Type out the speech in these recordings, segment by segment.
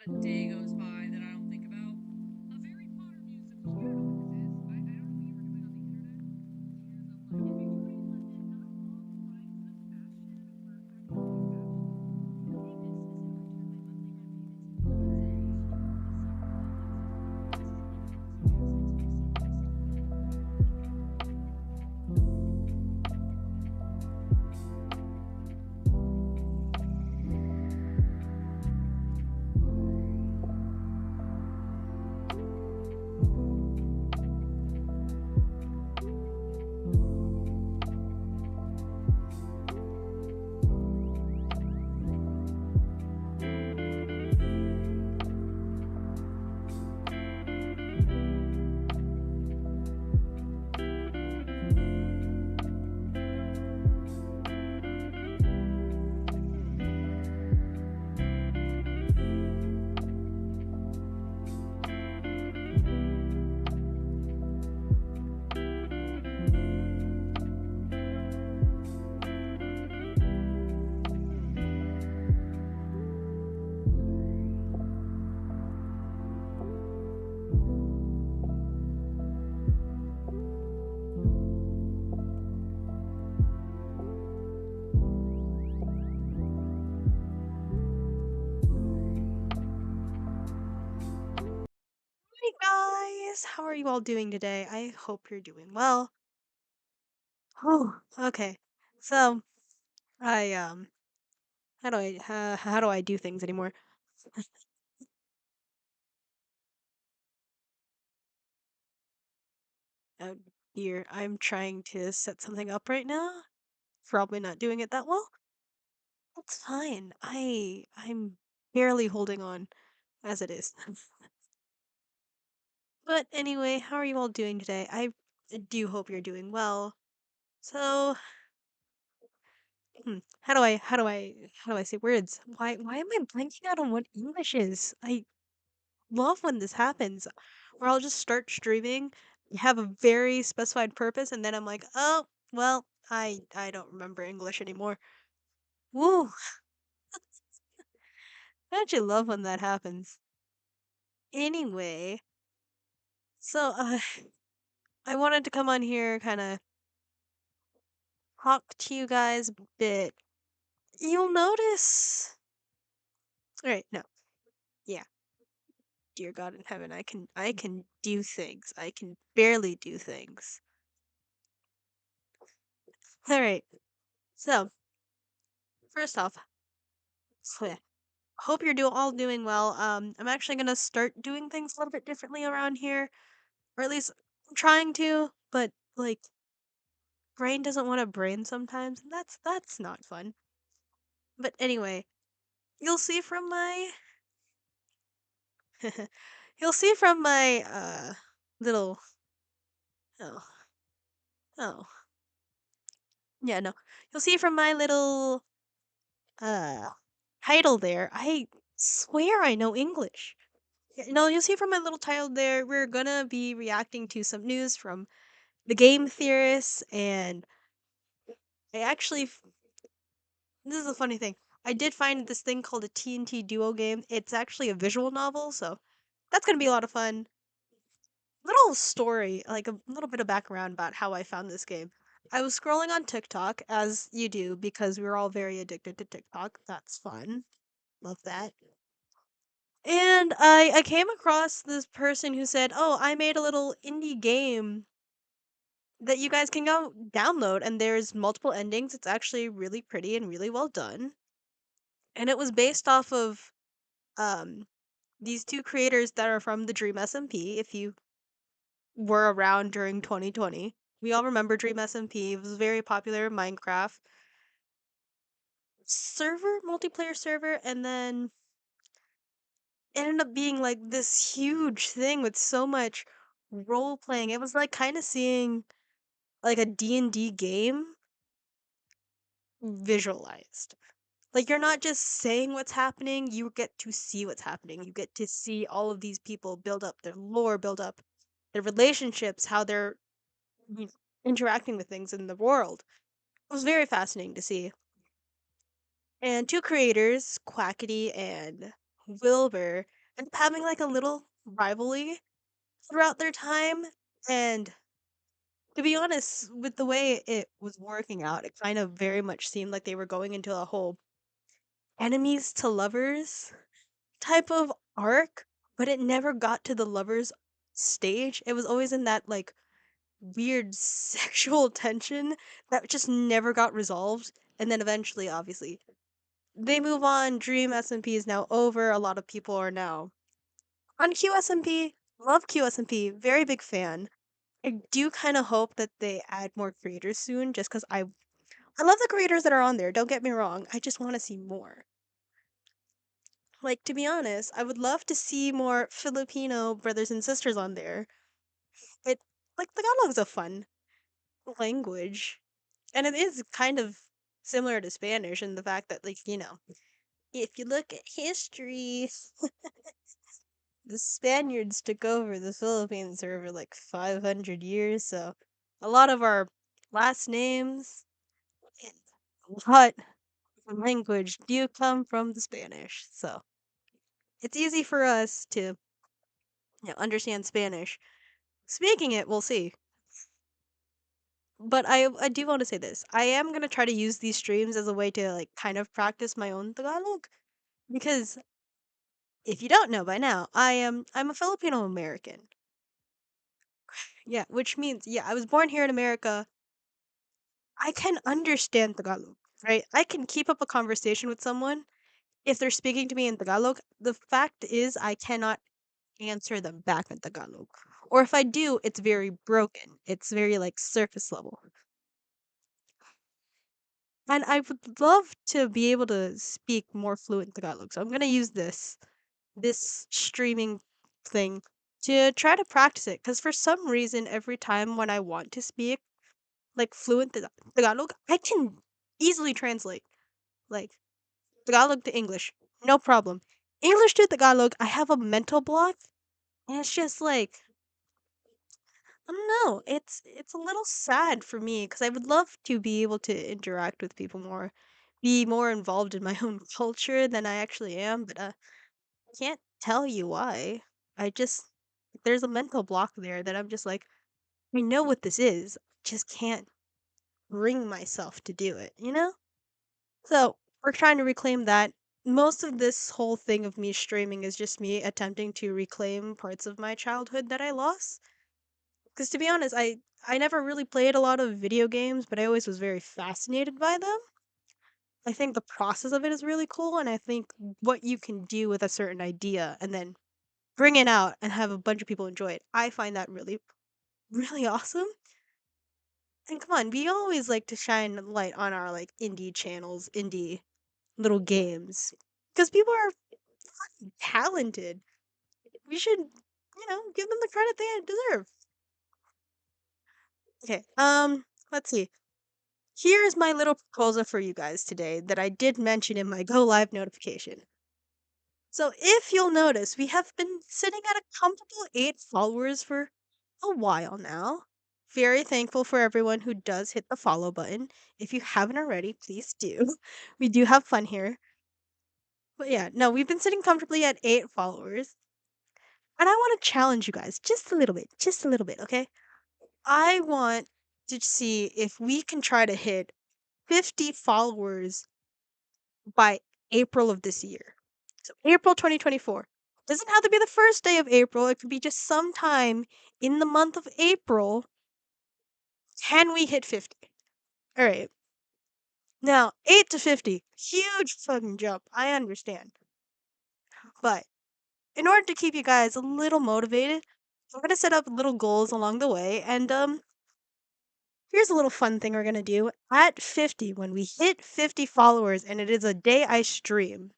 not a day goes by that I don't think about a very modern musical. You don't know what this is. I don't know what you were doing on the internet. And I'm like, in Victorian London, not a long lines of fashion were happening in fashion. Hey, this is in winter. My monthly run payments have been insane. This is like this is like a monthly subscription to Netflix. Hey guys, how are you all doing today? I hope you're doing well. Oh, okay. So, I how do I do things anymore? Oh dear, I'm trying to set something up right now. Probably not doing it that well. That's fine. I'm barely holding on as it is. But anyway, how are you all doing today? I do hope you're doing well. So, how do I say words? Why am I blanking out on what English is? I love when this happens, where I'll just start streaming, have a very specified purpose, and then I'm like, oh, well, I don't remember English anymore. Woo! I actually love when that happens. Anyway, so I wanted to come on here, kind of talk to you guys a bit. You'll notice. All right, no, yeah, dear God in heaven, I can do things. I can barely do things. All right, so first off, hope you're all doing well. I'm actually gonna start doing things a little bit differently around here, or at least I'm trying to. But like, brain doesn't want to brain sometimes, and that's not fun. But anyway, you'll see from my you'll see from my little oh oh yeah no you'll see from my little uh title there. I swear I know English. Yeah, no, you'll see from my little title there. We're gonna be reacting to some news from the game theorists, and I actually this is a funny thing. I did find this thing called a TNT duo game. It's actually a visual novel, so that's gonna be a lot of fun. Little story, like a little bit of background about how I found this game. I was scrolling on TikTok, as you do, because we're all very addicted to TikTok. That's fun. Love that. And I came across this person who said, "Oh, I made a little indie game that you guys can go download, and there's multiple endings. It's actually really pretty and really well done." And it was based off of um these two creators that are from the Dream SMP. If you were around during 2020, we all remember Dream SMP. It was very popular in Minecraft server, multiplayer server, and then it ended up being like this huge thing with so much role playing. It was like kind of seeing like a D&D game visualized. Like, you're not just saying what's happening, you get to see what's happening. You get to see all of these people build up their lore, build up their relationships, how they're you know, interacting with things in the world. It was very fascinating to see. And two creators, Quackity and Wilbur and having like a little rivalry throughout their time. And to be honest, with the way it was working out, it kind of very much seemed like they were going into a whole enemies to lovers type of arc, but it never got to the lovers stage. It was always in that like weird sexual tension that just never got resolved. And then eventually, obviously, they move on. Dream SMP is now over. A lot of people are now on QSMP. Love QSMP. Very big fan. I do kind of hope that they add more creators soon just because I love the creators that are on there. Don't get me wrong. I just want to see more. Like, to be honest, I would love to see more Filipino brothers and sisters on there. It, like, Tagalog's a fun language. And it is kind of similar to Spanish in the fact that, like, if you look at history, the Spaniards took over the Philippines over like 500 years, so a lot of our last names and a lot of language do come from the Spanish. So it's easy for us to understand Spanish. Speaking it, we'll see. But I do want to say this. I am gonna try to use these streams as a way to like kind of practice my own Tagalog because if you don't know by now, I'm a Filipino American. Yeah, which means I was born here in America. I can understand Tagalog, right? I can keep up a conversation with someone if they're speaking to me in Tagalog. The fact is I cannot answer them back in Tagalog. Or if I do, it's very broken. It's very like surface level. And I would love to be able to speak more fluent Tagalog. So I'm gonna use this streaming thing to try to practice it. Because for some reason, every time when I want to speak like fluent Tagalog, I can easily translate like Tagalog to English, no problem. English to Tagalog, I have a mental block, and it's just like I don't know. It's a little sad for me because I would love to be able to interact with people more, be more involved in my own culture than I actually am, but I can't tell you why. I just there's a mental block there that I'm just like I know what this is, just can't bring myself to do it, you know? So, we're trying to reclaim that. Most of this whole thing of me streaming is just me attempting to reclaim parts of my childhood that I lost. Because to be honest, I never really played a lot of video games, but I always was very fascinated by them. I think the process of it is really cool, and I think what you can do with a certain idea and then bring it out and have a bunch of people enjoy it. I find that really, really awesome. And come on, we always like to shine light on our like indie channels, indie little games, because people are talented. We should, give them the credit they deserve. Okay, let's see. Here's my little proposal for you guys today that I did mention in my go live notification. So, if you'll notice, we have been sitting at a comfortable 8 followers for a while now. Very thankful for everyone who does hit the follow button. If you haven't already, please do. We do have fun here. But yeah, no, we've been sitting comfortably at 8 followers. And I want to challenge you guys just a little bit, okay? I want to see if we can try to hit 50 followers by April of this year. So April 2024. Doesn't have to be the first day of April. It could be just sometime in the month of April. Can we hit 50? All right. Now, 8 to 50. Huge fucking jump. I understand. But in order to keep you guys a little motivated, I'm going to set up little goals along the way and here's a little fun thing we're gonna do. At 50, when we hit 50 followers and it is a day I stream,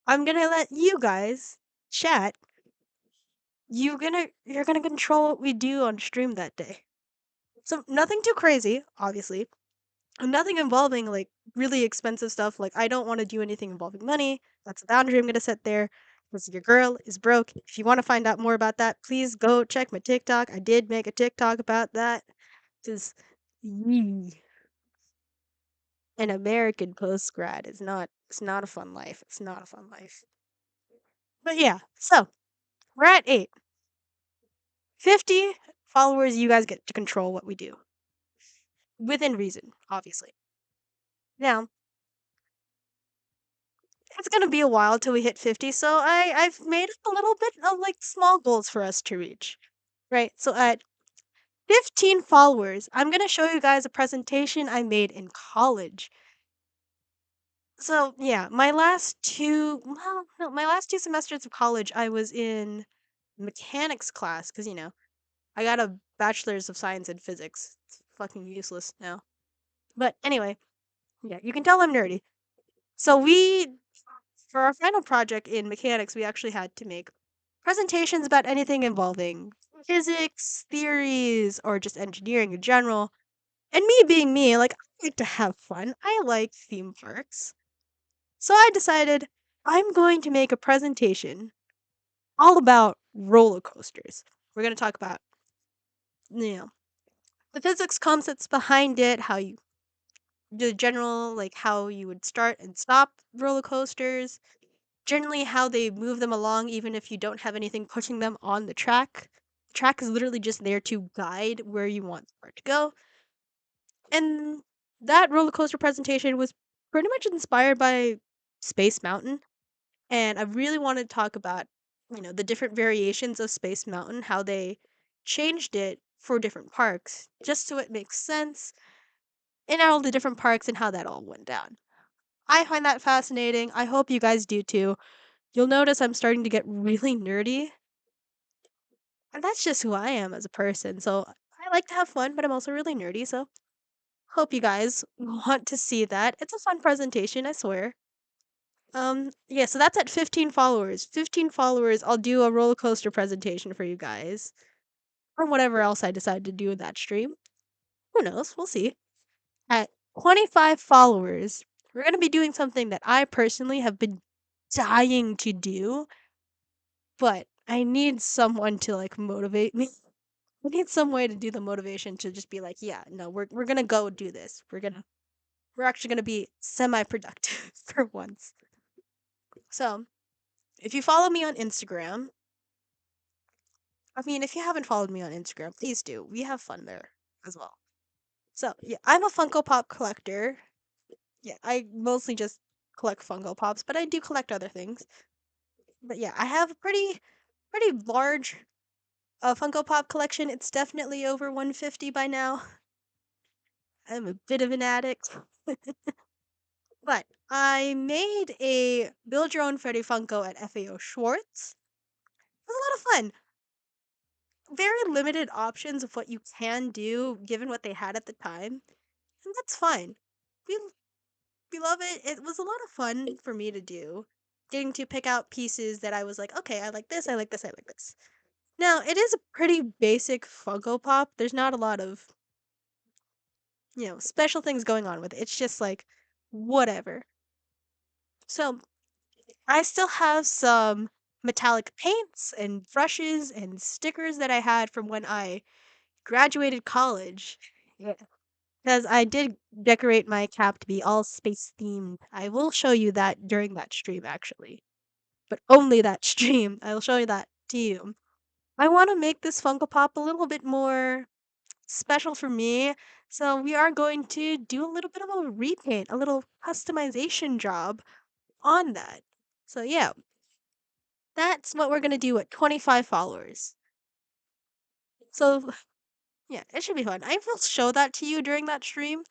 I'm gonna let you guys chat. You're gonna control what we do on stream that day. So nothing too crazy, obviously. And nothing involving like really expensive stuff. Like I don't want to do anything involving money. That's a boundary I'm gonna set there. Because your girl is broke. If you want to find out more about that, please go check my TikTok. I did make a TikTok about that. Because an American post grad is not It's not a fun life. It's not a fun life. But yeah, so we're at 8. 50 followers, you guys get to control what we do. Within reason, obviously. Now, it's gonna be a while till we hit 50, so I've made up a little bit of like small goals for us to reach. Right? So at 15 followers, I'm gonna show you guys a presentation I made in college. So yeah, my last two well, no, my last two semesters of college I was in mechanics class because I got a bachelor's of science in physics. It's fucking useless now. But anyway, yeah, you can tell I'm nerdy. So for our final project in mechanics, we actually had to make presentations about anything involving physics, theories, or just engineering in general. And me being me, like, I like to have fun. I like theme parks. So I decided I'm going to make a presentation all about roller coasters. We're going to talk about, you know, the physics concepts behind it, how you the general like how you would start and stop roller coasters, generally how they move them along even if you don't have anything pushing them on the track. The track is literally just there to guide where you want the car to go. And that roller coaster presentation was pretty much inspired by Space Mountain. And I really want to talk about, the different variations of Space Mountain, how they changed it for different parks, just so it makes sense in all the different parks and how that all went down. I find that fascinating. I hope you guys do too. You'll notice I'm starting to get really nerdy, and that's just who I am as a person. So I like to have fun, but I'm also really nerdy. So hope you guys want to see that. It's a fun presentation, I swear. Yeah, so that's at 15 followers. 15 followers, I'll do a roller coaster presentation for you guys. Or whatever else I decide to do in that stream. Who knows? We'll see. At 25 followers, we're going to be doing something that I personally have been dying to do, but I need someone to like motivate me. I need some way to do the motivation to just be like, yeah, no, we're going to go do this. We're actually going to be semi-productive for once. So, if you follow me on Instagram, I mean, if you haven't followed me on Instagram, please do. We have fun there as well. So, yeah, I'm a Funko Pop collector. Yeah, I mostly just collect Funko Pops, but I do collect other things. But yeah, I have a pretty large Funko Pop collection. It's definitely over 150 by now. I'm a bit of an addict. But I made a build your own Freddy Funko at FAO Schwartz. It was a lot of fun. Very limited options of what you can do given what they had at the time. And that's fine. We we love it. It was a lot of fun for me to do. Getting to pick out pieces that I was like, okay, I like this, I like this, I like this. Now, it is a pretty basic Funko Pop. There's not a lot of, special things going on with it. It's just like whatever. So, I still have some metallic paints and brushes and stickers that I had from when I graduated college. Yeah. Because I did decorate my cap to be all space themed. I will show you that during that stream, actually. But only that stream. I will show you that to you. I want to make this Funko Pop a little bit more special for me. So we are going to do a little bit of a repaint, a little customization job on that. So yeah, that's what we're going to do at 25 followers. So yeah, it should be fun. I will show that to you during that stream,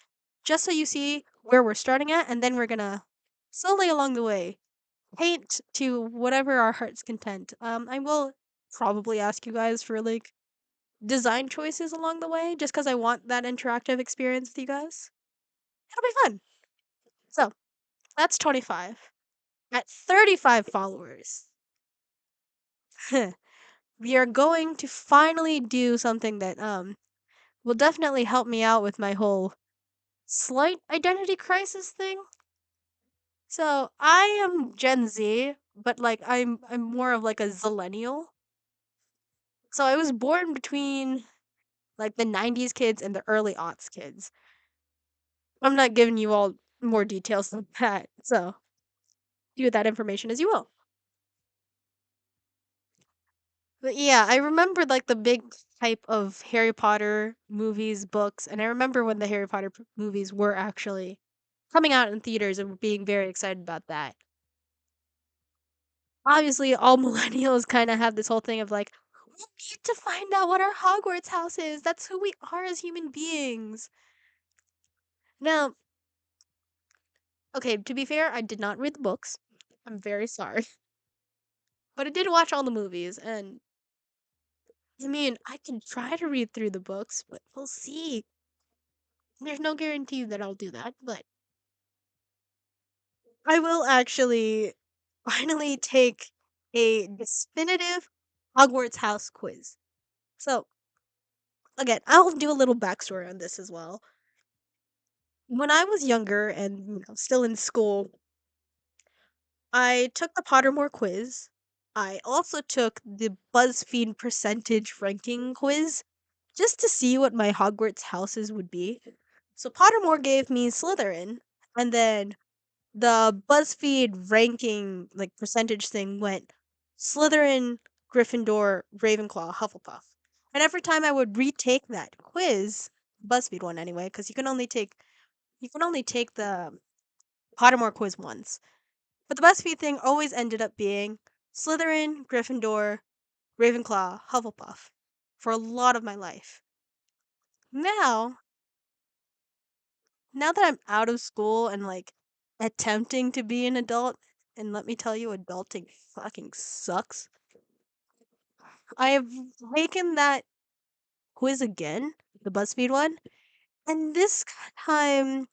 just so you see where we're starting at, and then we're gonna slowly along the way paint to whatever our heart's content. I will probably ask you guys for like design choices along the way, just because I want that interactive experience with you guys. It'll be fun. So that's 25. At 35 followers, we are going to finally do something that will definitely help me out with my whole slight identity crisis thing. So I am Gen Z, but like I'm more of like a zillennial. So I was born between like the 90s kids and the early aughts kids. I'm not giving you all more details than that. So do with that information as you will. But yeah, I remember like the big hype of Harry Potter movies, books, and I remember when the Harry Potter movies were actually coming out in theaters and being very excited about that. Obviously, all millennials kind of have this whole thing of like, we need to find out what our Hogwarts house is. That's who we are as human beings. Now, okay, to be fair, I did not read the books. I'm very sorry. But I did watch all the movies, and I mean, I can try to read through the books, but we'll see. There's no guarantee that I'll do that, but I will actually finally take a definitive Hogwarts house quiz. So, again, I'll do a little backstory on this as well. When I was younger and still in school, I took the Pottermore quiz. I also took the BuzzFeed percentage ranking quiz just to see what my Hogwarts houses would be. So Pottermore gave me Slytherin, and then the BuzzFeed ranking like percentage thing went Slytherin, Gryffindor, Ravenclaw, Hufflepuff. And every time I would retake that quiz, BuzzFeed one anyway, because you can only take the Pottermore quiz once. But the BuzzFeed thing always ended up being Slytherin, Gryffindor, Ravenclaw, Hufflepuff for a lot of my life. Now, now that I'm out of school and like attempting to be an adult, and let me tell you, adulting fucking sucks. I have taken that quiz again, the BuzzFeed one, and this time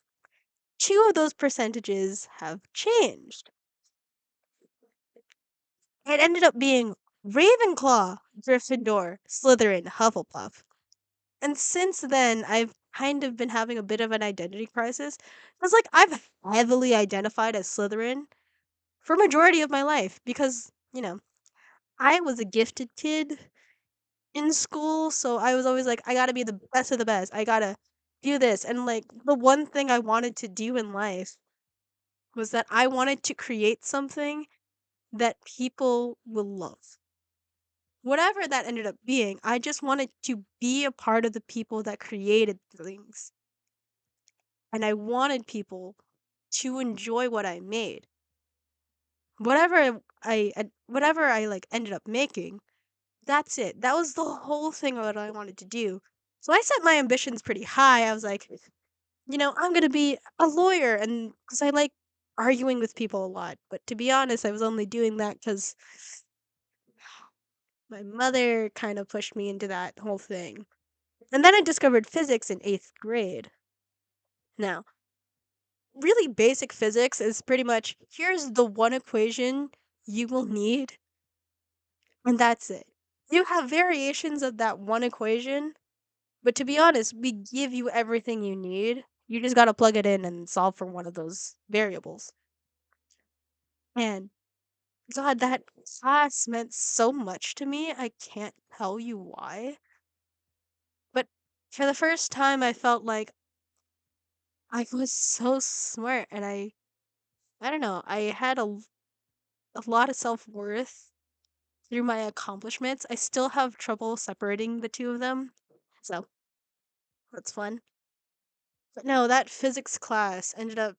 two of those percentages have changed. It ended up being Ravenclaw, Gryffindor, Slytherin, Hufflepuff. And since then, I've kind of been having a bit of an identity crisis. Because, like, I've heavily identified as Slytherin for majority of my life because, I was a gifted kid in school, so I was always like, I gotta be the best of the best. I gotta do this. And, like, the one thing I wanted to do in life was that I wanted to create something that people will love. Whatever that ended up being, I just wanted to be a part of the people that created things. And I wanted people to enjoy what I made. Whatever I like ended up making, that's it. That was the whole thing of what I wanted to do. So I set my ambitions pretty high. I was like, I'm going to be a lawyer and cuz I like arguing with people a lot. But to be honest, I was only doing that cuz my mother kind of pushed me into that whole thing. And then I discovered physics in 8th grade. Now, really basic physics is pretty much here's the one equation you will need, and that's it. You have variations of that one equation, but to be honest, we give you everything you need. You just gotta plug it in and solve for one of those variables. And God, that class meant so much to me. I can't tell you why. But for the first time, I felt like I was so smart and I don't know, I had a lot of self worth through my accomplishments. I still have trouble separating the two of them. So that's fun. But no, that physics class ended up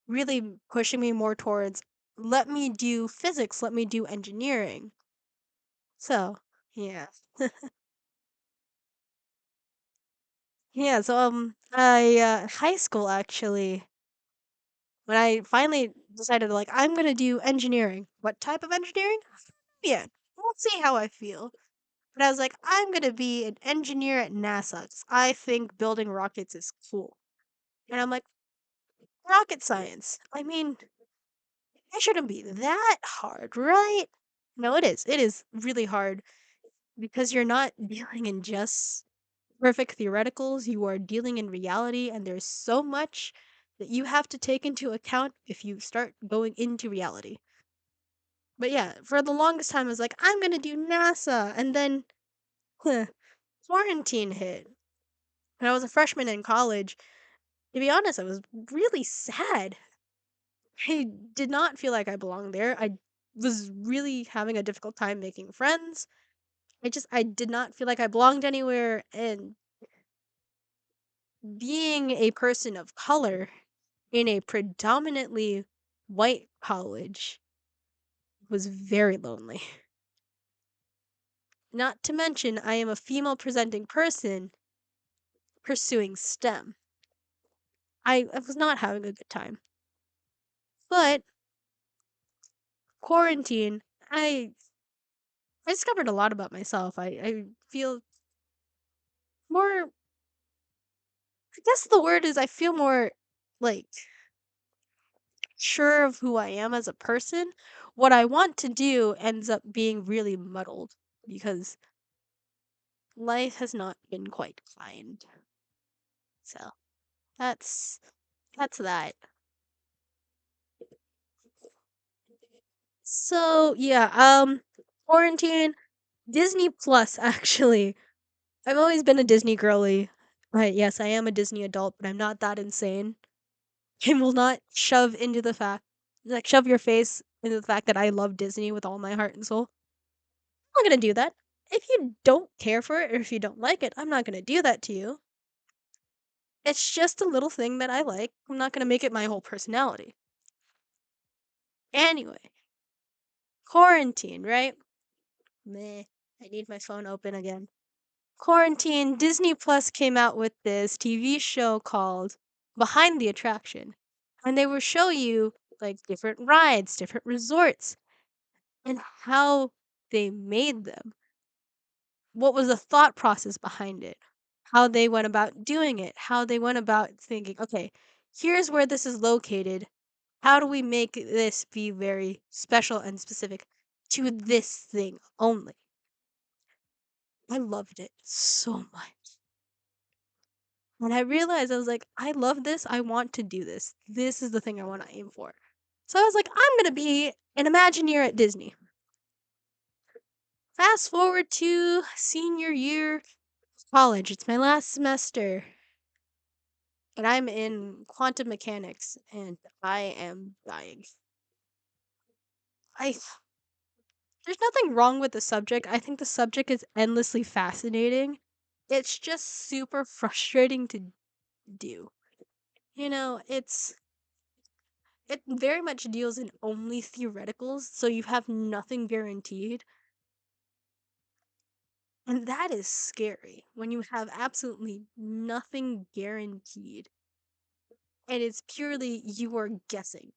really pushing me more towards let me do physics, let me do engineering. So, yeah. Yeah, so I high school actually when I finally decided like I'm going to do engineering. What type of engineering? Yeah. We'll see how I feel. But I was like, I'm gonna be an engineer at NASA 'cause I think building rockets is cool. And I'm like, rocket science. I mean, it shouldn't be that hard, right? No, it is. It is really hard because you're not dealing in just perfect theoreticals. You are dealing in reality, and there's so much that you have to take into account if you start going into reality. But yeah, for the longest time, I was like, I'm gonna do NASA, and then quarantine hit. When I was a freshman in college, to be honest, I was really sad I did not feel like I belonged there. I was really having a difficult time making friends. I did not feel like I belonged anywhere, and being a person of color in a predominantly white college was very lonely. Not to mention, I am a female presenting person pursuing STEM. I was not having a good time. But quarantine, I discovered a lot about myself. I feel more, I guess the word is I feel more like sure of who I am as a person. What I want to do ends up being really muddled because life has not been quite kind. So that's that's that. So yeah, quarantine, Disney Plus actually. I've always been a Disney girly. Yes, I am a Disney adult, but I'm not that insane. I will not shove your face into the fact that I love Disney with all my heart and soul. I'm not gonna do that. If you don't care for it or if you don't like it, I'm not gonna do that to you. It's just a little thing that I like. I'm not gonna make it my whole personality. Anyway, quarantine, right? Meh. I need my phone open again. Quarantine, Disney Plus came out with this TV show called Behind the Attraction. And they will show you like different rides, different resorts, and how they made them. What was the thought process behind it? How they went about doing it, how they went about thinking, okay, here's where this is located. How do we make this be very special and specific to this thing only? I loved it so much. And I realized I was like, I love this. I want to do this. This is the thing I want to aim for. So I was like, I'm going to be an Imagineer at Disney. Fast forward to senior year of college. It's my last semester. And I'm in quantum mechanics and I am dying. I There's nothing wrong with the subject. I think the subject is endlessly fascinating. It's just super frustrating to do. You know, it very much deals in only theoreticals, so you have nothing guaranteed. And that is scary when you have absolutely nothing guaranteed. And it's purely you are guessing.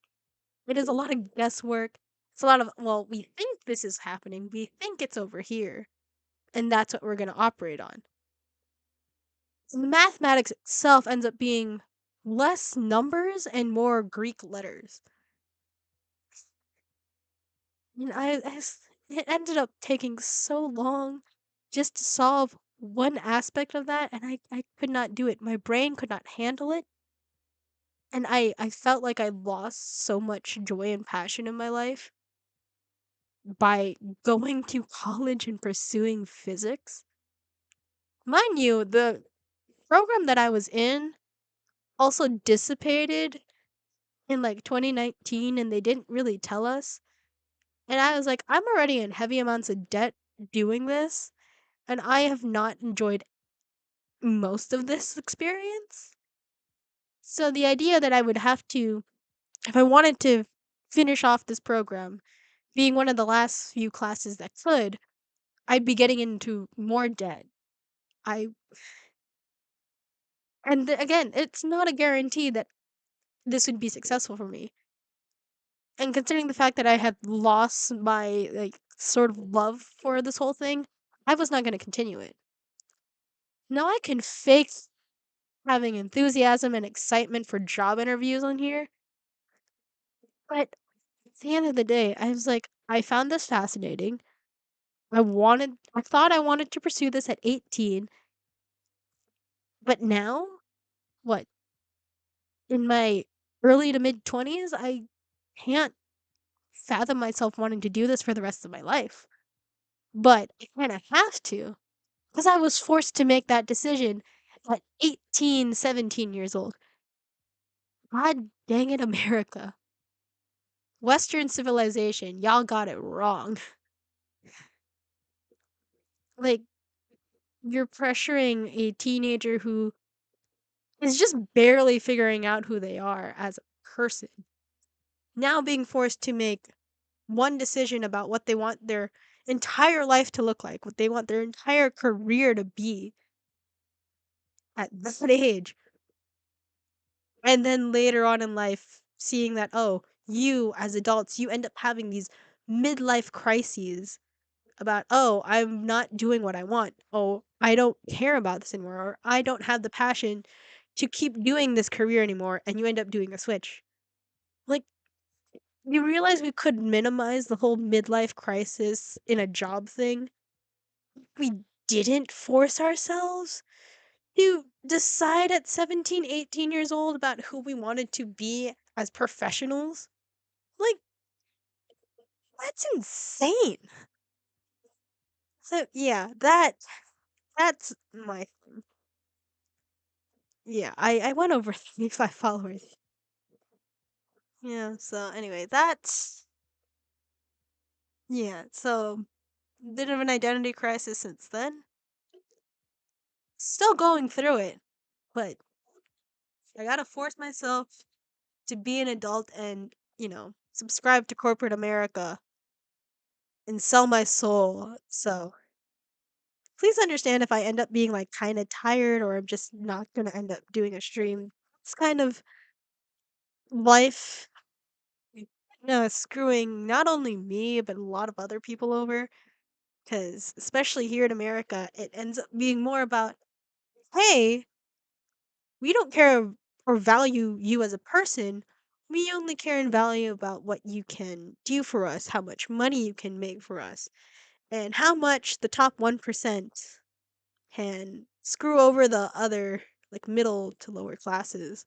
It is a lot of guesswork. It's a lot of, well, we think this is happening. We think it's over here. And that's what we're going to operate on. So the mathematics itself ends up being less numbers and more Greek letters. And it ended up taking so long just to solve one aspect of that, and I could not do it. My brain could not handle it. And I felt like I lost so much joy and passion in my life by going to college and pursuing physics. Mind you, the program that I was in also dissipated in like 2019 and they didn't really tell us. And I was like, I'm already in heavy amounts of debt doing this, and I have not enjoyed most of this experience. So the idea that I would have to, if I wanted to finish off this program, being one of the last few classes that could, I'd be getting into more debt. I again, it's not a guarantee that this would be successful for me. And considering the fact that I had lost my like sort of love for this whole thing, I was not going to continue it. Now I can fake having enthusiasm and excitement for job interviews on here, but at the end of the day, I was like, I found this fascinating. I thought I wanted to pursue this at 18, but now, what, in my early to mid 20s, I can't fathom myself wanting to do this for the rest of my life. But I kind of have to, because I was forced to make that decision at 18, 17 years old. God dang it, America. Western civilization, y'all got it wrong. Like, you're pressuring a teenager who is just barely figuring out who they are as a person. Now being forced to make one decision about what they want their entire life to look like, what they want their entire career to be at that age. And then later on in life, seeing that, oh, you as adults, you end up having these midlife crises about, oh, I'm not doing what I want. Oh, I don't care about this anymore. Or I don't have the passion to keep doing this career anymore. And you end up doing a switch. Like, you realize we could minimize the whole midlife crisis in a job thing. We didn't force ourselves to decide at 17, 18 years old about who we wanted to be as professionals. Like, that's insane. So yeah, that's my thing. Yeah, I went over 35 followers. Yeah, so anyway, that's yeah, so bit of an identity crisis since then. Still going through it, but I gotta force myself to be an adult and, subscribe to corporate America and sell my soul. So please understand if I end up being like kind of tired or I'm just not gonna end up doing a stream. It's kind of life, screwing not only me but a lot of other people over. Because especially here in America, it ends up being more about, hey, we don't care or value you as a person. We only care and value about what you can do for us, how much money you can make for us, and how much the top 1% can screw over the other, like middle to lower classes,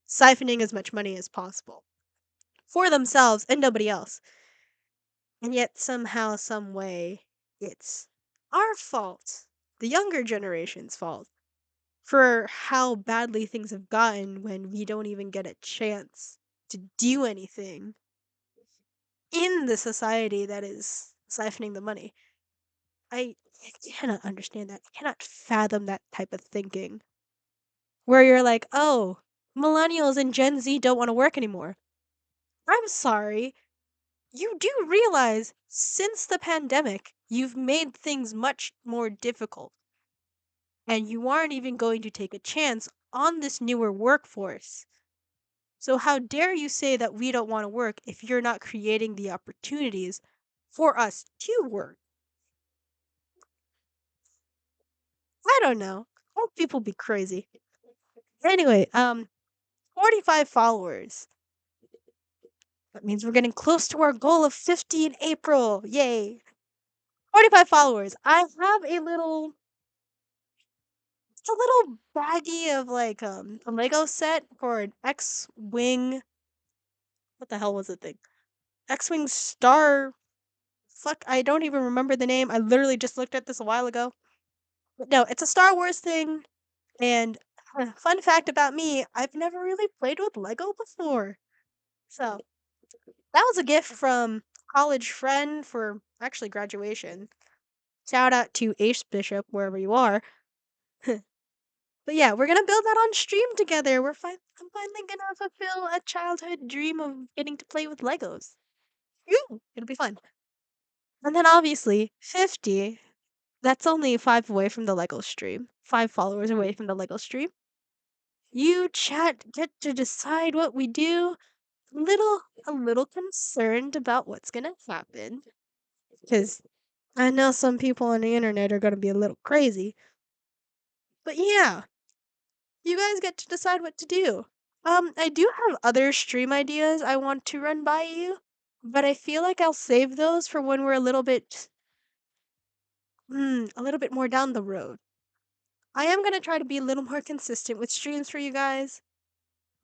siphoning as much money as possible for themselves and nobody else. And yet, somehow, some way, it's our fault, the younger generation's fault, for how badly things have gotten when we don't even get a chance to do anything in the society that is siphoning the money. I cannot understand that. I cannot fathom that type of thinking. Where you're like, oh, millennials and Gen Z don't want to work anymore. I'm sorry. You do realize since the pandemic, you've made things much more difficult. And you aren't even going to take a chance on this newer workforce. So, how dare you say that we don't want to work if you're not creating the opportunities for us to work? I don't know. Hope people be crazy. Anyway, 45 followers. That means we're getting close to our goal of 50 in April. Yay. 45 followers. I have a little baggie of like a Lego set for an X-Wing. What the hell was the thing? X-Wing Star. Fuck, I don't even remember the name. I literally just looked at this a while ago. But no, it's a Star Wars thing. And fun fact about me, I've never really played with Lego before. So that was a gift from college friend for actually graduation. Shout out to Ace Bishop wherever you are. But yeah, we're gonna build that on stream together. I'm finally gonna fulfill a childhood dream of getting to play with Legos. Ooh, it'll be fun. And then obviously 50. That's only 5 away from the Lego stream. 5 followers away from the Lego stream. You chat get to decide what we do. A little concerned about what's gonna happen. Because I know some people on the internet are gonna be a little crazy. But yeah, you guys get to decide what to do. I do have other stream ideas I want to run by you, but I feel like I'll save those for when we're a little bit more down the road. I am gonna try to be a little more consistent with streams for you guys,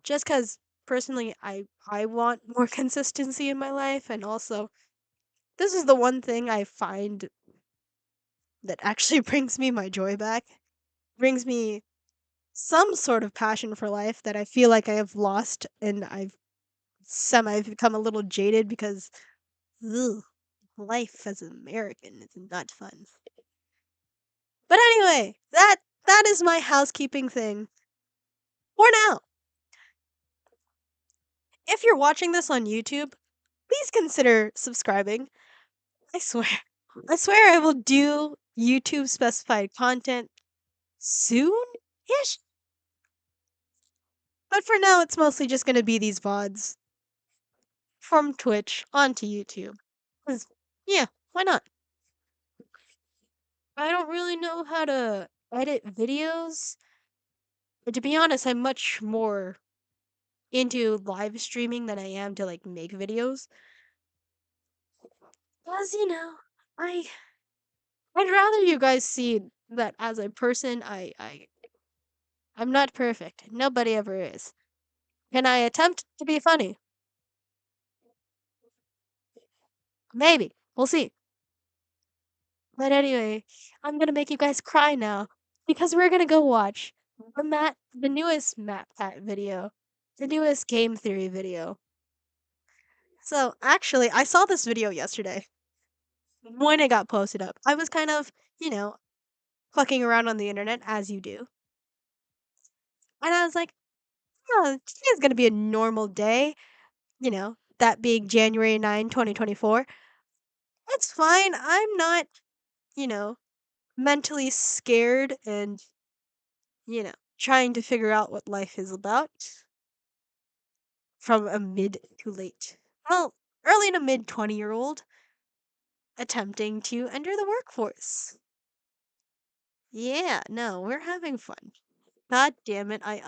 just because personally I want more consistency in my life, and also this is the one thing I find that actually brings me my joy back, brings me some sort of passion for life that I feel like I have lost and I've semi become a little jaded because ugh, life as an American is not fun. But anyway, that is my housekeeping thing for now. If you're watching this on YouTube, please consider subscribing. I swear. I swear I will do YouTube specified content soon ish. But for now, it's mostly just going to be these VODs from Twitch onto YouTube. 'Cause, yeah, why not? I don't really know how to edit videos. But to be honest, I'm much more into live streaming than I am to like make videos. Cause I I'd rather you guys see that as a person I'm not perfect. Nobody ever is. Can I attempt to be funny? Maybe. We'll see. But anyway, I'm gonna make you guys cry now because we're gonna go watch the newest MatPat video, the newest game theory video. So actually, I saw this video yesterday when it got posted up. I was kind of, you know, fucking around on the internet as you do, and I was like, oh, today's gonna be a normal day. That being January 9, 2024. It's fine. I'm not, you know, mentally scared and trying to figure out what life is about from a mid to late, well, early to mid 20-year-old attempting to enter the workforce. Yeah, no, we're having fun. God damn it, I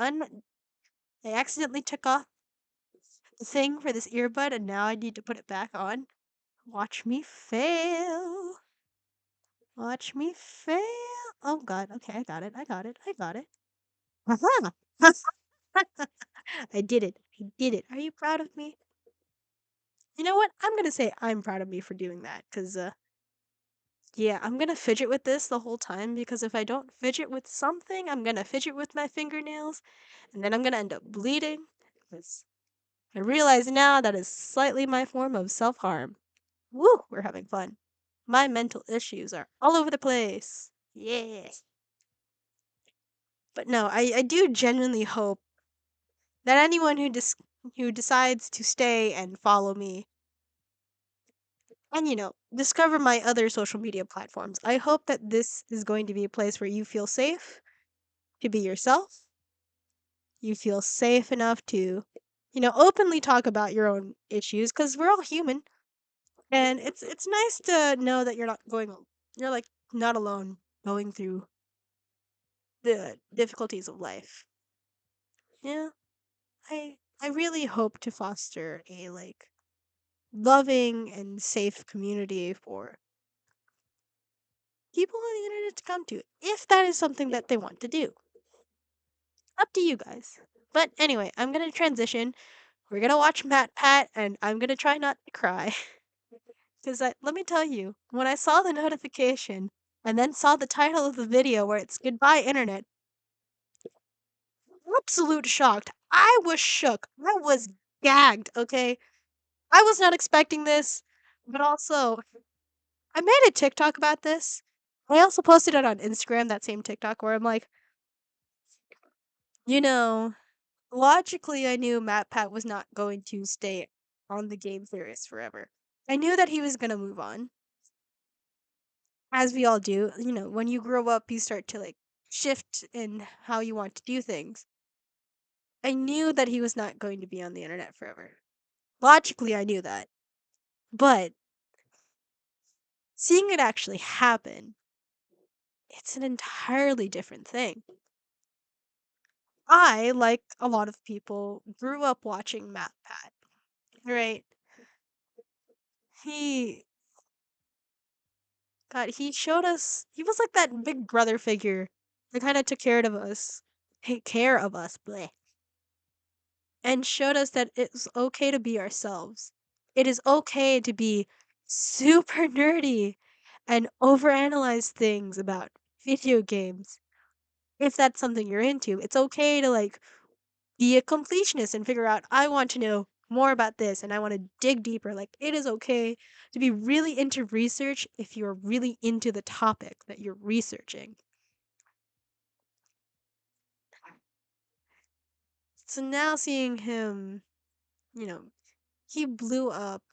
accidentally took off the thing for this earbud and now I need to put it back on. Watch me fail. Watch me fail. Oh god, okay, I got it. I got it. I got it. Haha. I did it. I did it. Are you proud of me? You know what? I'm gonna say I'm proud of me for doing that, cause yeah, I'm gonna fidget with this the whole time because if I don't fidget with something, I'm gonna fidget with my fingernails, and then I'm gonna end up bleeding. 'Cause I realize now that is slightly my form of self-harm. Woo, we're having fun. My mental issues are all over the place. Yeah. But no, I do genuinely hope that anyone who decides to stay and follow me and discover my other social media platforms. I hope that this is going to be a place where you feel safe to be yourself. You feel safe enough to openly talk about your own issues cuz we're all human and it's nice to know that you're like not alone going through the difficulties of life. Yeah. I really hope to foster a like loving and safe community for people on the internet to come to if that is something that they want to do. Up to you guys. But anyway, I'm gonna transition. We're gonna watch Matt Pat, and I'm gonna try not to cry. Because let me tell you, when I saw the notification and then saw the title of the video where it's Goodbye Internet, absolute shocked. I was shook. I was gagged, okay? I was not expecting this, but also, I made a TikTok about this. I also posted it on Instagram, that same TikTok, where I'm like, you know, logically, I knew MatPat was not going to stay on the game theorist forever. I knew that he was going to move on, as we all do. When you grow up, you start to like shift in how you want to do things. I knew that he was not going to be on the internet forever. Logically, I knew that. But seeing it actually happen, it's an entirely different thing. I, like a lot of people, grew up watching MatPat, right? He God, he showed us he was like that big brother figure that kind of took care of us, bleh, and showed us that it's okay to be ourselves. It is okay to be super nerdy and overanalyze things about video games. If that's something you're into, it's okay to like be a completionist and figure out I want to know more about this and I want to dig deeper. Like, it is okay to be really into research if you're really into the topic that you're researching. So now seeing him, you know, he blew up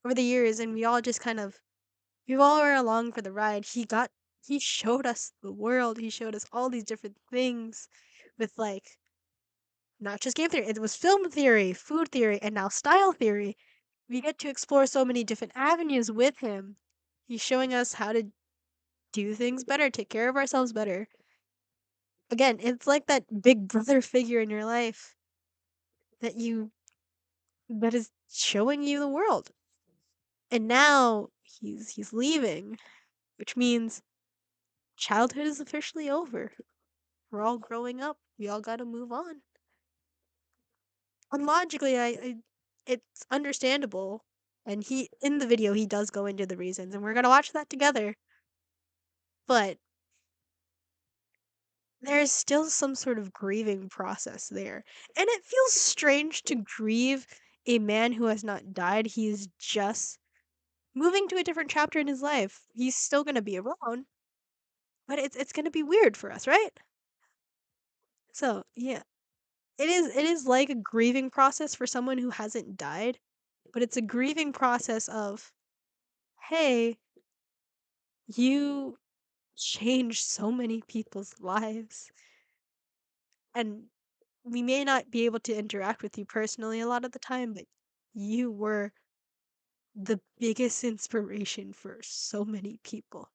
over the years and we all were along for the ride. He showed us the world. He showed us all these different things with like not just game theory. It was film theory, food theory, and now style theory. We get to explore so many different avenues with him. He's showing us how to do things better, take care of ourselves better. Again, it's like that big brother figure in your life that you that is showing you the world. And now he's leaving, which means childhood is officially over. We're all growing up. We all got to move on. And logically, it's understandable. And he in the video he does go into the reasons, and we're gonna watch that together. But there's still some sort of grieving process there. And it feels strange to grieve a man who has not died. He's just moving to a different chapter in his life. He's still gonna be around, but it's gonna be weird for us, right? So yeah, it is like a grieving process for someone who hasn't died, but it's a grieving process of, hey, you changed so many people's lives, and we may not be able to interact with you personally a lot of the time, but you were the biggest inspiration for so many people.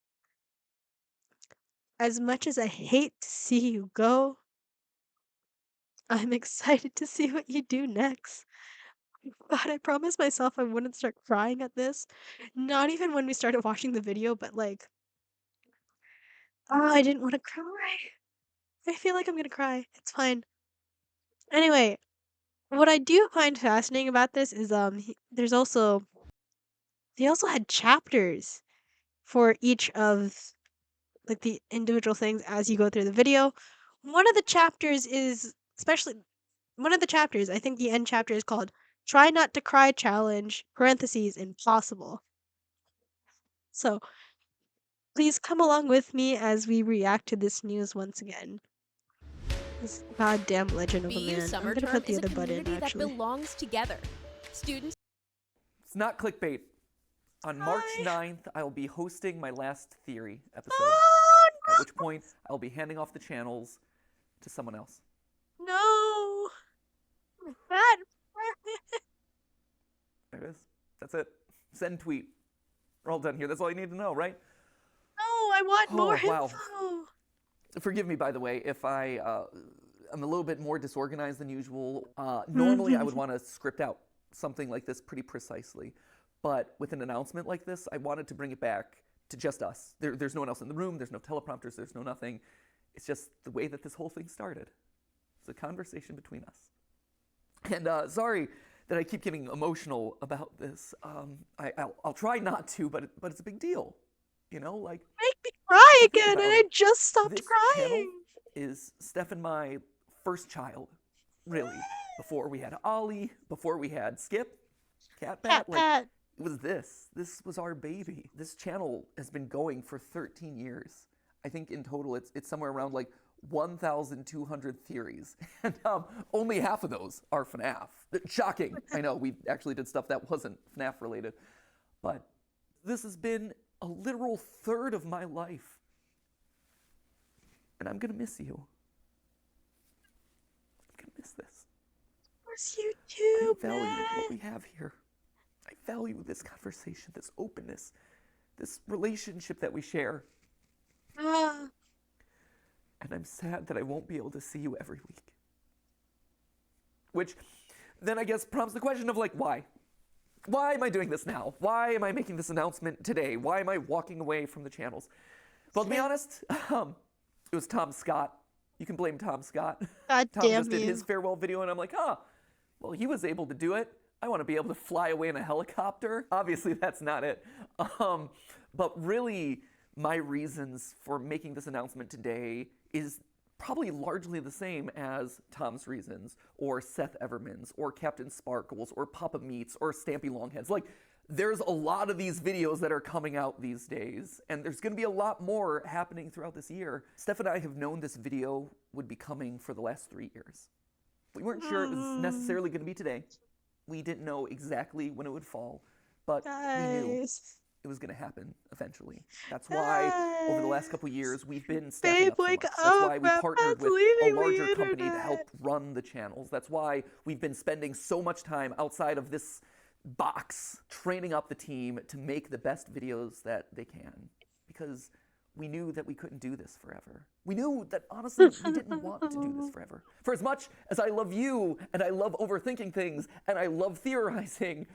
As much as I hate to see you go, I'm excited to see what you do next. God, I promised myself I wouldn't start crying at this. Not even when we started watching the video, but like, oh, I didn't want to cry. I feel like I'm gonna cry. It's fine. Anyway, what I do find fascinating about this is there's also they also had chapters for each of like the individual things as you go through the video. One of the chapters is especially one of the chapters, I think the end chapter is called Try Not to Cry Challenge, parentheses, impossible. So please come along with me as we react to this news once again. This goddamn legend of a BU man. I'm Summer gonna Term put the is a other button community that actually. belongs together. Students. It's not clickbait. On March Hi. 9th, I will be hosting my last theory episode, Oh at which point I will be handing off the channels to someone else. no! That There it is. That's it. Send tweet. We're all done here. That's all you need to know, right? no, I want more Oh, wow. info. Forgive me, by the way, if I'm a little bit more disorganized than usual. Normally, I would want to script out something like this pretty precisely. But with an announcement like this, I wanted to bring it back to just us. There's no one else in the room. There's no teleprompters. There's no nothing. It's just the way that this whole thing started. It's a conversation between us. And sorry that I keep getting emotional about this. I'll try not to, but it's a big deal. You know, like, Make me cry think again, and about I it. just stopped This channel crying. is Steph and my first child, really. Before we had Ollie, before we had Skip, Cat like, Pat. it was this. This was our baby. This channel has been going for 13 years. I think in total it's somewhere around like 1,200 theories. And only half of those are FNAF. Shocking. I know, we actually did stuff that wasn't FNAF related. But this has been a literal third of my life. And I'm gonna miss you. I'm gonna miss this. Of course you I do, value what we man. have here. I value this conversation, this openness, this relationship that we share. Ah, And I'm sad that I won't be able to see you every week. Which then I guess prompts the question of like, why? Why am I doing this now? Why am I making this announcement today? Why am I walking away from the channels? Well, to be honest, it was Tom Scott. You can blame Tom Scott. God Tom damn just did you. his farewell video, and I'm like, well, he was able to do it. I want to be able to fly away in a helicopter. Obviously, that's not it. But really, my reasons for making this announcement today is probably largely the same as Tom's Reasons, or Seth Everman's, or Captain Sparkles, or Papa Meats, or Stampy Longheads. Like, there's a lot of these videos that are coming out these days, and there's going to be a lot more happening throughout this year. Steph and I have known this video would be coming for the last 3 years. We weren't sure it was necessarily going to be today. We didn't know exactly when it would fall, but we knew it was going to happen eventually. That's why over the last couple years we've been staffing up so much. That's why we partnered with a larger company to help run the channels. That's why we've been spending so much time outside of this box training up the team to make the best videos that they can, because we knew that we couldn't do this forever. We knew that, honestly, we didn't want to do this forever. For as much as I love you, and I love overthinking things, and I love theorizing,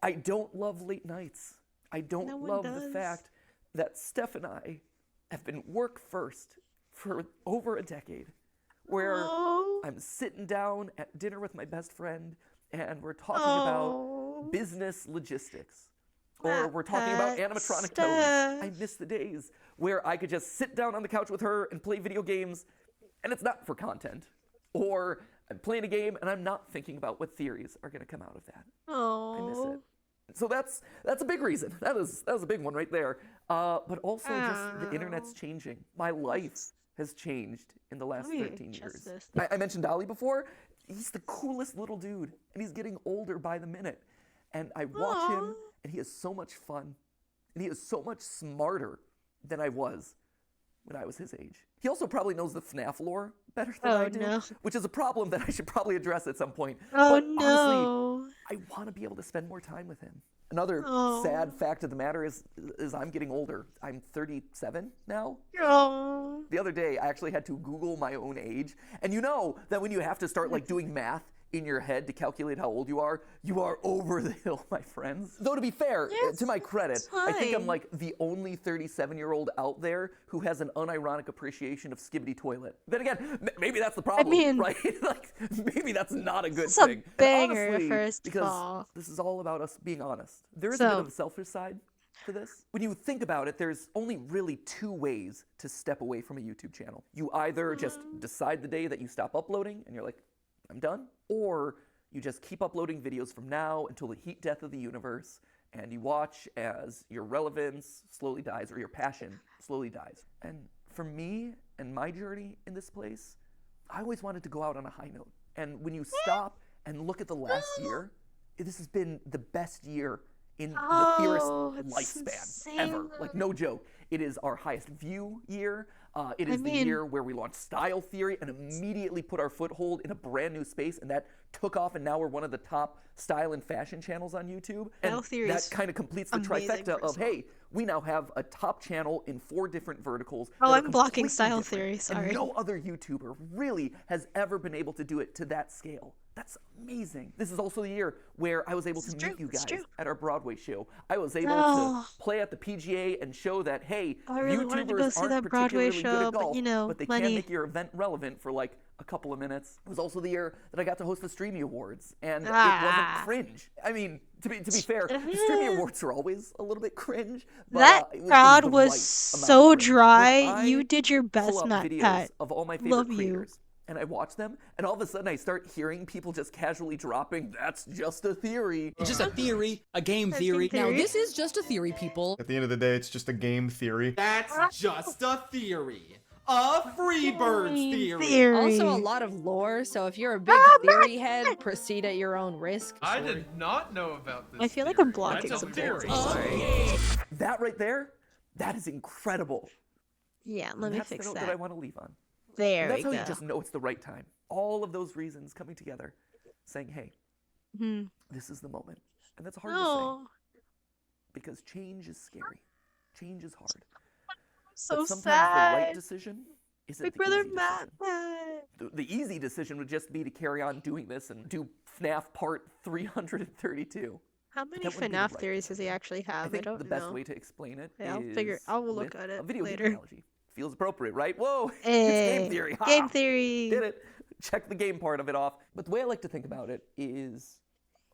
I don't love late nights. I don't love the fact that Steph and I have been work first for over a decade, where I'm sitting down at dinner with my best friend, and we're talking about business logistics. Or we're talking about animatronic toads. I miss the days where I could just sit down on the couch with her and play video games, and it's not for content. Or I'm playing a game and I'm not thinking about what theories are going to come out of that. I miss it. So that's a big reason. That was a big one right there. But also just the internet's changing. My life has changed in the last 13 years. I mentioned Dolly before. He's the coolest little dude, and he's getting older by the minute. And I watch him, and he is so much fun. And he is so much smarter than I was when I was his age. He also probably knows the FNAF lore better than I do, which is a problem that I should probably address at some point. But honestly, I want to be able to spend more time with him. Another sad fact of the matter is I'm getting older. I'm 37 now. The other day, I actually had to Google my own age. And you know that when you have to start like doing math in your head to calculate how old you are over the hill, my friends. Though to be fair, to my credit, I think I'm like the only 37-year-old out there who has an unironic appreciation of Skibbity Toilet. Then again, maybe that's the problem, right? Like, maybe that's not a good thing. It's a banger, honestly, first because of all. this is all about us being honest. There is a bit of a selfish side to this. When you think about it, there's only really 2 ways to step away from a YouTube channel. You either just decide the day that you stop uploading and you're like, I'm done. Or you just keep uploading videos from now until the heat death of the universe, and you watch as your relevance slowly dies or your passion slowly dies. And for me and my journey in this place, I always wanted to go out on a high note. And when you stop and look at the last year, this has been the best year in the theorist lifespan ever. Like, no joke. It is our highest view year. It is the year where we launched Style Theory and immediately put our foothold in a brand new space, and that took off, and now we're one of the top style and fashion channels on YouTube. And that kind of completes the trifecta of, hey, we now have a top channel in 4 different verticals. I'm blocking Style Theory, sorry. And no other YouTuber really has ever been able to do it to that scale. That's amazing. This is also the year where I was able to meet you guys at our Broadway show. I was able to play at the PGA and show that, hey, YouTubers aren't particularly good at golf, but they can make your event relevant for like a couple of minutes. It was also the year that I got to host the Streamy Awards, and it wasn't cringe. I mean, to be fair, the Streamy Awards are always a little bit cringe. But, that crowd was so dry. You did your best, MatPat. Of all my favorite creators. And I watch them, and all of a sudden I start hearing people just casually dropping, that's just a theory. It's just a theory, a game theory. Now, this is just a theory, people. At the end of the day, it's just a game theory. That's just a theory. A Freebirds theory. Also a lot of lore, so if you're a big theory head, proceed at your own risk. I did not know about this. I feel like I'm blocking That's some a theory. That right there, that is incredible. Yeah, let me fix That's the note that. that I want to leave on. There That's we how go. you just know it's the right time. All of those reasons coming together, saying, hey, this is the moment. And that's hard to say. Because change is scary. Change is hard. So but sometimes sad. the right decision isn't Big the brother easy decision. MatPat. The easy decision would just be to carry on doing this and do FNAF Part 332. How many that wouldn't be the FNAF right theories does he actually have? I think don't the best know. way to explain it Yeah, is I will look with at it a video later. game analogy. Feels appropriate, right? Whoa, it's Hey, game theory. Ha! game theory. Did it. Check the game part of it off. But the way I like to think about it is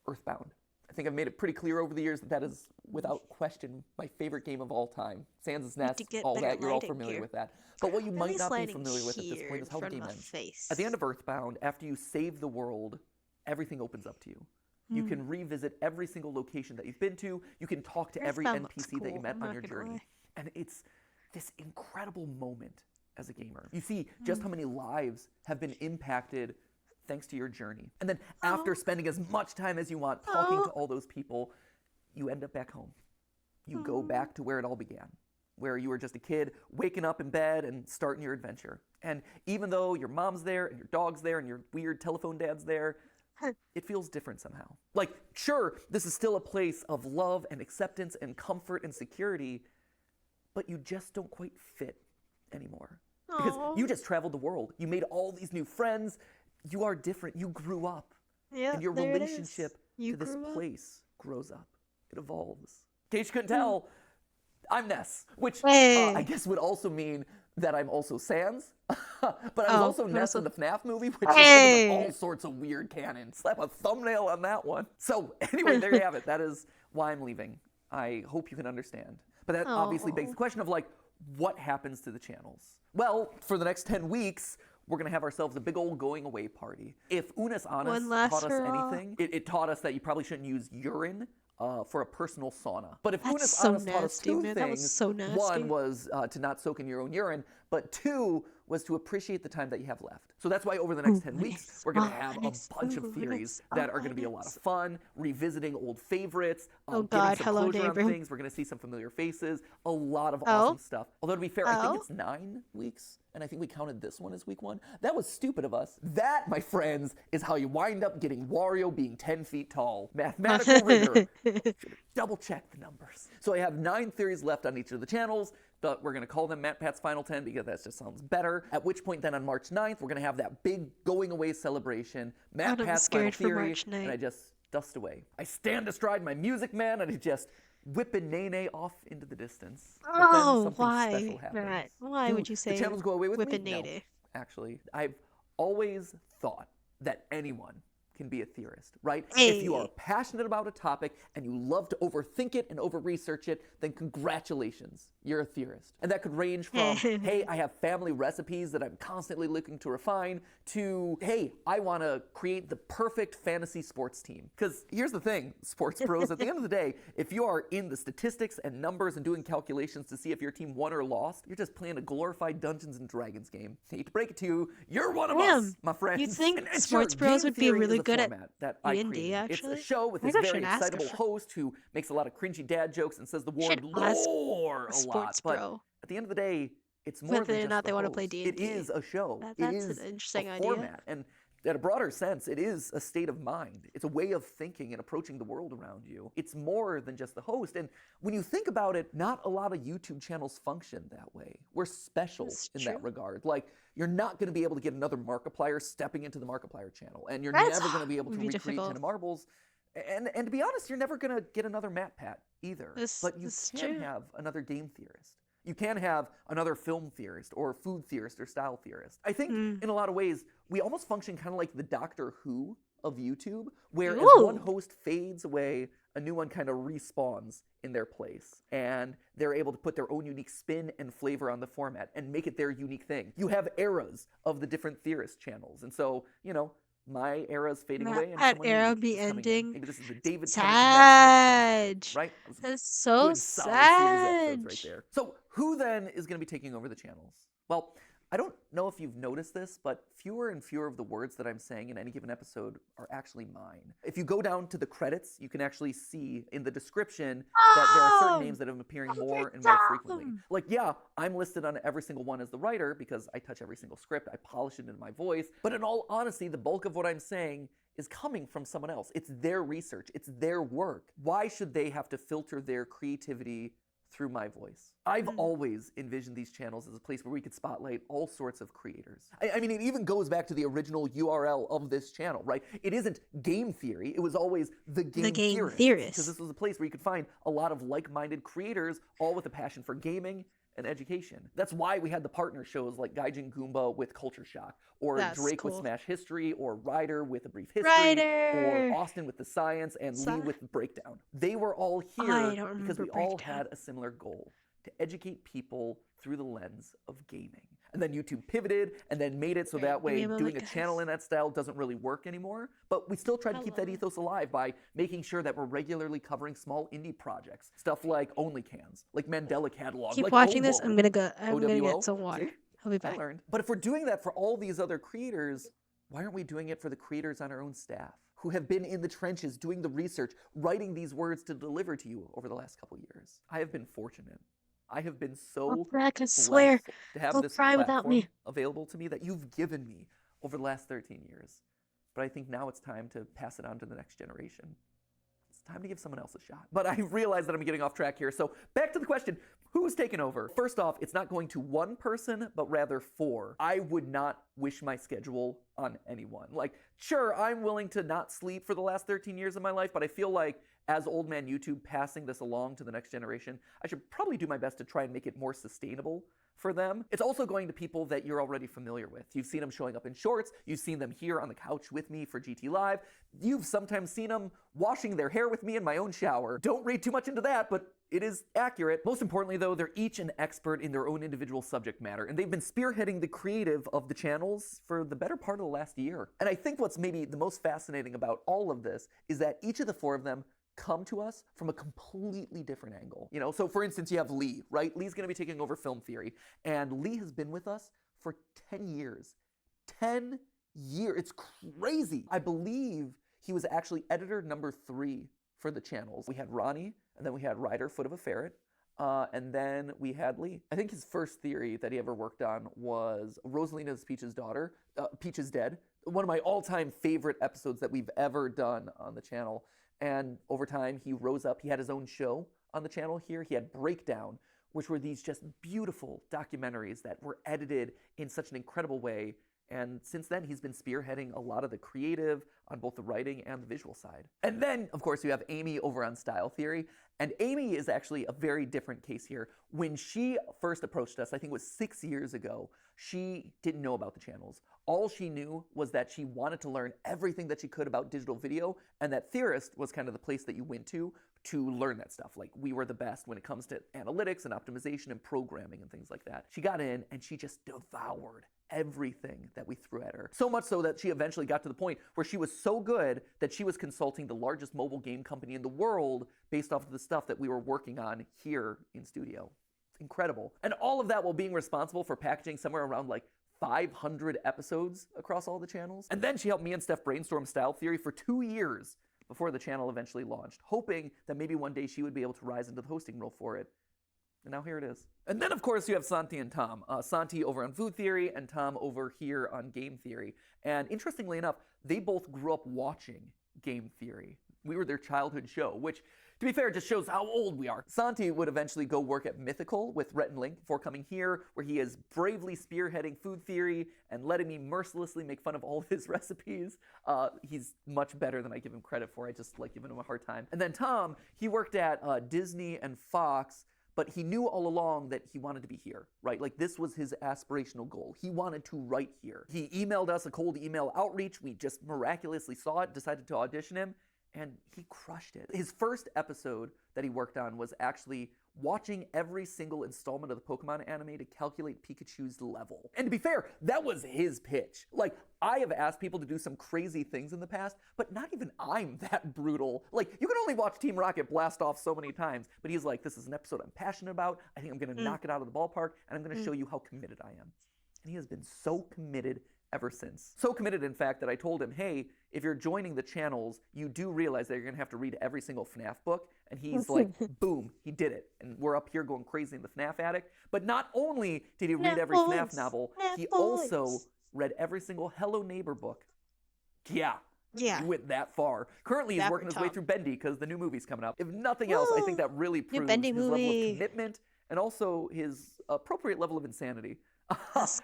Earthbound. I think I've made it pretty clear over the years that is, without question, my favorite game of all time. Sans' Need Nest, to get all better that, you're all lighting familiar here. with that. But what you At might least not be lighting familiar with at this here point in is how the front of game my ends. face. At the end of Earthbound, after you save the world, everything opens up to you. You can revisit every single location that you've been to. You can talk to every Earthbound looks NPC that you cool, met I'm on not your gonna journey. lie. And it's this incredible moment as a gamer. You see just how many lives have been impacted thanks to your journey. And then after spending as much time as you want talking to all those people, you end up back home. You go back to where it all began, where you were just a kid waking up in bed and starting your adventure. And even though your mom's there and your dog's there and your weird telephone dad's there, it feels different somehow. Like, sure, this is still a place of love and acceptance and comfort and security, but you just don't quite fit anymore. Because you just traveled the world. You made all these new friends. You are different. You grew up. Yeah, And your there it relationship is. You to this grew up. place grows up. It evolves. In case you couldn't tell, I'm Ness, which Hey. I guess would also mean that I'm also Sans. But I was Oh, also you're Ness also- in the FNAF movie, which Hey. opens up all sorts of weird canon. Slap a thumbnail on that one. So anyway, there you have it. That is why I'm leaving. I hope you can understand. But that obviously begs the question of, like, what happens to the channels? Well, for the next 10 weeks, we're going to have ourselves a big old going away party. If Unis Honest One last taught us hurrah. anything, it taught us that you probably shouldn't use urine for a personal sauna. But if That's Unis so Honest taught us nasty, two man. things, That was so nasty. one was to not soak in your own urine, but two was to appreciate the time that you have left. So that's why over the next 10 weeks, we're going to have a bunch of theories that are going to be a lot of fun, revisiting old favorites, Oh getting God, some hello, closure on neighbor. things. We're going to see some familiar faces, a lot of Oh. awesome stuff. Although to be fair, I think Oh. it's 9 weeks, and I think we counted this one as week 1. That was stupid of us. That, my friends, is how you wind up getting Wario being 10 feet tall. Mathematical rigor. Double check the numbers. So I have 9 theories left on each of the channels, but we're going to call them MatPat's Final 10 because that just sounds better. At which point then on March 9th, we're going to have that big going away celebration. I'm MatPat's Final scared for Theory, March and 9th. I just dust away. I stand astride my music man and I just whipping Nene off into the distance. But then Oh, something why, special happens. Matt? Why Do would you say the channels go away with whipping me? No, Nene? actually. I've always thought that anyone can be a theorist, right? If you are Hey. passionate about a topic and you love to overthink it and over-research it, then congratulations, you're a theorist. And that could range from, hey, I have family recipes that I'm constantly looking to refine, to, hey, I want to create the perfect fantasy sports team. Because here's the thing, sports pros, at the end of the day, if you are in the statistics and numbers and doing calculations to see if your team won or lost, you're just playing a glorified Dungeons and Dragons game. Hate to break it to you, you're one of us, Damn. my friends. You'd think And sports sure, pros game would be theory really is a good at format that I D&D, created. actually. It's a show with I this think I very should ask a excitable host who makes a lot of cringy dad jokes and says the word should ask lore a a lot. sports But bro at the end of the day, it's more whether than or just not the they want to play host. D&D. It is a show. It That's is an interesting a idea. format. And in a broader sense, it is a state of mind. It's a way of thinking and approaching the world around you. It's more than just the host. And when you think about it, not a lot of YouTube channels function that way. We're special That's in true. that regard. Like, you're not going to be able to get another Markiplier stepping into the Markiplier channel. And you're That's- never going to be able to would be recreate difficult. Ten Marbles. And to be honest, you're never going to get another MatPat either. But you This is can true. have another game theorist. You can have another film theorist or food theorist or style theorist. I think Mm. in a lot of ways, we almost function kind of like the Doctor Who of YouTube, where as Ooh. one host fades away, a new one kind of respawns in their place. And they're able to put their own unique spin and flavor on the format and make it their unique thing. You have eras of the different theorist channels. And so, you know, my era is fading away and That someone era new be is coming in. ending. Maybe this is the David Tennant to Matt Smith Sad. channel, right? I was That's so good solid series episodes sad. right there. So who then is going to be taking over the channels? Well, I don't know if you've noticed this, but fewer and fewer of the words that I'm saying in any given episode are actually mine. If you go down to the credits, you can actually see in the description that there are certain names that have been appearing more and more frequently. Like, yeah, I'm listed on every single one as the writer because I touch every single script, I polish it into my voice, but in all honesty, the bulk of what I'm saying is coming from someone else. It's their research, it's their work. Why should they have to filter their creativity through my voice? I've always envisioned these channels as a place where we could spotlight all sorts of creators. I mean, it even goes back to the original URL of this channel, right? It isn't game theory, it was always the game theorist. Because this was a place where you could find a lot of like-minded creators, all with a passion for gaming and education. That's why we had the partner shows like Gaijin Goomba with Culture Shock, or That's Drake with cool. Smash History, or Ryder with A Brief History, Ryder! or Austin with the Science, and Lee Sci- with the Breakdown. They were all I here don't because remember we all Breakdown. had a similar goal: to educate people through the lens of gaming. And then YouTube pivoted and then made it so Okay, that give way me a moment, doing a channel guys. in that style doesn't really work anymore. But we still try to keep that Hello. ethos alive by making sure that we're regularly covering small indie projects. Stuff like OnlyCans, like Mandela Catalog, Keep like watching this. OWO. I'm gonna go. I'm gonna OWO. get some water. See? I'll be I back. learned. But if we're doing that for all these other creators, why aren't we doing it for the creators on our own staff who have been in the trenches doing the research, writing these words to deliver to you over the last couple years? I have been fortunate. I have been so Back, I swear. blessed to have Don't this cry without platform me. available to me that you've given me over the last 13 years. But I think now it's time to pass it on to the next generation. It's time to give someone else a shot. But I realize that I'm getting off track here. So back to the question, who's taking over? First off, it's not going to one person, but rather 4. I would not wish my schedule on anyone. Like, sure, I'm willing to not sleep for the last 13 years of my life, but I feel like as Old Man YouTube passing this along to the next generation, I should probably do my best to try and make it more sustainable for them. It's also going to people that you're already familiar with. You've seen them showing up in shorts. You've seen them here on the couch with me for GT Live. You've sometimes seen them washing their hair with me in my own shower. Don't read too much into that, but it is accurate. Most importantly, though, they're each an expert in their own individual subject matter, and they've been spearheading the creative of the channels for the better part of the last year. And I think what's maybe the most fascinating about all of this is that each of the 4 of them come to us from a completely different angle. You know, so for instance, you have Lee, right? Lee's gonna be taking over Film Theory, and Lee has been with us for 10 years. 10 years, it's crazy. I believe he was actually editor number 3 for the channels. We had Ronnie, and then we had Ryder, Foot of a Ferret, and then we had Lee. I think his first theory that he ever worked on was Rosalina's Peach's daughter, Peach is Dead, one of my all-time favorite episodes that we've ever done on the channel. And over time, he rose up. He had his own show on the channel here. He had Breakdown, which were these just beautiful documentaries that were edited in such an incredible way. And since then, he's been spearheading a lot of the creative on both the writing and the visual side. And then, of course, you have Amy over on Style Theory. And Amy is actually a very different case here. When she first approached us, I think it was 6 years ago, she didn't know about the channels. All she knew was that she wanted to learn everything that she could about digital video, and that Theorist was kind of the place that you went to learn that stuff. Like, we were the best when it comes to analytics and optimization and programming and things like that. She got in and she just devoured everything that we threw at her. So much so that she eventually got to the point where she was so good that she was consulting the largest mobile game company in the world based off of the stuff that we were working on here in studio. It's incredible. And all of that while being responsible for packaging somewhere around like 500 episodes across all the channels. And then she helped me and Steph brainstorm Style Theory for 2 years before the channel eventually launched, hoping that maybe one day she would be able to rise into the hosting role for it. And now here it is. And then, of course, you have Santi and Tom. Santi over on Food Theory and Tom over here on Game Theory. And interestingly enough, they both grew up watching Game Theory. We were their childhood show, which, to be fair, just shows how old we are. Santi would eventually go work at Mythical with Rhett and Link before coming here, where he is bravely spearheading Food Theory and letting me mercilessly make fun of all of his recipes. He's much better than I give him credit for. I just like giving him a hard time. And then Tom, he worked at Disney and Fox, but he knew all along that he wanted to be here, right? Like, this was his aspirational goal. He wanted to write here. He emailed us a cold email outreach. We just miraculously saw it, decided to audition him, and he crushed it. His first episode that he worked on was actually watching every single installment of the Pokemon anime to calculate Pikachu's level. And to be fair, that was his pitch. Like, I have asked people to do some crazy things in the past, but not even I'm that brutal. Like, you can only watch Team Rocket blast off so many times, but he's like, this is an episode I'm passionate about. I think I'm gonna knock it out of the ballpark, and I'm gonna show you how committed I am. And he has been so committed ever since. So committed, in fact, that I told him, hey, if you're joining the channels, you do realize that you're gonna have to read every single FNAF book. And he's like, boom, he did it. And we're up here going crazy in the FNAF attic. But not only did he read every FNAF novel, he also read every single Hello Neighbor book. Yeah. Yeah. He went that far. Currently, he's That working his way top. through Bendy because the new movie's coming up. If nothing else, I think that really proves Bendy his level movie. of commitment and also his appropriate level of insanity.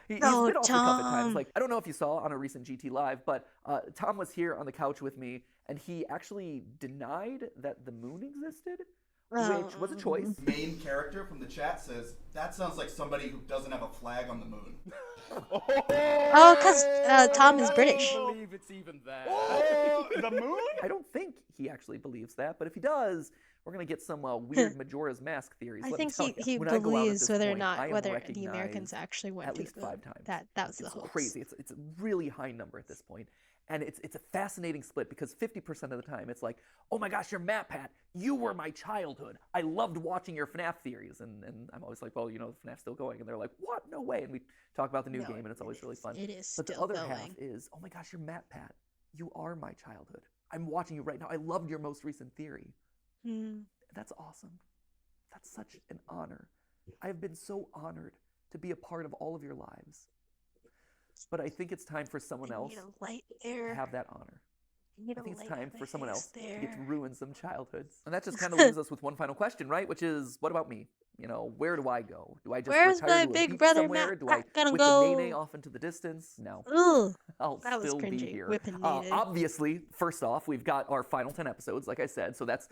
He's go, been off the cuff at times. Tom. Like, I don't know if you saw on a recent GT Live, but Tom was here on the couch with me, and he actually denied that the moon existed. which was a choice. Main character from the chat says, that sounds like somebody who doesn't have a flag on the moon. Oh, because Tom is British. I believe it's even that. Oh, the moon? I don't think he actually believes that, but if he does, we're gonna get some weird Majora's Mask theories. I let me think tell he ya. When I go out at believes this whether or point, I not am whether the Americans recognized actually went at to least the 5 times. That was the It's hoax. crazy. It's a really high number at this point. And it's a fascinating split because 50% of the time it's like, oh my gosh, you're MatPat. You were my childhood. I loved watching your FNAF theories. And I'm always like, well, FNAF's still going. And they're like, what? No way. And we talk about the new game and it's always really fun. It is But the still other going. half is, oh my gosh, you're MatPat. You are my childhood. I'm watching you right now. I loved your most recent theory. That's awesome. That's such an honor. I've been so honored to be a part of all of your lives. But I think it's time for someone else light to there. have that honor. I think it's time for someone else to get to there. ruin some childhoods. And that just kind of leaves us with one final question, right? Which is, what about me? Where do I go? Do I just Where's retire my to a big beach brother somewhere? Do I Matt gonna whip go? the nene off into the distance? No. Ugh, I'll that was still be cringy. here. Whipping Nene. Obviously, first off, we've got our final 10 episodes, like I said. So that's,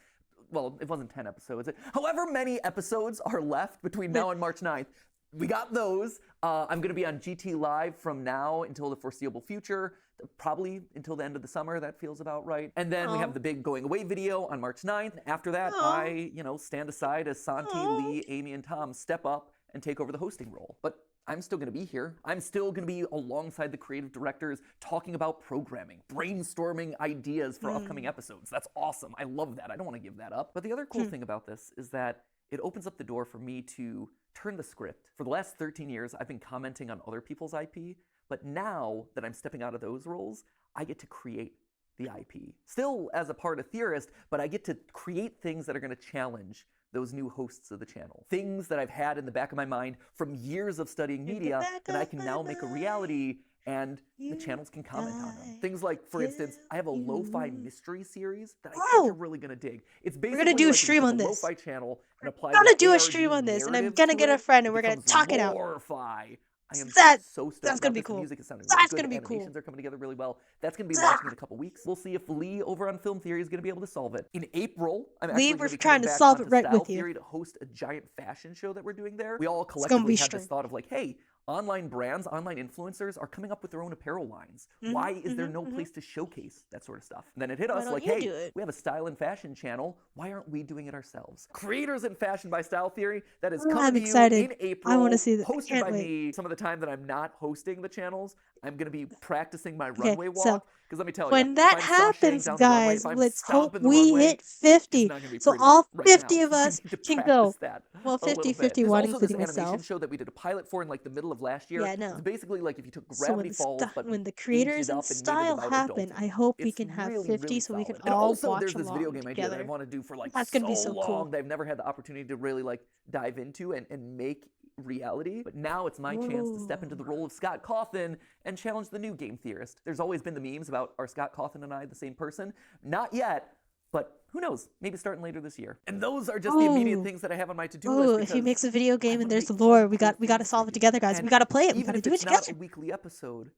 well, it wasn't 10 episodes. However many episodes are left between now and March 9th. We got those. I'm going to be on GT Live from now until the foreseeable future, probably until the end of the summer. That feels about right. And then we have the big going away video on March 9th. After that, I, stand aside as Santi, Lee, Amy, and Tom step up and take over the hosting role. But I'm still going to be here. I'm still going to be alongside the creative directors talking about programming, brainstorming ideas for upcoming episodes. That's awesome. I love that. I don't want to give that up. But the other cool thing about this is that it opens up the door for me to turn the script. For the last 13 years, I've been commenting on other people's IP, but now that I'm stepping out of those roles, I get to create the IP. Still as a part of Theorist, but I get to create things that are going to challenge those new hosts of the channel. Things that I've had in the back of my mind from years of studying media that I can now make a reality and the channels can comment on them. Things like, for instance, I have a lo-fi mystery series that I think you're really gonna dig. It's basically we're gonna do a like if you stream took on this. lo-fi channel and applied Gonna the do a ARG stream on this, and I'm narrative gonna to get a it, friend, and it we're gonna becomes talk it out. Lo-fi. I am That's so stoked gonna about be this. cool. The music is sounding That's really gonna good. be cool. Animations are coming together really well. That's gonna be launching in a couple weeks. We'll see if Lee over on Film Theory is gonna be able to solve it. In April, I'm Lee, actually we're gonna be trying coming to back solve it onto right Style with you. Theory to host a giant fashion show that we're doing there. We all gonna collectively be had this straight. thought of like, hey, online brands, online influencers are coming up with their own apparel lines. Why is there no place to showcase that sort of stuff? And then it hit us don't like, you hey, do it? we have a style and fashion channel. Why aren't we doing it ourselves? Creators in Fashion by Style Theory, that is coming I'm to excited. you in April. I wanna see that. I Hosted can't by wait. me. Some of the time that I'm not hosting the channels, I'm going to be practicing my Okay, runway so walk. Because let me tell you, when that happens, down the runway, guys, if I'm let's hope stomping the we runway, hit 50. it's not gonna be So pretty all right 50 now. of So I us need to can practice go. that Well, a little 50, bit. 51, There's also including this animation myself. show that we did a pilot for in like the middle of last year. Yeah, I know. It's basically like if you took So Gravity Falls, but when the aged creators it and up and made it style about happen, adulting. I hope we It's can have really, 50 really so we can solid. And all also, watch there's this video along game idea that I together. want to do for like That's so gonna be so long cool. that I've never had the opportunity to really like dive into and make reality. But now it's my chance to step into the role of Scott Cawthon and challenge the new game theorist. There's always been the memes about are Scott Cawthon and I the same person? Not yet, but who knows? Maybe starting later this year. And those are just the immediate things that I have on my to-do list. Oh, if he because makes a video I game wanna and there's the make lore, fun, we cool got to things solve for it you. together, guys. And We got to play it. We even got to if do it it's not together. a weekly episode,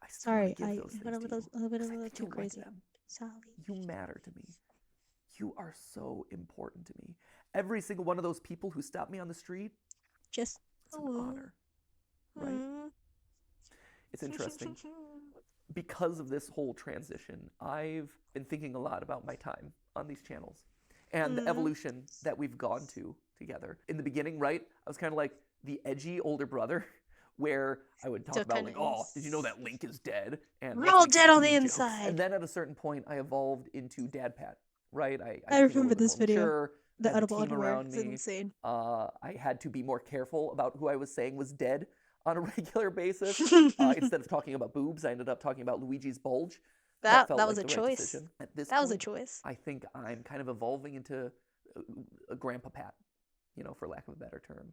I still Sorry, want to give those I things went a to little, you. a little 'cause I bit think too you'll like crazy. them. Sorry. You matter to me. You are so important to me. Every single one of those people who stop me on the street, Just it's an honor, right? It's interesting. Because of this whole transition, I've been thinking a lot about my time on these channels and the evolution that we've gone to together. In the beginning, right, I was kind of like the edgy older brother where I would talk Still about kinda like, oh, is. did you know that Link is dead? And We're let's all make dead some on the funny jokes. inside. And then at a certain point, I evolved into Dad Pat, right? I I became a remember little bit this more video. mature, The had edible team underwear. around It's me. insane. I had to be more careful about who I was saying was dead on a regular basis. Instead of talking about boobs, I ended up talking about Luigi's bulge. That felt was like a the right choice. decision. At this That was a point, choice. I think I'm kind of evolving into a grandpa Pat, for lack of a better term.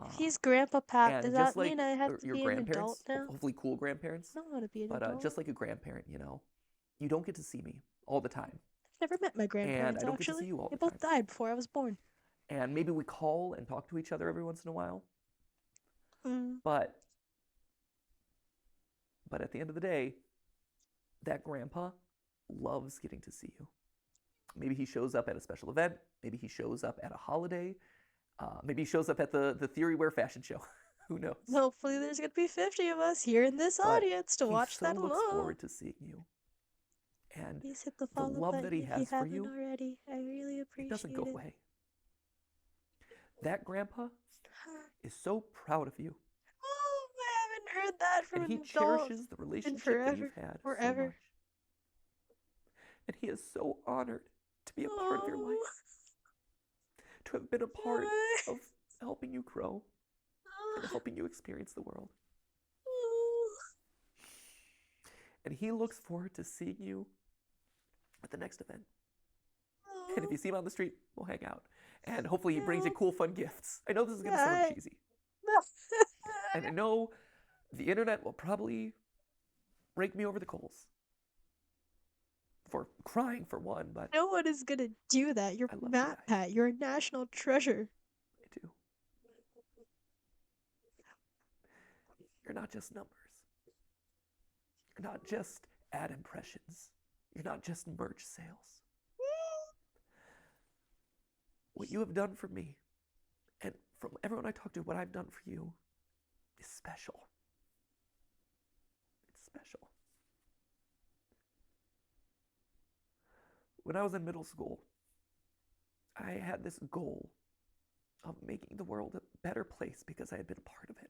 If he's Grandpa Pat, And does just that like mean I have to your be an adult grandparents, now? hopefully cool grandparents, I don't want to be an but adult. just like a grandparent, you don't get to see me all the time. I've never met my grandparents, I don't get to actually. see you all They the both time. died before I was born. And maybe we call and talk to each other every once in a while. Mm. But at the end of the day, that grandpa loves getting to see you. Maybe he shows up at a special event. Maybe he shows up at a holiday. Maybe he shows up at the Theory Wear fashion show. Who knows? Hopefully, there's gonna be 50 of us here in this But audience to he watch so that looks alone. forward to seeing you. And Please hit the the follow love button that he if you has for haven't you, already. I really it appreciate doesn't go it. away. That grandpa is so proud of you. Oh, I haven't heard that from And he an adult cherishes the in relationship that you've had so forever. much. And he is so honored to be a part of your life, to have been a part of helping you grow and helping you experience the world. And he looks forward to seeing you at the next event. And if you see him on the street, we'll hang out. And hopefully he brings you cool, fun gifts. I know this is going to sound cheesy. And I know the internet will probably rake me over the coals for crying, for one, but No one is gonna do that. You're I love you guys. MatPat. You're a national treasure. I do. You're not just numbers. You're not just ad impressions. You're not just merch sales. What you have done for me, and from everyone I talk to, what I've done for you is special. It's special. When I was in middle school, I had this goal of making the world a better place because I had been a part of it.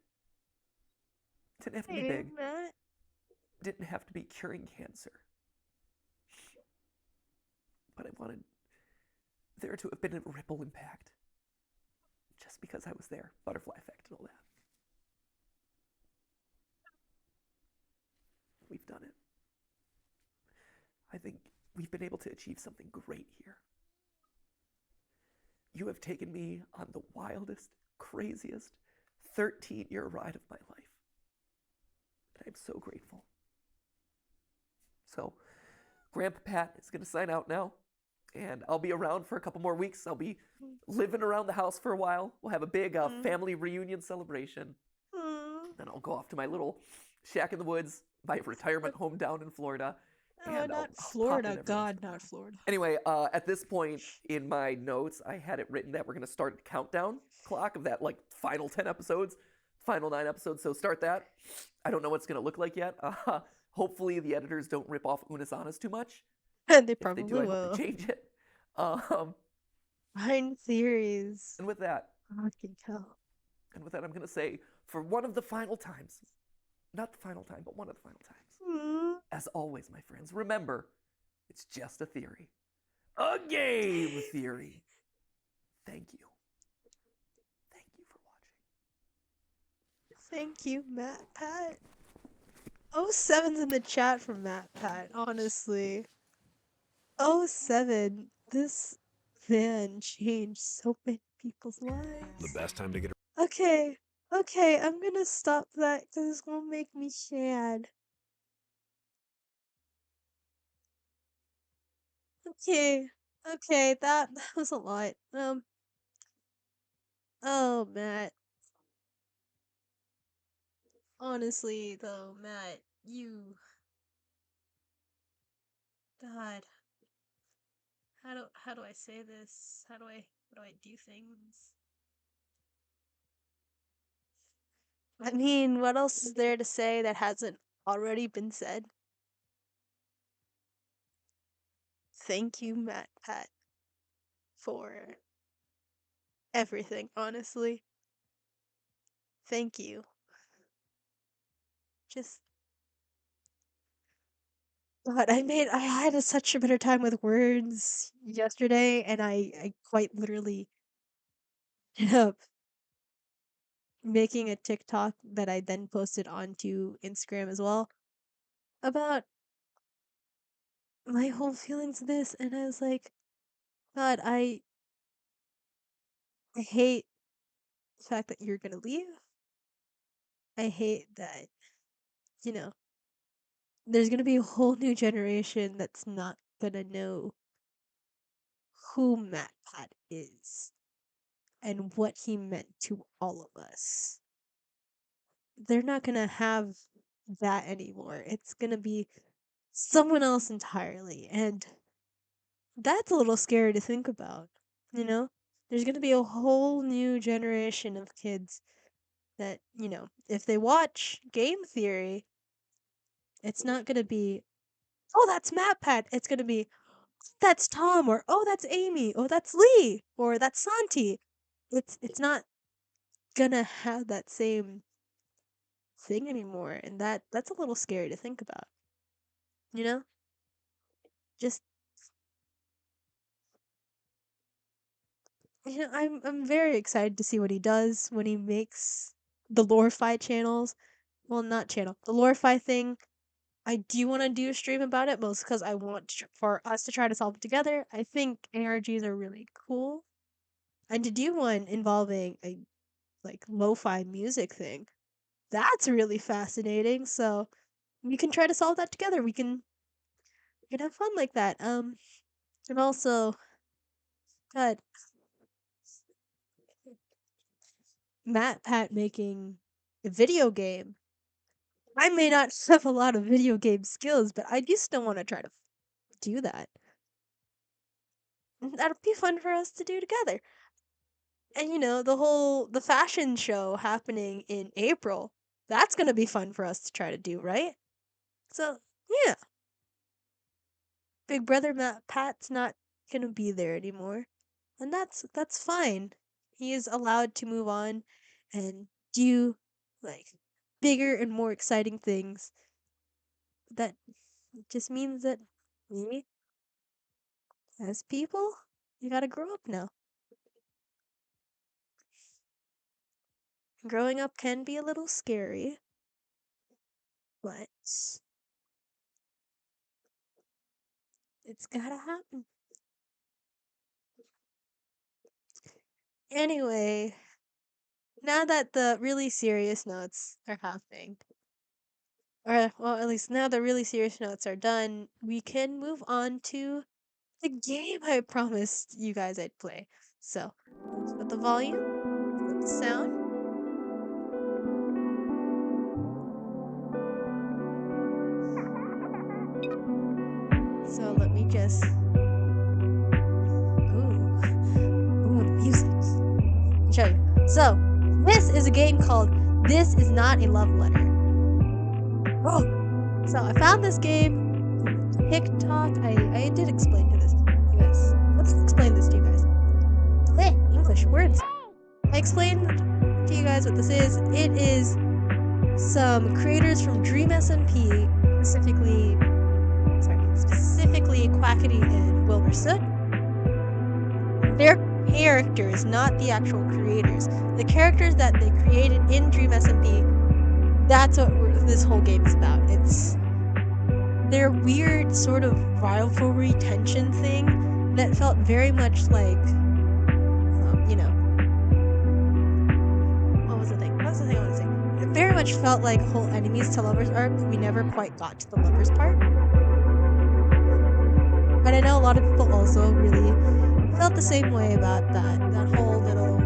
It didn't have to be big. Matt. It didn't have to be curing cancer. But I wanted there to have been a ripple impact. Just because I was there. Butterfly effect and all that. We've done it. I think we've been able to achieve something great here. You have taken me on the wildest, craziest 13-year ride of my life. And I'm so grateful. So, Grandpa Pat is going to sign out now. And I'll be around for a couple more weeks. I'll be living around the house for a while. We'll have a big family reunion celebration. Then I'll go off to my little shack in the woods, my retirement home down in Florida. Oh, And not I'll pop in Florida. every once God, in a while. not Florida. Anyway, at this point in my notes, I had it written that we're going to start the countdown clock of that, like, final 10 episodes, final 9 episodes. So start that. I don't know what it's going to look like yet. Hopefully the editors don't rip off Unasanas too much. And they If probably they do, I hope will. they change it. Find theories. And with that, Fucking hell. I'm going to say, for one of the final times, not the final time, but one of the final times, as always, my friends, remember, it's just a theory. A game theory. Thank you. Thank you for watching. Thank you, MatPat. 07's in the chat from MatPat, honestly. 07. This man changed so many people's lives. The best time to get Okay, I'm gonna stop that because it's gonna make me sad. Okay, that was a lot. Oh, Matt. Honestly, though, Matt, you. God. How do I say this? How do I do things? I mean, what else is there to say that hasn't already been said? Thank you, MatPat, for everything, honestly. Thank you. Just God, I had such a better time with words yesterday, and I quite literally ended up making a TikTok that I then posted onto Instagram as well about my whole feelings of this, and I was like, God, I hate the fact that you're gonna leave. I hate that, you know, there's gonna be a whole new generation that's not gonna know who MatPat is and what he meant to all of us. They're not gonna have that anymore. It's gonna be someone else entirely. And that's a little scary to think about. You know, there's gonna be a whole new generation of kids that, if they watch game theory, it's not gonna be, oh, that's MatPat. It's gonna be, that's Tom, or oh, that's Amy, oh, that's Lee, or that's Santi. It's not gonna have that same thing anymore, and that's a little scary to think about. You know, just I'm very excited to see what he does when he makes the Lorify channels. Well, not channel, the Lorify thing. I do want to do a stream about it, most because I want for us to try to solve it together. I think ARGs are really cool, and to do one involving a like lo-fi music thing, that's really fascinating. So we can try to solve that together. We can have fun like that. And also, God, MatPat making a video game. I may not have a lot of video game skills, but I do still want to try to do that. That'll be fun for us to do together. And the fashion show happening in April, that's gonna be fun for us to try to do, right? So yeah, Big Brother Pat's not gonna be there anymore, and that's fine. He is allowed to move on and do like bigger and more exciting things. That just means that we, as people, you gotta grow up now. Growing up can be a little scary, but it's gotta happen. Anyway, now that the really serious notes are happening, or well, at least now the really serious notes are done, we can move on to the game I promised you guys I'd play. So, let's put the volume, put the sound. So let me just. Ooh, the music. I'll show you. So, this is a game called This Is Not a Love Letter. Oh, so I found this game on TikTok. I did explain to this to you guys. Let's explain this to you guys. Hey, English words. I explained to you guys what this is. It is some creators from Dream SMP, specifically Quackity and Wilbur Soot. Their characters, not the actual creators. The characters that they created in Dream SMP, that's what this whole game is about. It's their weird sort of rivalry tension thing that felt very much like, what was the thing? What was the thing I want to say? It very much felt like whole enemies to lovers arc. We never quite got to the lovers part. But I know a lot of people also really felt the same way about that whole little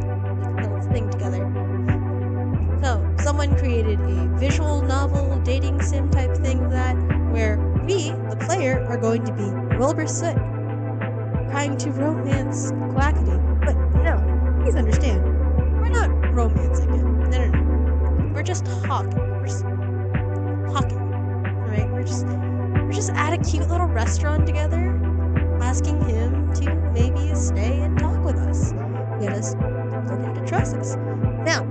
thing together. So, someone created a visual novel dating sim type thing of that, where we, the player, are going to be Wilbur Soot, trying to romance Quackity. But no, please understand, we're not romancing him. No. We're just talking. We're just talking, right? We're just at a cute little restaurant together, asking him to maybe stay and talk with us, get him to trust us. Now,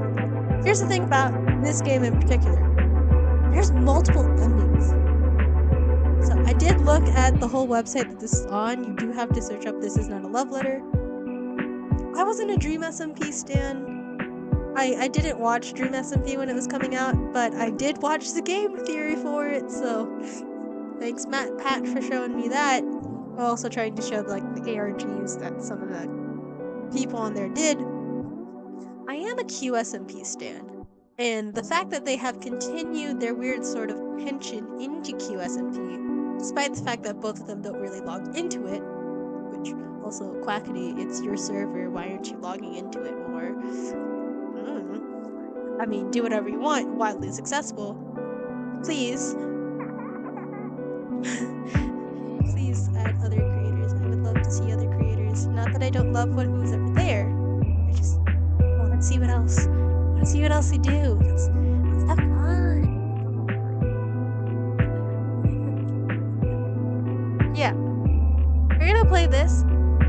here's the thing about this game in particular. There's multiple endings. So I did look at the whole website that this is on. You do have to search up This Is Not a Love Letter. I wasn't a Dream SMP stan. I didn't watch Dream SMP when it was coming out, but I did watch the game theory for it, so thanks MatPat for showing me that. Also trying to show like the ARGs that some of the people on there did. I am a QSMP stan, and the fact that they have continued their weird sort of tension into QSMP, despite the fact that both of them don't really log into it, which also Quackity, it's your server, why aren't you logging into it more? I mean, do whatever you want, widely successful. Please. Please add other creators. I would love to see other creators. Not that I don't love who's ever there. I just want to see what else. Want to see what else they do. Let's have fun. Yeah, we're gonna play this.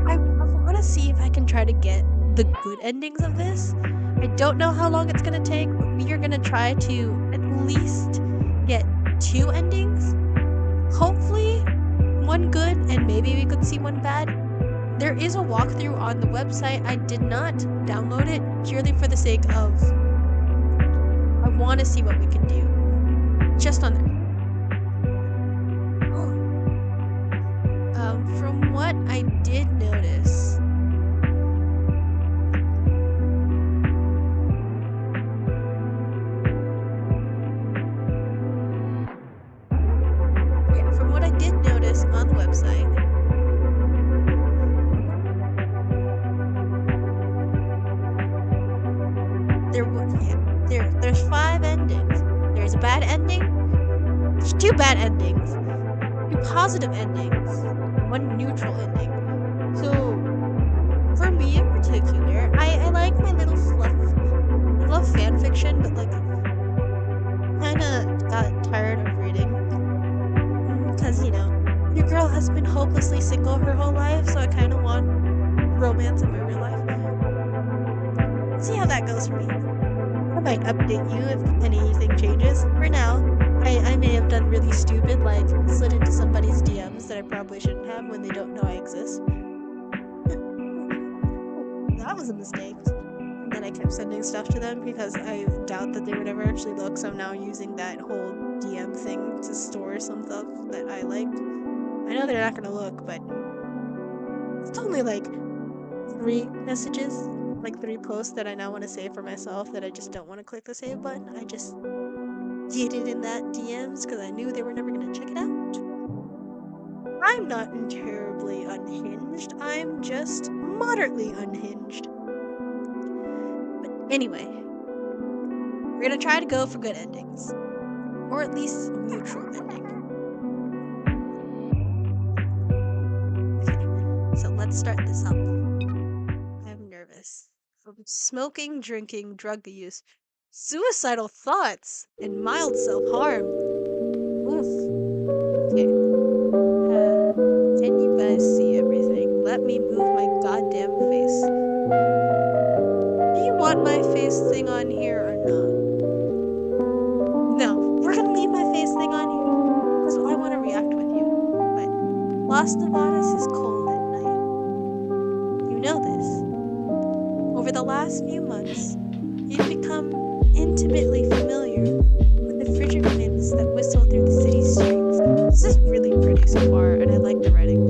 I want to see if I can try to get the good endings of this. I don't know how long it's gonna take, but we are gonna try to at least get 2 endings. Hopefully, one good, and maybe we could see one bad. There is a walkthrough on the website. I did not download it purely for the sake of I want to see what we can do just on there. From what I did notice, from what I did notice on the website, there's 5 endings. There's a bad ending. There's 2 bad endings. 2 positive endings. And 1 neutral ending. So, for me in particular, I like my little fluff. I love fan fiction, but like, kinda got tired of reading. Because, you know, your girl has been hopelessly single her whole life, so I kinda want romance in my real life. See how that goes for me. I might update you if anything changes. For now, I may have done really stupid, like slid into somebody's DMs that I probably shouldn't have when they don't know I exist. That was a mistake. And then I kept sending stuff to them because I doubt that they would ever actually look, so I'm now using that whole DM thing to store some stuff that I liked. I know they're not gonna look, but it's only like 3 messages. Like 3 posts that I now want to save for myself that I just don't want to click the save button. I just did it in that DMs because I knew they were never going to check it out. I'm not terribly unhinged. I'm just moderately unhinged. But anyway, we're going to try to go for good endings. Or at least neutral ending. Okay, so let's start this up. I'm nervous. Smoking, drinking, drug use, suicidal thoughts, and mild self-harm. Oof. Okay. Can you guys see everything? Let me move my goddamn face. Do you want my face thing on here or not? No, we're gonna leave my face thing on here because I want to react with you. But Las Nevadas is cold at night. You know this. Over the last few months, you've become intimately familiar with the frigid winds that whistle through the city's streets. This is really pretty so far, and I like the writing.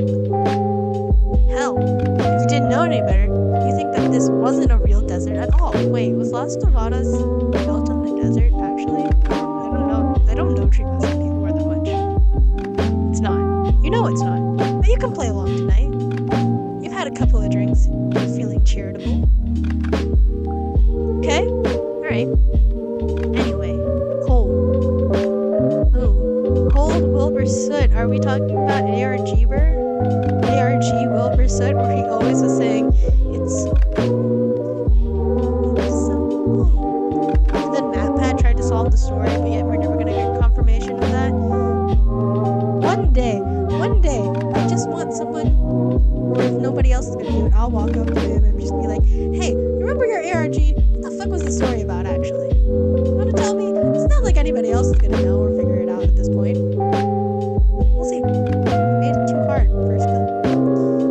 Hell, if you didn't know any better, you think that this wasn't a real desert at all. Wait, was Las Nevadas built in the desert, actually? I don't know. I don't know Tree Mountain before that much. It's not. You know it's not. But you can play along tonight. You've had a couple of drinks. You're feeling charitable. Okay? Alright. Anyway, cold. Ooh. Cold Wilbur Soot. Are we talking about ARG Wilbur Soot, where he always was saying, it's so cold. It's so cold. And then MatPat tried to solve the story, but yet we're never gonna get confirmation of that. One day, I just want someone, or if nobody else is gonna do it, I'll walk up to him and just be like, hey, remember your ARG? What the fuck was the story about, actually? You wanna tell me? It's not like anybody else is gonna know or figure it out at this point. We'll see. I made it too hard first go.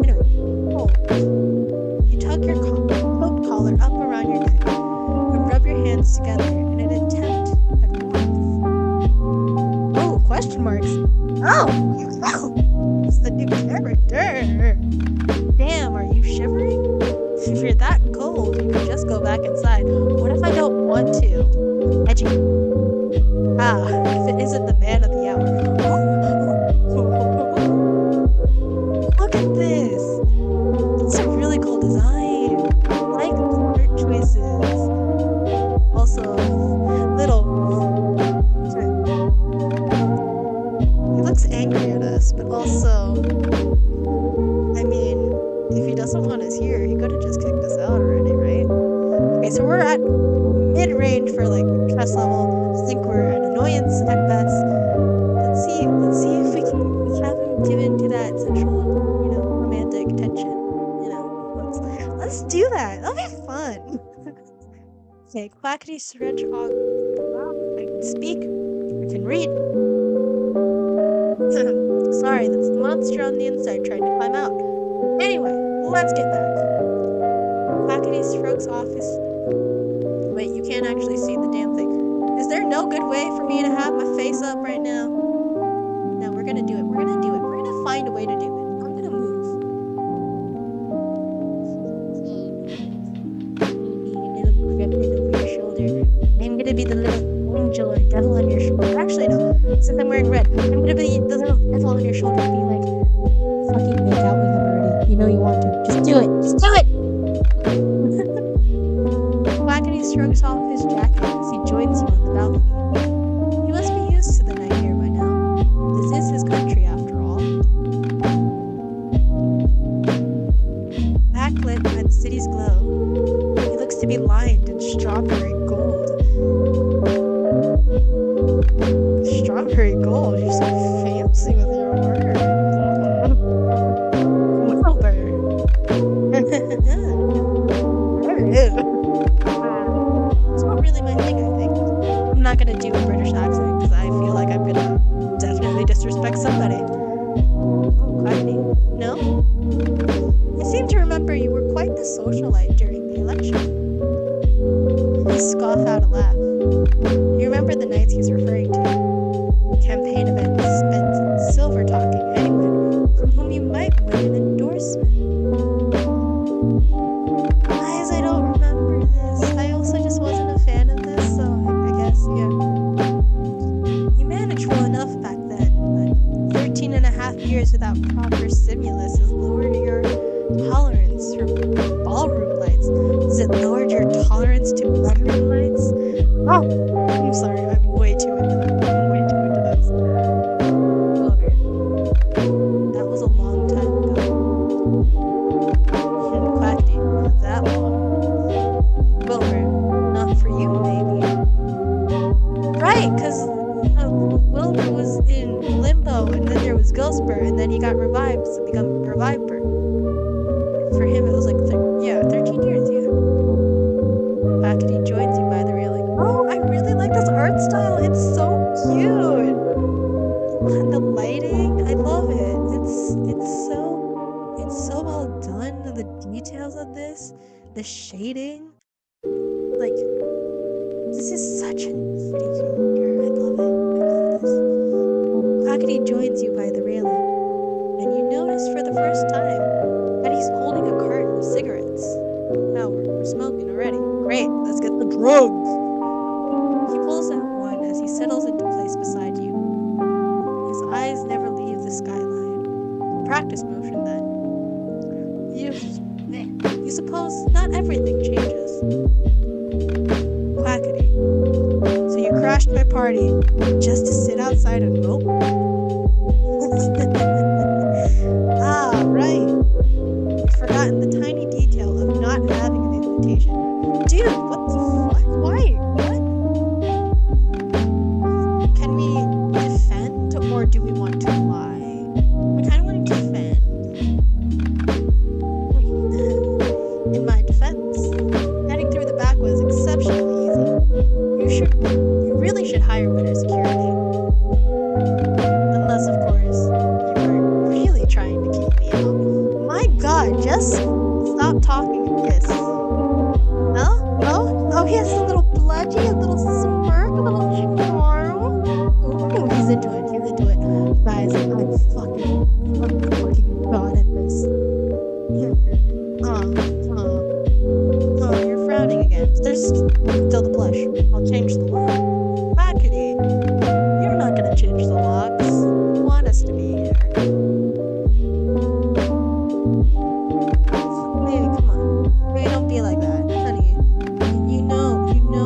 Anyway, cold. You tug your coat collar up around your neck and rub your hands together in an attempt at warmth. Oh, question marks. Oh, it's the new character. Damn, are you shivering? If you're that cold, you can just go back inside. What if I don't want to? Edgy. Ah, if it isn't the man of the hour. Look at this. It's a really cool design. I like the art choices. Also, little. He looks angry at us, but also, I mean, mid-range for like stress level. I think we're an annoyance at best. Let's see if we have him give in to that sexual, romantic tension. Let's do that. That'll be fun. Okay, quackity stretch on. I can speak. I can read. Sorry, that's the monster on the inside trying to climb out. Anyway, let's get back. Quackity shrugs off his. Wait, you can't actually see the damn thing. Is there no good way for me to have my face up right now? No, we're gonna do it. We're gonna do it. We're gonna find a way to do it. I'm gonna move. Little gripping over your shoulder. I'm gonna be the little angel or devil on your shoulder. Actually, no. Since I'm wearing red, I'm gonna be the little devil on your shoulder. Be like, fucking make out with him already. You know you want to. Just do it. Just do it. Quackity shrugs off his jacket as he joins you on the balcony. He must be used to the night here by now. This is his country, after all. Backlit by the city's glow, he looks to be lined in strawberry gold. Strawberry gold? You're so fancy with your words. Wilbur. It's not really my thing, I think. I'm not gonna do a British accent because I feel like I'm gonna definitely disrespect somebody. Oh, Quackity. No? I seem to remember you were quite the socialite during the election. He scoffed out a laugh. You remember the nights he's referring to. Campaign events spent silver talking anyone from whom you might win an endorsement. Guys, I don't remember this. I also just wasn't a fan of this, so I guess, yeah. You managed well enough back then, but 13 and a half years without proper stimulus has lowered your tolerance for ballroom lights. Has it lowered your tolerance to bedroom lights? Oh, I'm sorry, I'm way too into that. I'm way too into this. Wilbur, that was a long time ago. Quackity, not that long. Wilbur, not for you, maybe. Right, because Wilbur was in limbo, and then there was Ghostbur, and then he got revived, so become Reviver. For him, it was like, 13 years, yeah. Quackity joins you by the railing. Oh, I really like this art style. It's so cute. And the lighting, I love it. It's so well done. The details of this, the shading, like, this is such a pretty character. I love it. I love this. Quackity joins you by the railing, and you notice for the first time that he's holding a carton of cigarettes. Now we're smoking already. Great, let's get the drugs. He pulls out one as he settles into place beside you. His eyes never leave the skyline. Practice motion, then. You suppose not everything changes. Quackity. So you crashed my party just to sit outside and mope? Ah, right. You've forgotten the tiny detail of not having an invitation. Dude, what the fuck? Why? What? Can we defend, or do we want to lie? I kind of want to defend. In my defense, heading through the back was exceptionally easy. You really should hire better security. Unless, of course, you were really trying to keep me out. My god, just stop talking and kiss. No? No? Oh, he has a little bludgy, a little smirk, a little charm. Ooh, he's into it, Guys, I'm fucking god at this. Oh, you're frowning again. There's still the blush. I'll change the lock. Quackity, you're not gonna change the locks. You want us to be here. Baby, come on. Baby, don't be like that. Honey, you know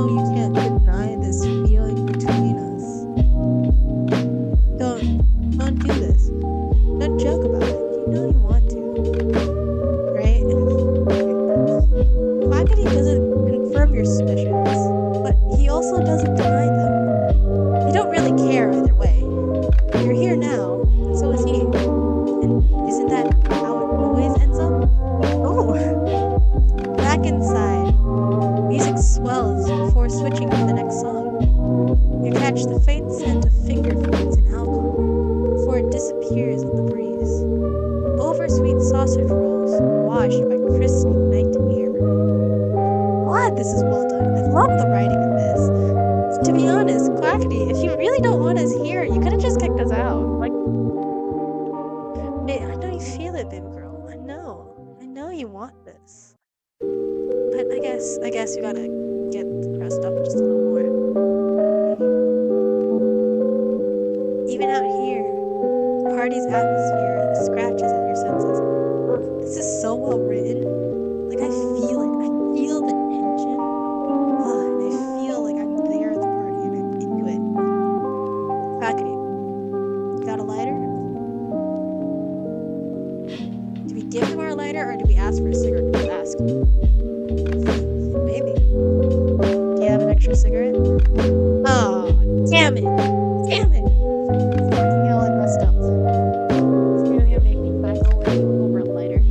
you can't deny this feeling between us. Don't do this. Don't joke about it. You know you want to. Right? Quackity doesn't confirm your suspicions. still doesn't deny them. You don't really care either way. You're here now, and so is he. And isn't that how it always ends up? Oh! Back inside, music swells before switching to the next song. You catch the faint scent of finger foods and alcohol before it disappears in the breeze. Oversweet sausage rolls washed by crisp night air. Glad this is well done. I love the writing in this. To be honest, Quackity, if you really don't want us here, you could have just kicked us out. Like, I know you feel it, baby girl. I know you want this. But I guess we gotta get the crust up just a little more. Even out here, the party's atmosphere scratches at your senses. This is so well written. Like, I feel it. I feel the tension. And I feel like I'm there at the party and I'm into it. Quackity, you got a lighter? Do we give him our lighter or do we ask for a cigarette? Just ask. Maybe. Do you have an extra cigarette? Oh, damn it! Damn it! Fucking hell, I messed up. It's gonna make me back away over a lighter.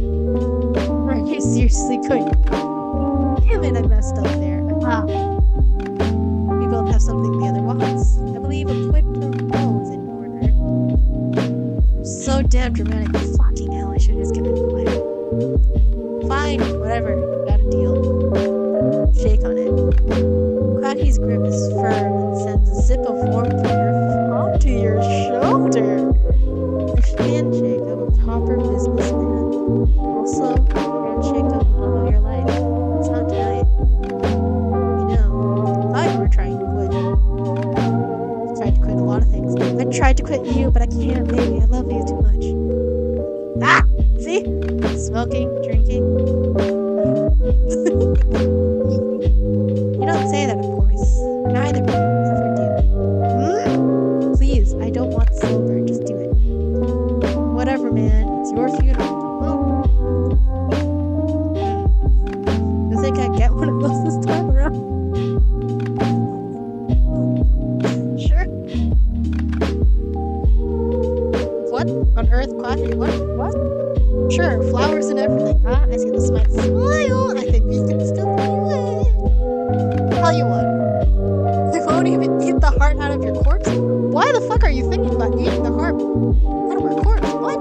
Are you seriously going? Damn it, I messed up there. We both have something the other wants. I believe a quid pro quo is in order. So damn dramatic. Fucking hell, I should have just given it a lighter. Fine, whatever. Got a deal. Shake on it. Quacky's grip is firm and sends a zip of warmth onto your shoulder. The handshake of a proper businessman. Also, a handshake of the love of your life. It's not tonight. You know, I thought you were trying to quit. I tried to quit a lot of things. I tried to quit you, but I can't, baby. I love you too much. Ah! See? Smoking, drinking. You don't say that, of course. Neither of us ever do. Please, I don't want silver. Just do it. Whatever, man. It's your funeral. You think I'd get one of those this time around? Sure. What on earth, Quackity? What? Sure, flowers and everything. I see the smile. I think we can still do it. Tell you what. They won't even eat the heart out of your corpse? Why the fuck are you thinking about eating the heart out of our corpse? What?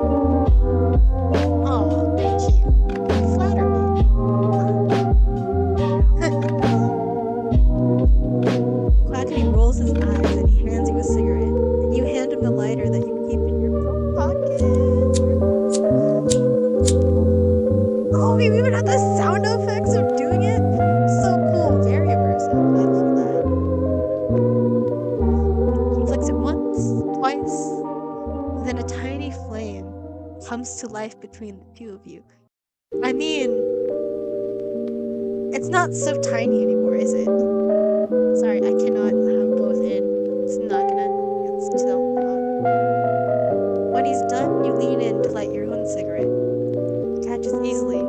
Oh, thank you. You flatter me. Quackity rolls his eyes and he hands you a cigarette. And you hand him the lighter that you keep in your coat pocket. Oh, we even had the sound effects of doing it. So cool, very immersive. I love that. He flicks it once, twice, then a tiny flame comes to life between the two of you. I mean, it's not so tiny anymore, is it? Sorry, I cannot have both in. It's not gonna. It's still not. When he's done, you lean in to light your own cigarette. It catches easily,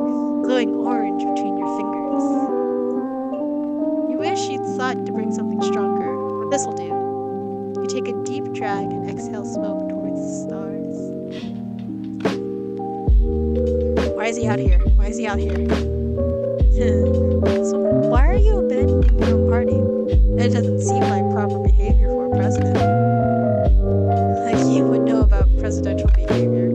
glowing orange between your fingers. You wish you'd thought to bring something stronger, but this'll do. You take a deep drag and exhale smoke towards the stars. Why is he out here? Why is he out here? So why are you abandoning your own party? It doesn't seem like proper behavior for a president. Like you would know about presidential behavior.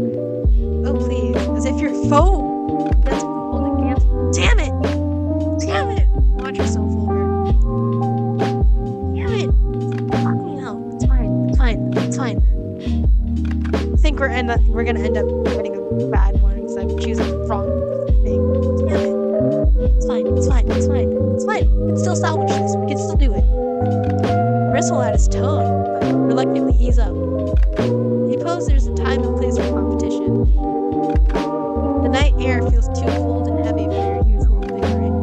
Oh please, as if your foe doesn't hold a candle. Damn it! Damn it! Watch yourself over. Damn it! Fucking hell. It's fine. It's fine. It's fine. I think we're gonna end up getting a bad one because I'm choosing the wrong thing. Damn it. It's fine. It's fine. It's fine. It's fine. We can still salvage this. We can still do it. Bristle at his tone, but reluctantly ease up. He knows there's a time and place for competition. The night air feels too cold and heavy for your usual bickering.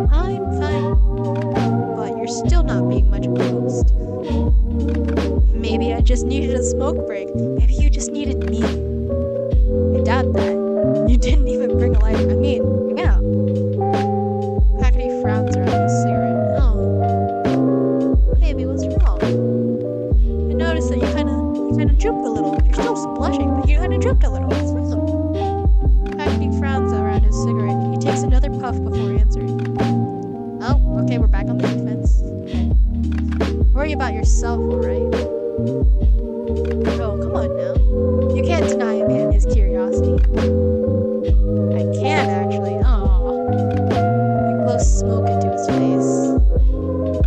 Fine, fine. But you're still not being much of a host. Maybe I just needed a smoke break. Maybe you just needed me. I doubt that. You didn't even bring a lighter. I mean, yeah. Packety frowns around his cigarette. Oh. Worry about yourself, alright? Oh, come on now. You can't deny a man his curiosity. I can actually. Aw. You blow smoke into his face.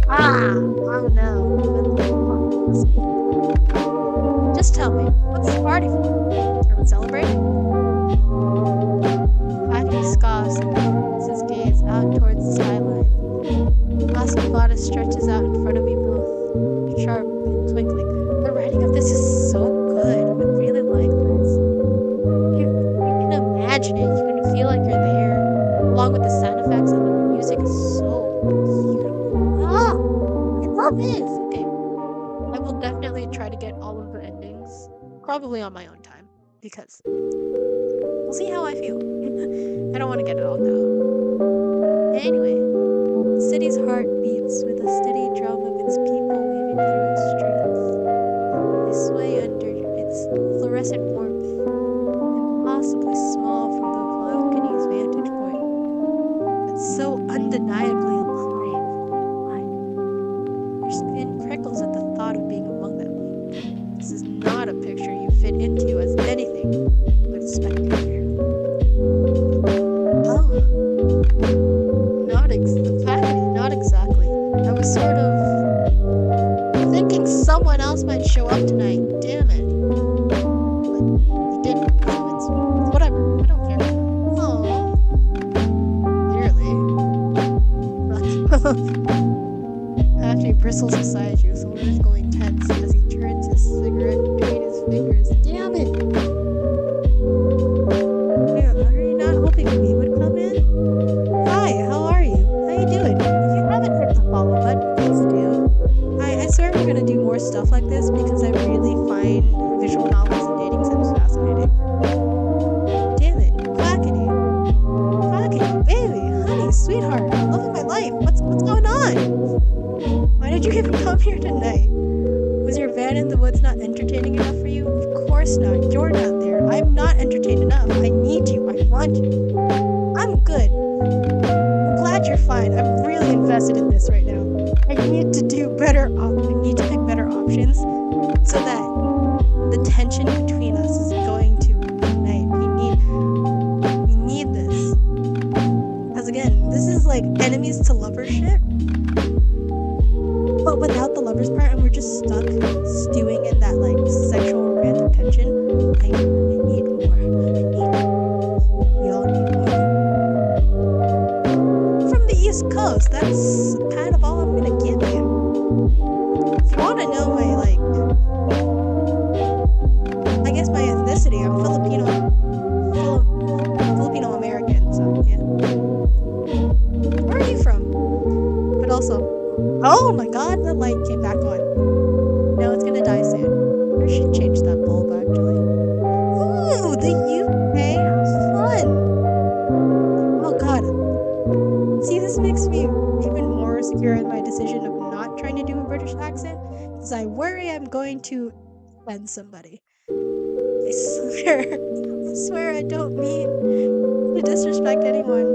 Ah! Oh no. Just tell me, what's the party for? Are we celebrating? Happy scoffs and turns his gaze out towards the skyline. Mascabata stretches out in front of me, both sharp and twinkling. The writing of this is so good. I really like this. You can imagine it. You can feel like you're there, along with the sound effects, and the music is so beautiful. Ah, I love it. Okay, I will definitely try to get all of the endings, probably on my own time, because we'll see how I feel. I don't want to get it all now. Anyway, the city's heart beats with a steady drum of its people weaving through its streets. They sway under its fluorescent warmth, impossibly small from the balcony's vantage point, but so undeniably alive. Your skin prickles at the thought of being among them. This is not a picture you fit into as anything but a spectator. Oh. Not exactly. I was sort of thinking someone else might show up tonight. Damn it. But you didn't, so it's whatever. I don't care. Aww. Clearly. After he bristles beside you, Thor's going tense as he turns his cigarette between his fingers. Damn it! Are you not hoping we would come in? Hi, how are you? How you doing? If you haven't hit the follow button, please do. I swear we're gonna do more stuff like this because I really find visual novels and dating sims fascinating. Damn it, Clackety. Clackety, baby, honey, sweetheart, love of my life. What's going on? Why did you even come here tonight? Was your van in the woods not entertaining enough for you? Of course not. You're not there. I'm not entertained enough. I need you. I want you. I'm good. I'm glad you're fine. I'm really invested in this right now. I need to do better. I need to pick better options so that the tension between us is going to ignite. We need this. Because again, this is like enemies to lovers shit, but without the lovers part, and we're just stuck stewing in that like sexual romantic tension. I need more. We all need more. From the East Coast, that's kind of all I'm gonna give you. If you want to know my I guess my ethnicity, I'm Filipino American, so yeah. Where are you from? But also, oh my god, the light came back on. No, it's gonna die soon. I should change that bulb actually. Ooh, the UK, fun. Oh god. See, this makes me even more secure in my decision of not trying to do a British accent, because I worry I'm going to offend somebody. I swear I don't mean to disrespect anyone.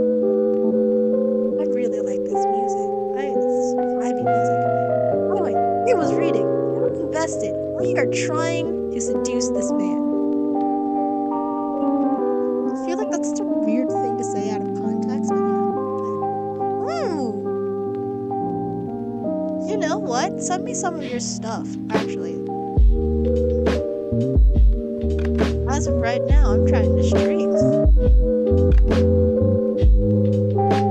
I really like this music. It's vibey music. Anyway, he was reading. I'm invested. We are trying to seduce this man. I feel like that's such a weird thing to say out of context, but ooh. You know what? Send me some of your stuff, actually. As of right now, I'm trying to stream.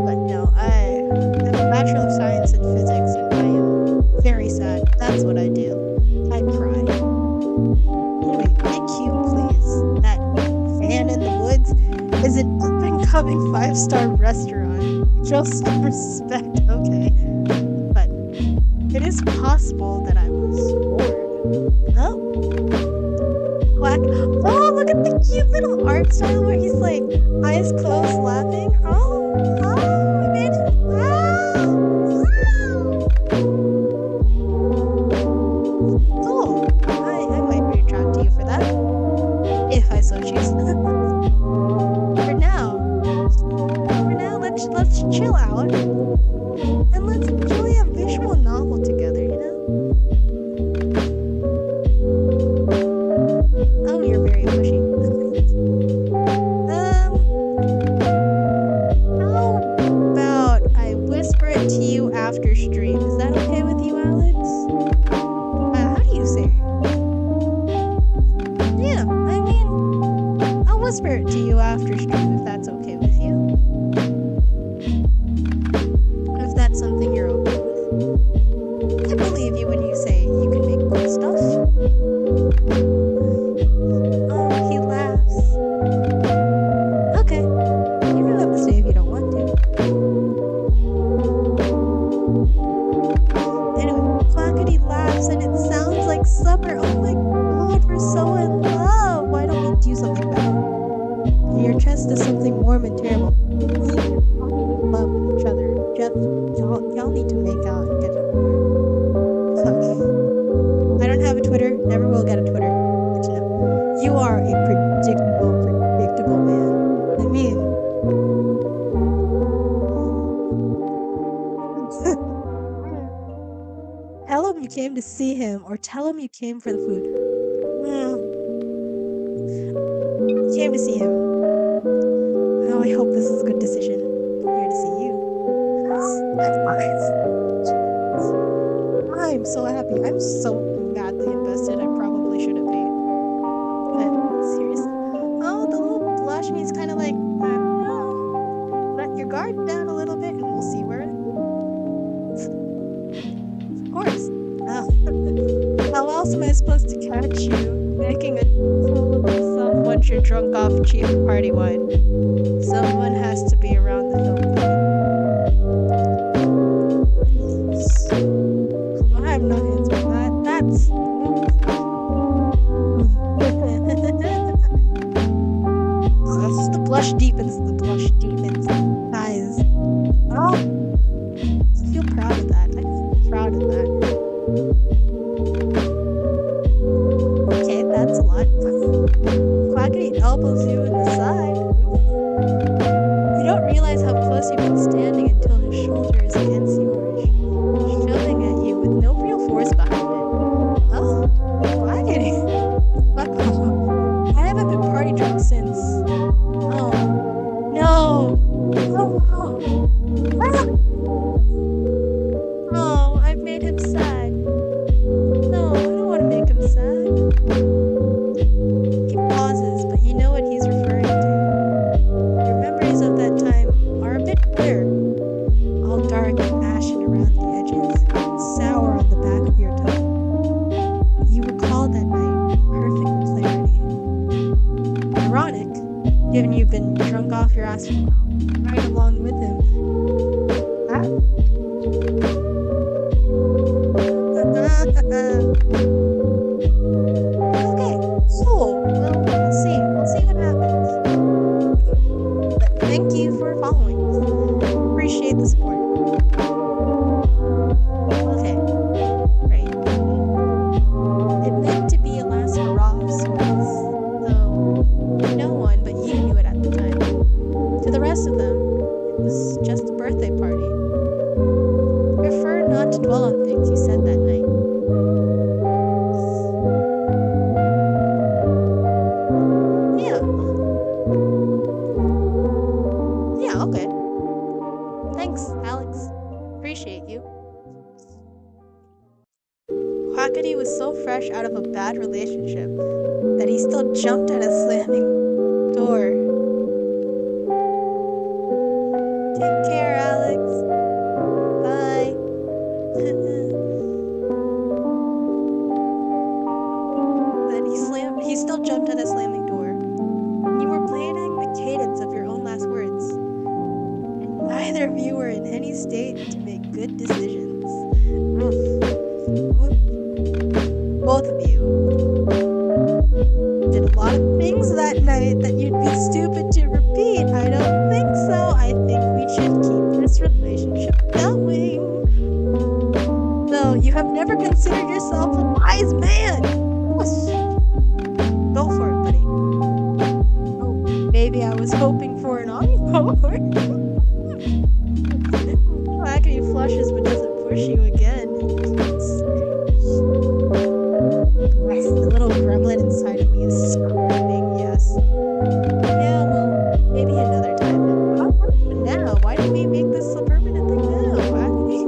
But no, I have a Bachelor of Science in Physics, and I am very sad. That's what I do. I cry. Anyway, thank you, please. That Van in the Woods is an up-and-coming 5-star restaurant. Just respect, okay? But it is possible that I was bored. Oh. Quack. Oh, look at the cute little art style where he's like eyes closed laughing. Oh, I made it. Cool. I might be attracted to you for that. If I so choose. For now, let's chill out and let's enjoy a visual novel together, you know? whisper it to you after stream if that's okay with you. If that's something you're okay with. I believe you when you say you can make cool stuff. Oh, he laughs. Okay. You don't have to stay if you don't want to. Anyway, Clackety laughs and it sounds like summer. Oh my god, we're so in love. Why don't we do something better? Your chest is something warm and terrible. You're in love with each other. Jeff, y'all need to make out and get it over. I don't have a Twitter. Never will get a Twitter. Good to know. You are a predictable man. I mean, tell him you came to see him, or tell him you came for the food. Well, you came to see him. Oh, I hope this is a good decision. I'm here to see you. I'm so happy. I'm so madly invested. I probably shouldn't be. But seriously. Oh, the little blush means kind of like, I don't know. Let your guard down a little bit and we'll see where. Of course. How else am I supposed to catch you making a fool of yourself once you're drunk off cheap party wine? Someone has to be around the film. I'm not answering that. That's. The blush deepens. The blush deepens. Guys. Oh. I feel proud of that. I feel proud of that. Okay, that's a lot. Quackity elbows you in the side. You don't realize how close you've been standing until his shoulder is against yours, shoving at you with no real force behind it. Oh, Quackity. I haven't been party drunk since. Oh, no. Oh, no. Ah! Oh, I've made him sad. No, I don't want to make him sad. He pauses, but you know what he's referring to. Your memories of that time are a bit clear. All dark and ashen around the edges, sour on the back of your tongue. You recall that night with perfect clarity. Ironic, given you've been drunk off your ass right along with him. Okay, cool. Well, we'll see. We'll see what happens. But thank you for following. Appreciate the support. Okay. Right. It meant to be a last hurrah of sorts, though no one but you knew it at the time. To the rest of them, it was just a birthday party. Prefer not to dwell on things you said that night. Yeah. Yeah, okay. Thanks, Alex. Appreciate you. Quackity was so fresh out of a bad relationship that he still jumped at a slamming door. Take care, Alex. Bye. Then he still jumped at a slamming door. You were planning the cadence of your own last words. And neither of you were in any state to make good decisions. Both of you did a lot of things that night that you'd be stupid to repeat. I don't think so. I think we should keep this relationship going. Though you have never considered yourself a wise man. Go for it, buddy. Oh, maybe I was hoping for an encore. Quackity flushes but doesn't push you again. The little gremlin inside of me is screaming yes. Yeah, well, maybe another time. But now, why don't we make this a permanent thing now, Quackity?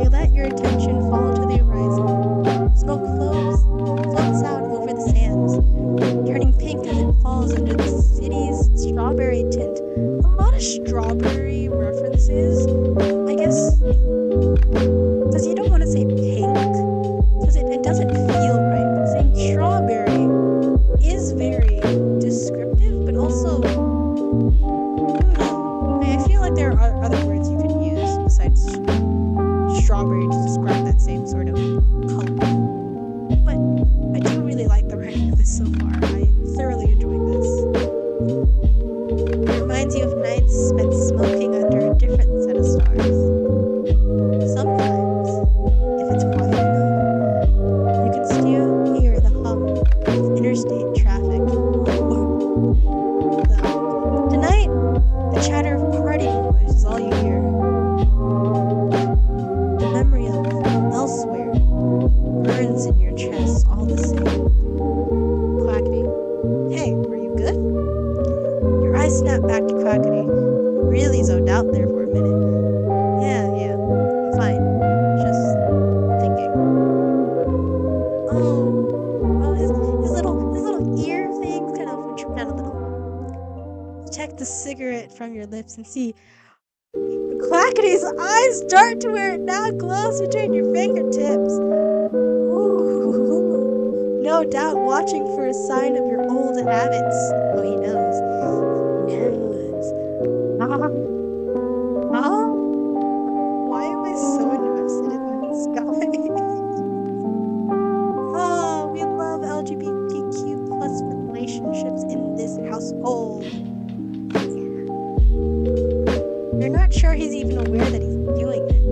You let your attention fall to the horizon. Smoke floats out over the sand. are other words you can use besides strawberry to describe that same sort of color. But I do really like the writing of this so far. I am thoroughly enjoying this. It reminds you of nights spent smoking under a different set of stars. Sometimes, if it's quiet enough, you can still hear the hum of interstate traffic. Tonight, the chatter of party noise is all you hear. The memory of elsewhere burns in your chest all the same. Quackity. Hey, were you good? Your eyes snap back to Quackity. You really zoned out there for a minute. Yeah, I'm fine. Just thinking. Oh, his little ear things kind of tripped out a little. Check the cigarette from your lips and see Quackity's eyes dart to where it now glows between your fingertips. Ooh, no doubt watching for a sign of your old habits. Oh, he knows. Why am I so invested in this guy? Oh, we love LGBTQ plus relationships in this household. You're not sure he's even aware that he's doing it.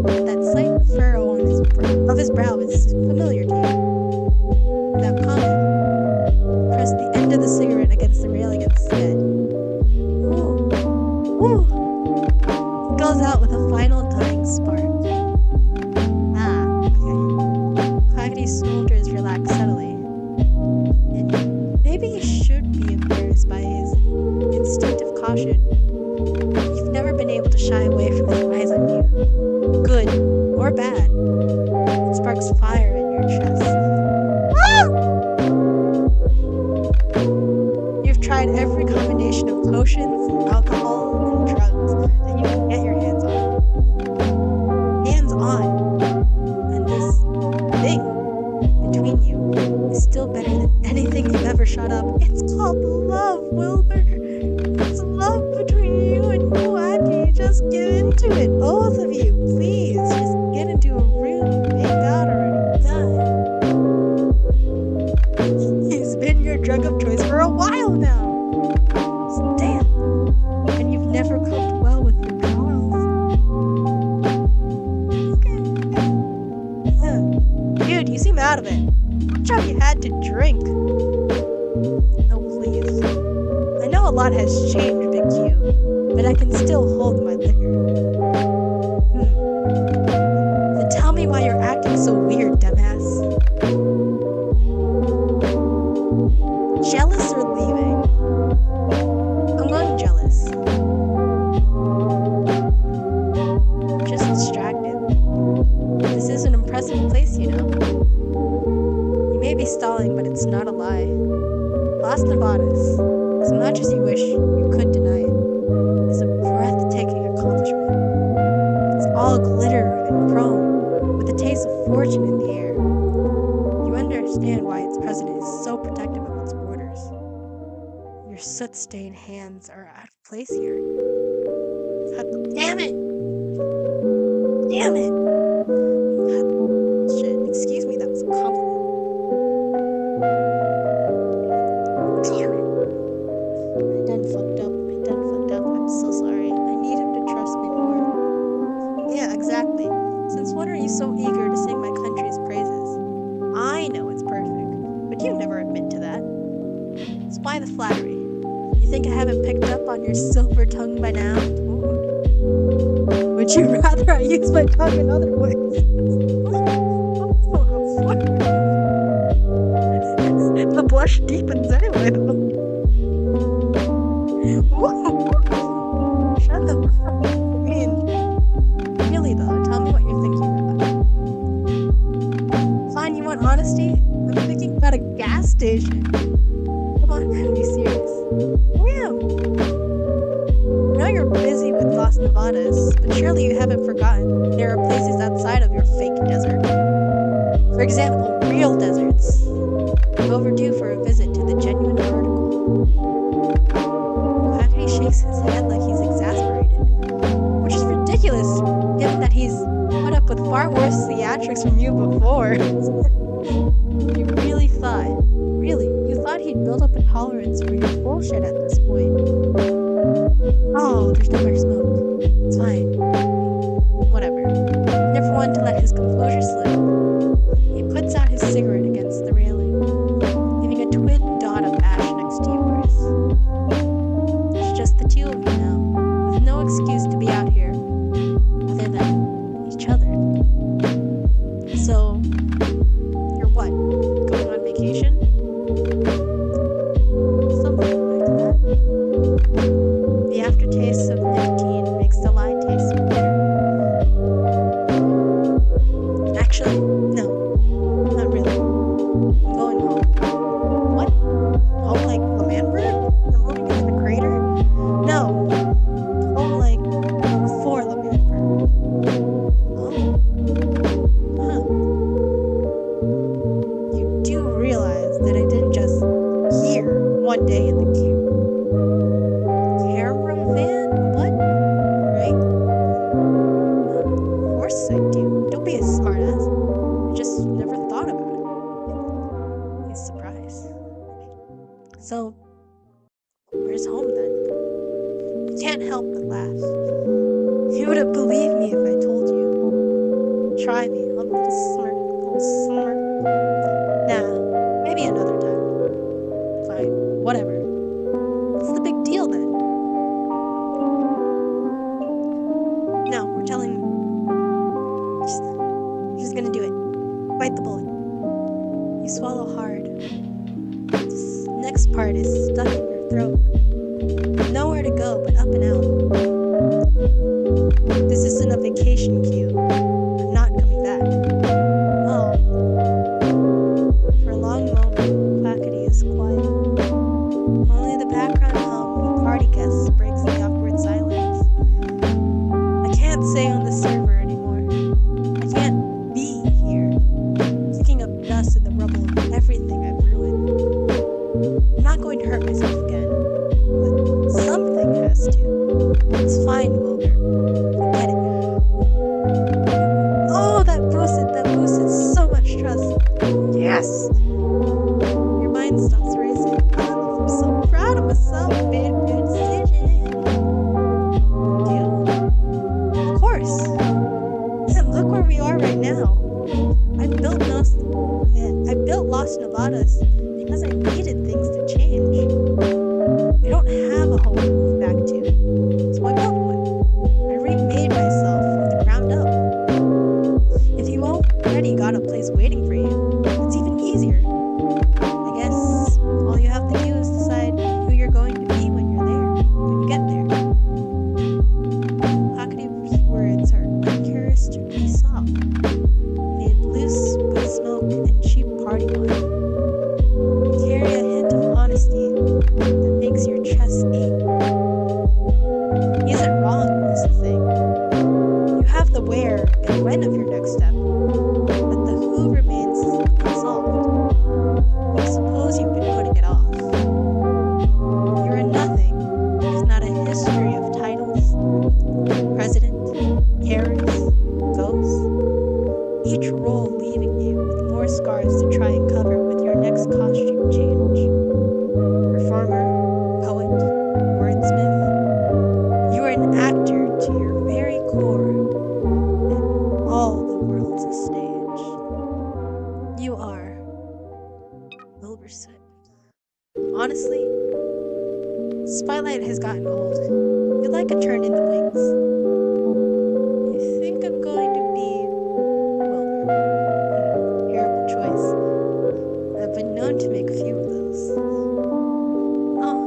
But that slight furrow on his brow is familiar to you. Without comment, press the end of the cigarette against the railing instead. Ooh. It goes out with a final dying spark. Okay. Quackity's shoulders relax subtly. And maybe he should be embarrassed by his instinctive caution. You've never been able to shy away from his eyes on you. Good or bad. It sparks fire in your chest. You've tried every combination of potions, alcohol, and drugs that you can get your hands on. And this thing between you is still better than anything you've ever shot up. It's called love, Wilbur. It's love between you and Quacky. Just get into it, both of you. Please, just get into a room and make out already. Done. He's been your drug of choice for a while now. Damn. And you've never coped well with withdrawals. Okay. Dude, you seem out of it. How much have you had to drink? Oh, please. I know a lot has changed, Big Q, but I can still hold my liquor. Then tell me why you're acting so weird, dumbass. Jealous or leaving? I'm going jealous. Just distracted. This is an impressive place, you know. You may be stalling, but it's not a lie. Las Nevadas, as much as you wish you could deny it, is a breathtaking accomplishment. It's all glitter and chrome, with a taste of fortune in the air. You understand why its president is so protective of its borders. Your soot-stained hands are out of place here. Damn it! Damn it! Shit, excuse me, that was a compliment. Damn it. I done fucked up. I'm so sorry. I need him to trust me more. Yeah, exactly. Since when are you so eager to sing my country's praises? I know it's perfect, but you never admit to that. So why the flattery? You think I haven't picked up on your silver tongue by now? Would you rather I use my tongue in other ways? The blush deepens anyway, though. Shut up. I mean, really though, tell me what you're thinking about. Fine, you want honesty? I'm thinking about a gas station. Come on, man, be serious. Damn. I know you're busy with Las Nevadas, but surely you haven't forgotten there are places outside of your fake desert. For example, real deserts. I'm overdue for a visit to the genuine article. Quackity shakes his head like he's exasperated. ridiculous, given that he's put up with far worse theatrics from you before. You you thought he'd build up a tolerance for your bullshit at this point. Oh, there's no more smoke. It's fine. Whatever. Never one to let his composure slip. He puts out his cigarette against the railing, leaving a twin dot of ash next to yours. It's just the two of you now, with no excuse to be out here, other than each other. So, you're what? Going on vacation? Something like that. The aftertaste of nicotine makes the lie taste bitter. Actually, no, not really. I'm going home. What? Home like Lamanford? The moving into the crater? No. Home like before Lamanford. Oh. Huh. You do realize that I didn't just hear one day in the queue. Caravan? What? Right? Of course I do. Don't be a smartass. I just never thought about it. He's surprised. So, where's home then? You can't help but laugh. You would have believed me if I told you. Try me, a little smirk. Nah, maybe another time. Fine, whatever. What's the big deal then? No, we're telling. Just gonna do it. Bite the bullet. You swallow hard. This next part is stuck in your throat. Nowhere to go but up and out. This isn't a vacation queue. I'm not coming back. Oh. For a long moment, Clackety is quiet. Only the background hum of party guests breaks the awkward silence. I can't stay on the server anymore. I can't be here, kicking up dust in the rubble of everything I've ruined. I'm not going to hurt myself again, but something has to. It's fine, Wilbur. Forget it. Oh, that boosted so much trust. Yes! Your mind stops racing. I'm so proud of myself. I made a good decision. You? Of course. And look where we are right now. I built Los Nevadas because I needed things to change. I don't have a home to move back to, so I built one. I remade myself from the ground up. If you already got a place waiting for you, it's even easier. I guess all you have to do is decide who you're going to be when you're there, when you get there. Clackety's words are uncharacteristically soft, made loose with smoke and cheap party wine. They carry a hint of honesty that makes your chest ache. He isn't wrong, is the thing. You have the where and when of your next step, but the who remains unsolved. I suppose you've been putting it off. You're a nothing, if not a history of titles. President, terrorist, ghost. Each role leaving you with more scars to try and cover with your next costume change. Performer, poet, wordsmith. You are an actor to your very core, and all the world's a stage. You are Wilbur Soot. Honestly, Spotlight has gotten old. You'd like a turn in the wings. I think I'm going to be Wilbur. Terrible choice. I've been known to make a few of those. Oh,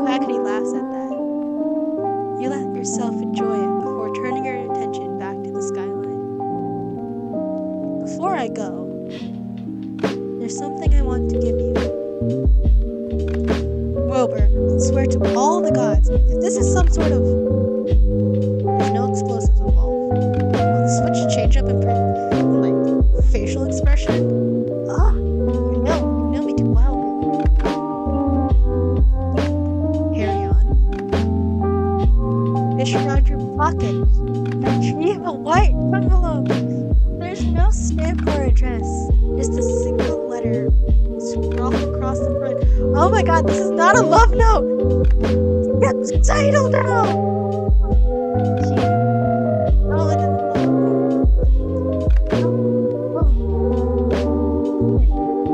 Clackety laughs at that. You let yourself enjoy it before turning your attention back to the skyline. Before I go, there's something I want to give you. Wilbur, I'll swear to all the gods, if this is some sort of... There's no explosives involved. Will the switch change up in like, facial expression? You know me too well. Carry on. Fish around your pocket. Retrieve a white envelope. There's no stamp or address. Just a single letter scrawled across the front. Oh my god, this is not a love note! Get the title down! Oh, and then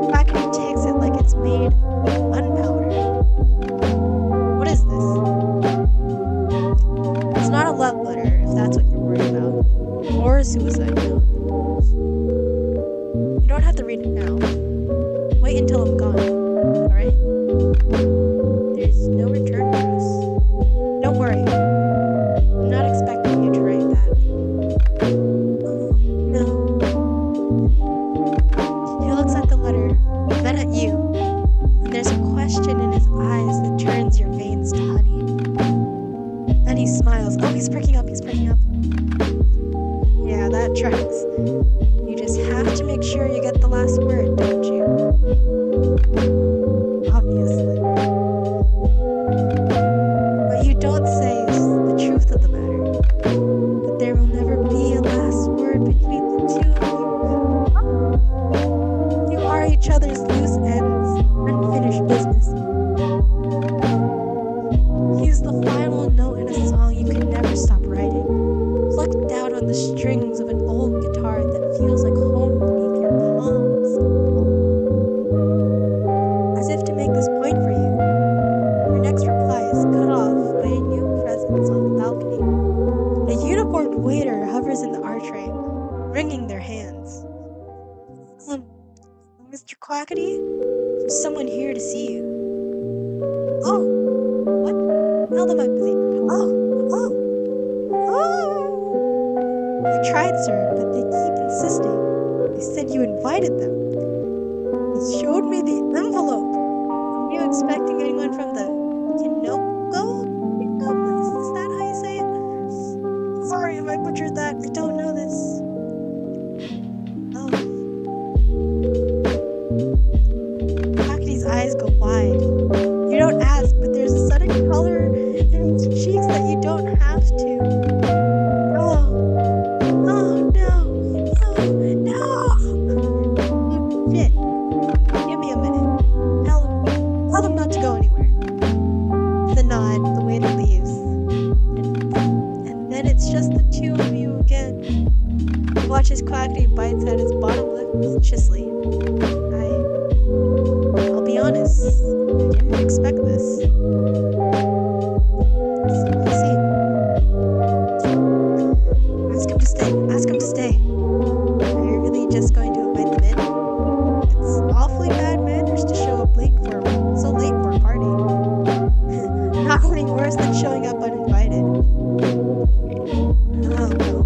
Brackety takes it like it's made of gunpowder. What is this? It's not a love letter, if that's what you're worried about. Or a suicide note. You don't have to read it now. Wait until I'm gone, alright? There's no return address. Don't worry. I'm not expecting you to write that. Oh, no. He looks at the letter, then at you, and there's a question in his eyes that turns your veins to honey. Then he smiles. Oh, he's pricking up, he's pricking up. Yeah, that tracks. You just have to make sure you get the last word, don't you? Obviously. What you don't say is the truth of the matter. That there will never be a last word between the two of you. You are each other's loose ends, unfinished business. He's the final note in a song you can never stop writing. Plucked out on the strings of an old guitar that feels like home beneath your palms. As if to make this point for you, your next reply is cut off by a new presence on the balcony. A uniformed waiter hovers in the archway, wringing their hands. Mr. Quackity, there's someone here to see you. Oh, what? Tell them I'm busy. Oh. I tried, sir, but they keep insisting. They said you invited them. He showed me the envelope. Are you expecting anyone from the Kinoko? Is that how you say it? Sorry if I butchered that. I don't know this. Oh. Quackity's eyes go wide. You don't ask, but there's a sudden color in his cheeks that you don't have to. Oh no! Shit. Give me a minute. Tell them not to go anywhere. The nod, the waiter leaves. And then it's just the two of you again. You watch as Quackity bites at his bottom lip viciously. I'll be honest, I didn't expect this. So we'll see. Ask him to stay. Ask him to stay. Are you really just going to invite them in? It's awfully bad manners to show up so late for a party. Nothing worse than showing up uninvited. Oh, well,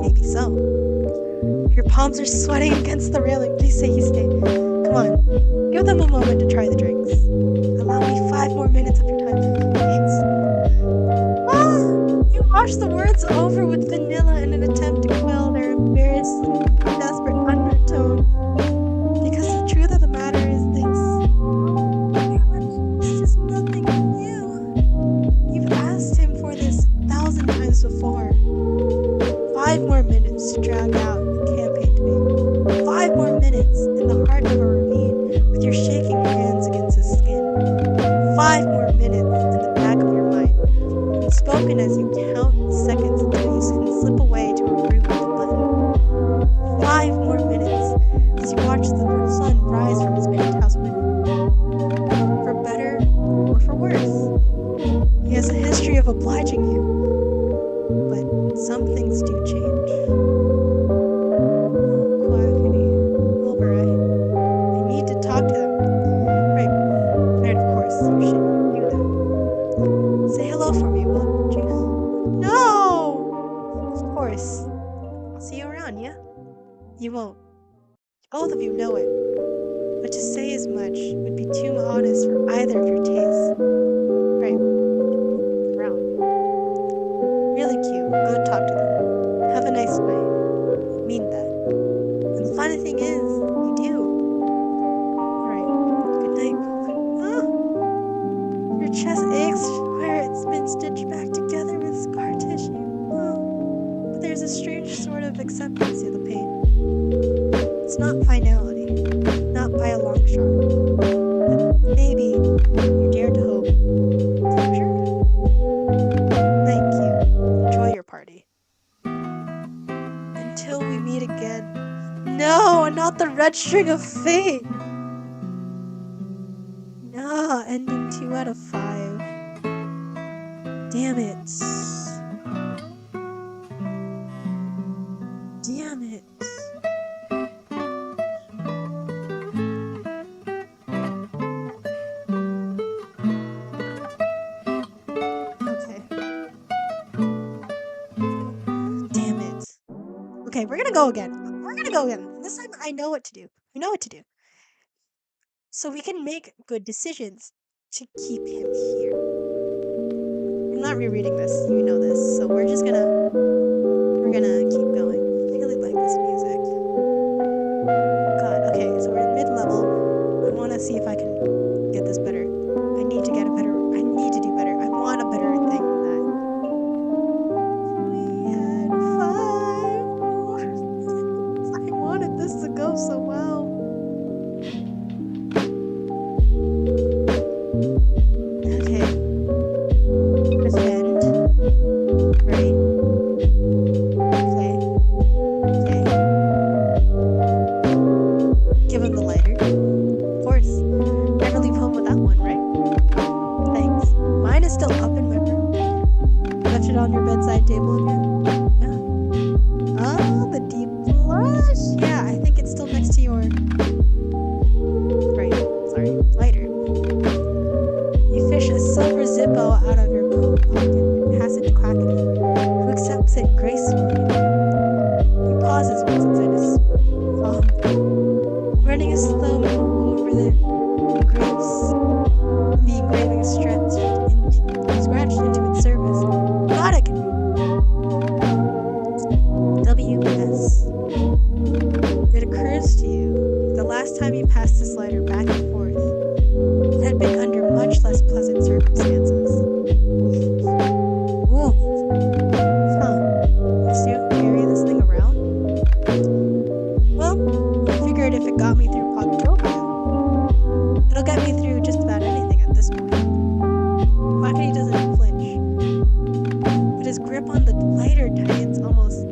maybe so. Your palms are sweating against the railing. Please say you stay. Come on. Give them a moment to try the drinks. Allow me 5 more minutes of your time. Thanks. You wash the words over with vanilla in an attempt to quell their embarrassingly desperate undertone. Because the truth of the matter is this. It's just nothing new. You've asked him for this 1,000 times before. 5 more minutes to drag out the campaign debate. 5 more minutes in the heart of a ravine with your shaking hands against his skin. 5 more minutes in the back of your mind, unspoken as you count seconds until you can slip away to a room with a button. 5 more minutes as you watch the sun rise from his penthouse window. For better or for worse. He has a history of obliging you, but some things do change. Quackity. Wilbur, I need to talk to them. Right, of course, you should do that. Say hello for me, won't you? No! Of course. I'll see you around, yeah? You won't. Both of you know it. But to say as much would be too honest for either of your tastes. Right. Around. Really cute. Go talk to them. Have a nice night. I mean that. And the funny thing is, you do. Alright. Good night. Your chest aches where it's been stitched back together with scar tissue. sort of acceptance of the pain. It's not finality, not by a long shot. But maybe you dare to hope. Closure? Thank you. Enjoy your party. Until we meet again. No, not the red string of fate. Nah, ending 2 out of 5. Damn it. Damn it. Okay. Damn it. Okay, we're gonna go again. We're gonna go again. This time I know what to do. We know what to do. So we can make good decisions to keep him here. I'm not rereading this. You know this. So we're gonna keep going. I really like this music. God, okay, so we're in mid-level. I wanna see if I can get this better. I need to do better. I want a better thing than that. We had 5 more. I wanted this to go so well. Okay. Defend. Right. Okay. Okay. Give him the lighter. Of course. Never leave home without one, right? Thanks. Mine is still up in my room. Left it on your bedside table again? Yeah. Oh, the deep blush. Yeah, I think it's still next to your... Right. Sorry. Lighter. You fish a silver Zippo out of your coat pocket and pass it to Quackity, who accepts it gracefully. He pauses once inside his palm, running his thumb over the engraving scratched into its surface. God, I can read. W.S. It occurs to you that the last time you passed this lighter back and forth, it had been under much less pleasant circumstances. Ooh. Huh. Must you carry this thing around? Well, I figured if it got me through Pogtopia, it'll get me through just about anything at this point. Quackity doesn't flinch, but his grip on the lighter tightens almost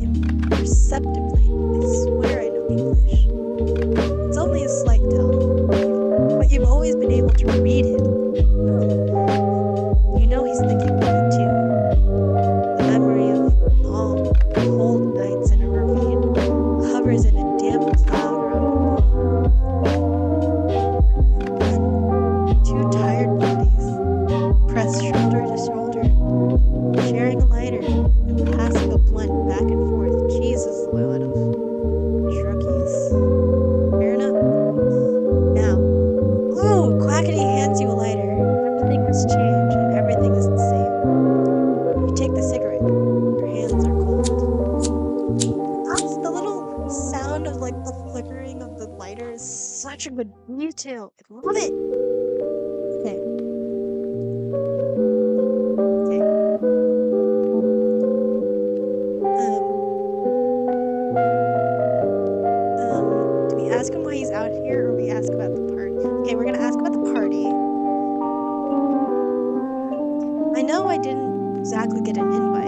imperceptibly. I swear I know English. It's only a slight tell, but you've always been able to read him. You know he's thinking about it too. The memory of long, cold nights in a ravine hovers in a damp cloud around him. Two tired bodies press shoulder to shoulder, sharing a lighter and passing a blunt back and forth. Jesus, the lot of druggies. Fair enough. Now, ooh, Quackity hands you a lighter. Everything has changed and everything is the same. You take the cigarette. Your hands are cold. The little sound of like the flickering of the lighter is such a good detail. I love it. Okay. Okay. Do we ask him why he's out here or we ask about the party? Okay, we're gonna ask about the party. I know I didn't exactly get an invite,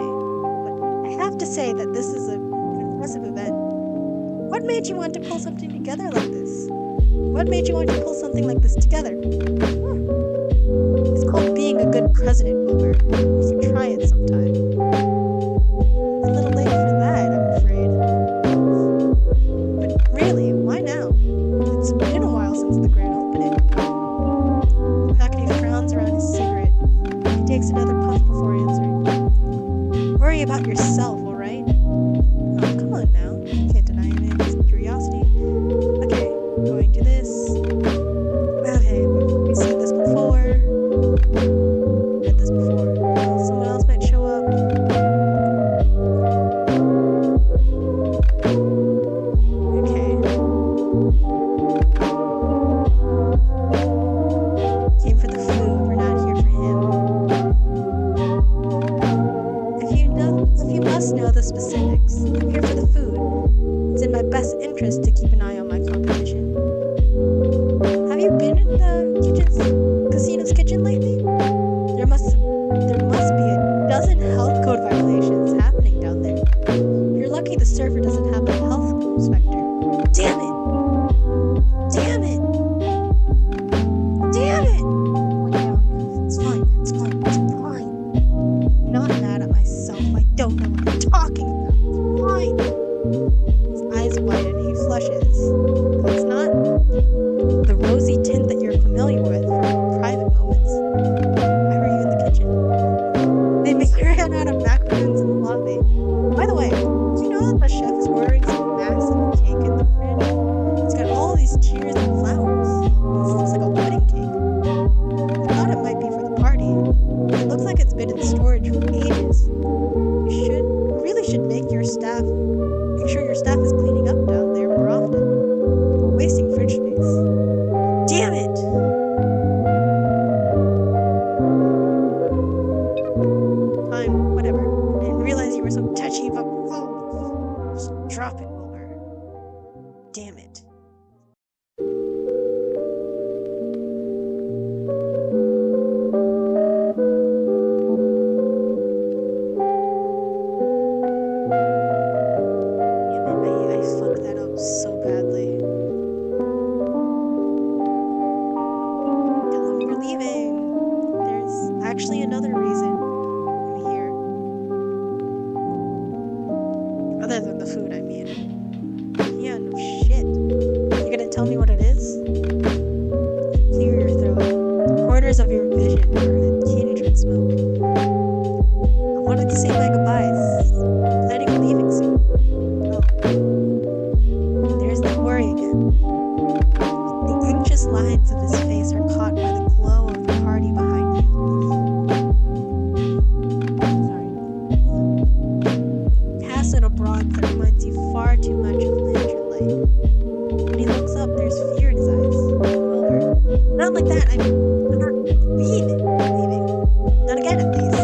but I have to say that this is an impressive event. What made you want to pull something together like this? What made you want to pull something like this together? It's called being a good president, Wilbur. You should try it sometime. It's a little late for that, I'm afraid. But really, why now? It's been a while since the grand opening. Quackity frowns around his cigarette. He takes another puff before answering. Worry about yourself, alright? Oh, come on now. Can't deny his curiosity. Okay, going to this. Okay, we've seen this before. Read this before. Someone else might show up. if you must know the specifics, I'm here for the food. It's in my best interest to keep an eye on my competition. Have you been in the casino's kitchen lately? There must be a dozen health code violations happening down there. If you're lucky the server doesn't have a health inspector. Damn it! Damn it! Damn it! Went down. It's fine. It's fine. It's fine. I'm not mad at myself. I don't know what I'm talking about. It's fine. His eyes widen. He flushes. It's not the rosy tint that you're familiar with from private moments. Why were you in the kitchen? They ran out of macaroons in the lobby. By the way, do you know that the chef is ordering some massive cake in the fridge? It's got all these cheers and flowers. This looks like a wedding cake. I thought it might be for the party. It looks like it's been in storage for ages. You really should make sure your staff is cleaning up down there more often. Wasting fridge space. Damn it! Fine, whatever. I didn't realize you were so touchy about food. Just drop it, Wilbur. Damn it. Damn it, I fucked that up so badly. Tell them you're leaving. There's actually another reason I'm here. Other than the food, I mean. Yeah, no shit. You gonna tell me what it is? Clear your throat. Corners of your vision are tinged with smoke. I wanted to say my goodbyes. I'm planning on leaving soon. Oh. There's that worry again. The anxious lines of his face are caught by the glow of the party behind you. Sorry. Cast in a bronze that reminds you far too much of lantern light. When he looks up, there's fear in his eyes. Wilbur. Not like that. I'm not leaving. Not again, at least.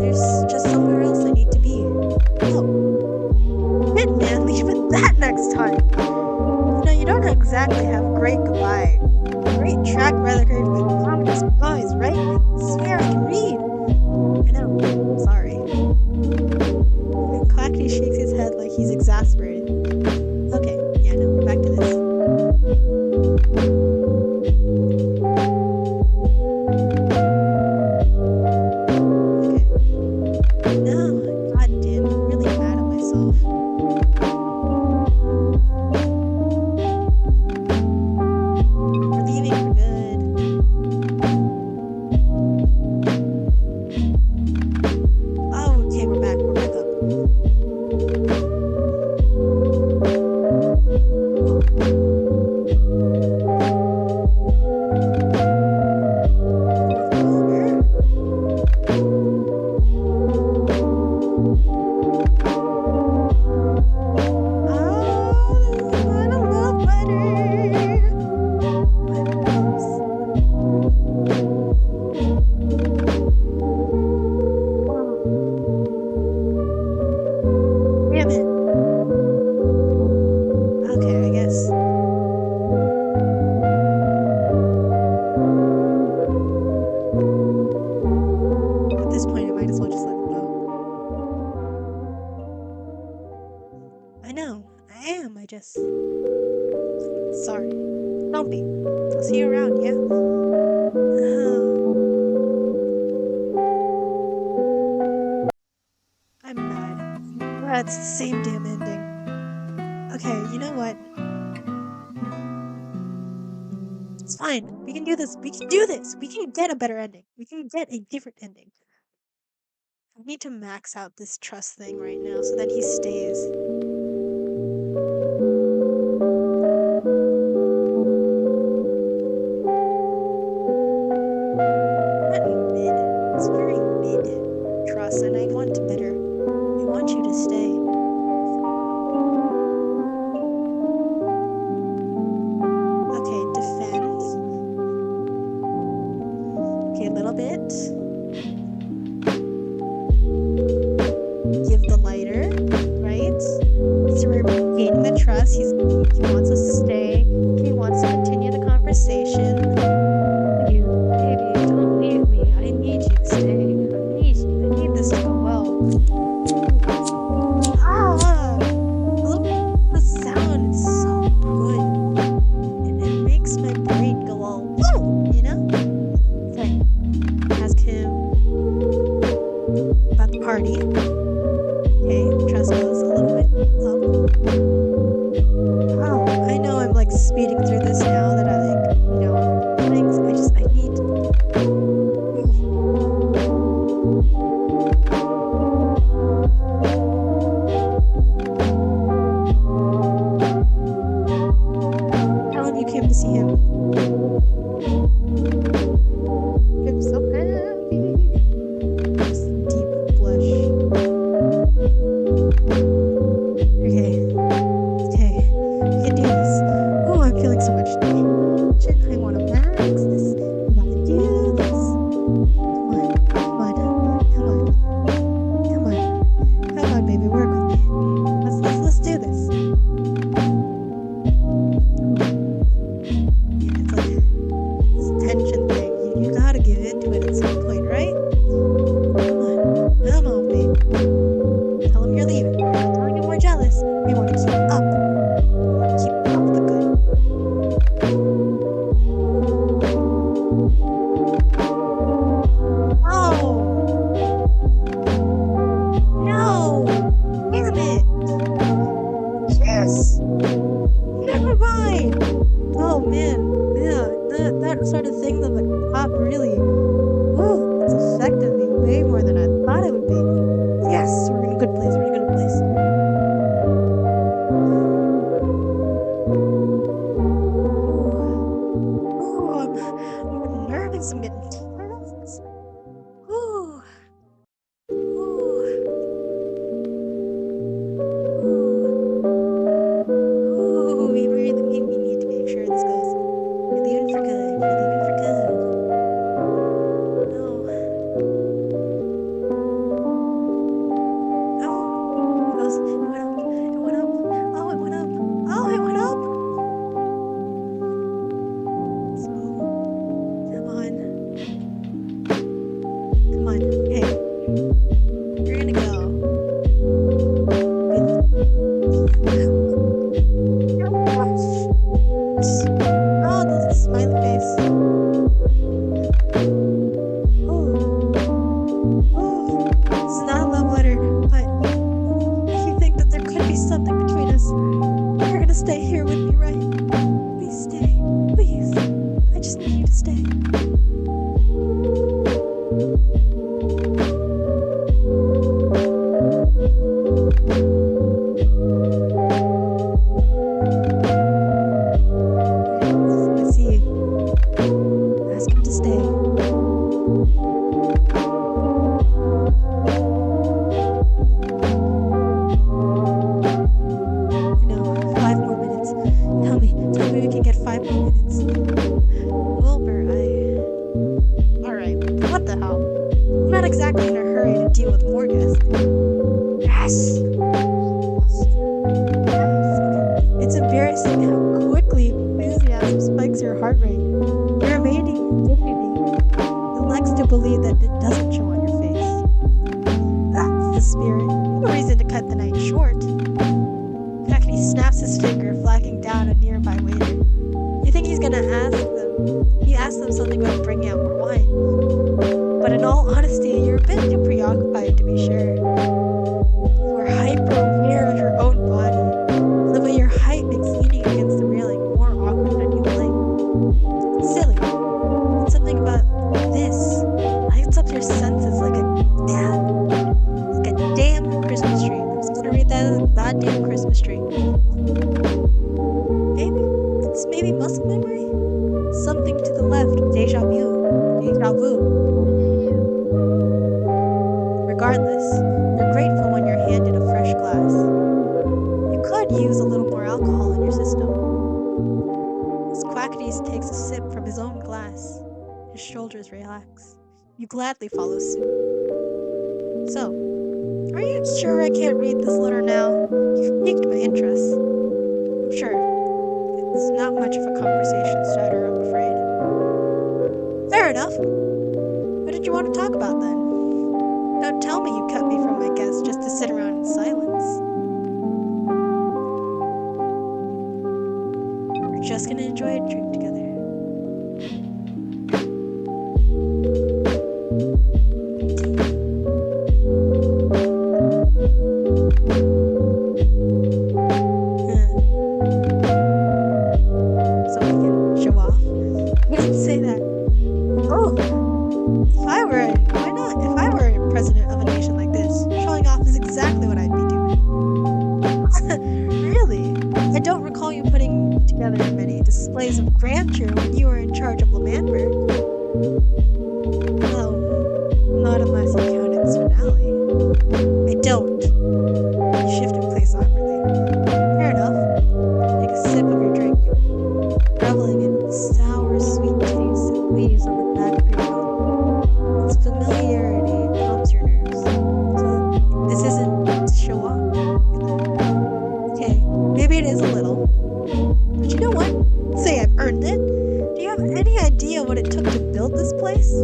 There's just somewhere else I need to be. Oh. Shit, man, leave it that next time. You know, you don't exactly have a great goodbye. Great track record with ominous goodbyes, right? I swear I can read. I know. Sorry. And Clackety shakes his head like he's exasperated. Okay, yeah, no, back to this. Okay. No, goddamn, I'm really mad at myself. We're leaving for good. Oh, okay, we're back. We're back up. Damn it. Okay, I guess. At this point, I might as well just let him go. I know, I am. I just. Sorry. Don't be. I'll see you around, yeah? I'm mad. It's the same damn ending. Okay, you know what? It's fine. We can do this. We can do this. We can get a better ending. We can get a different ending. I need to max out this trust thing right now so that he stays. Not mid. It's very mid trust, and I want better. I want you to stay. Okay, defend. Okay, a little bit. see him. I'm so happy. Just deep blush. Okay. Okay. We can do this. Oh, I'm feeling so much tension. I want to max this. We gotta do this. Come on. Come on. Come on. Come on, baby. Work with me. Let's do this. Yeah, it's like this tension thing. You gotta give into it at some point, right? Come on, babe. Tell him you're leaving. We're not telling him we're jealous. We want to keep up. We want to keep up the good. Oh! No! Damn it! Yes! Never mind! Oh man, yeah, that sort of thing that the cop really, whoa, it's affected me way more than I thought it would be. Yes, we're in a good place, we're in a good place. Ooh, I'm nervous, I'm getting nervous. Ooh. Ooh. Ooh, we need to make sure this goes. You're leaving for good. You're leaving for good. No. No. It goes. It went up. It went up. Oh, it went up. Oh, it went up. So, come on. Come on. Hey. You're gonna go. Oh, there's a smiley face. Oh, this is not a love letter, but if you think that there could be something between us, you're gonna stay here with me, right? Please stay, please. I just need you to stay. I see you. Ask him to stay. You know, 5 more minutes. Tell me we can get 5 more minutes. Wilbur, Alright, what the hell? I'm not exactly in a hurry to deal with more guests. Yes! It's embarrassing how quickly enthusiasm spikes your heart rate. Your remaining dignity elects to believe that it doesn't show on your face. That's the spirit. No reason to cut the night short. Cockney snaps his finger, flagging down a nearby waiter. You think he's gonna ask them? He asks them something about bringing out more wine. But in all honesty, you're a bit too preoccupied to be sure. You're hyper aware of your own body. The way your height makes leaning against the railing more awkward than you like. It's silly. It's something about this lights up your senses like a damn Christmas tree. I'm just gonna read that as a goddamn Christmas tree. Maybe muscle memory? Something to the left, deja vu. Deja vu. Regardless, you're grateful when you're handed a fresh glass. You could use a little more alcohol in your system. As Quackities takes a sip from his own glass, his shoulders relax. You gladly follow suit. So, are you sure I can't read this letter now? You've piqued my interest. I'm sure. It's not much of a conversation starter, I'm afraid. Fair enough. What did you want to talk about then? Don't tell me you cut me from my guests just to sit around in silence. We're just gonna enjoy a drink together. So we can show off. You didn't say that. Oh, why not? If I were president of a nation like this, showing off is exactly what I'd be doing. Really? I don't recall you putting together many displays of grandeur when you were in charge of Lamanberg. Well, not unless you count its finale. I don't. You shifted place awkwardly. Fair enough. Take a sip of your drink, reveling in sour, sweet taste that leaves on the back of your tongue. Its familiarity calms your nerves. So this isn't to show off. Okay, maybe it is a little. But you know what? Say I've earned it. Do you have any idea what it took to build this place?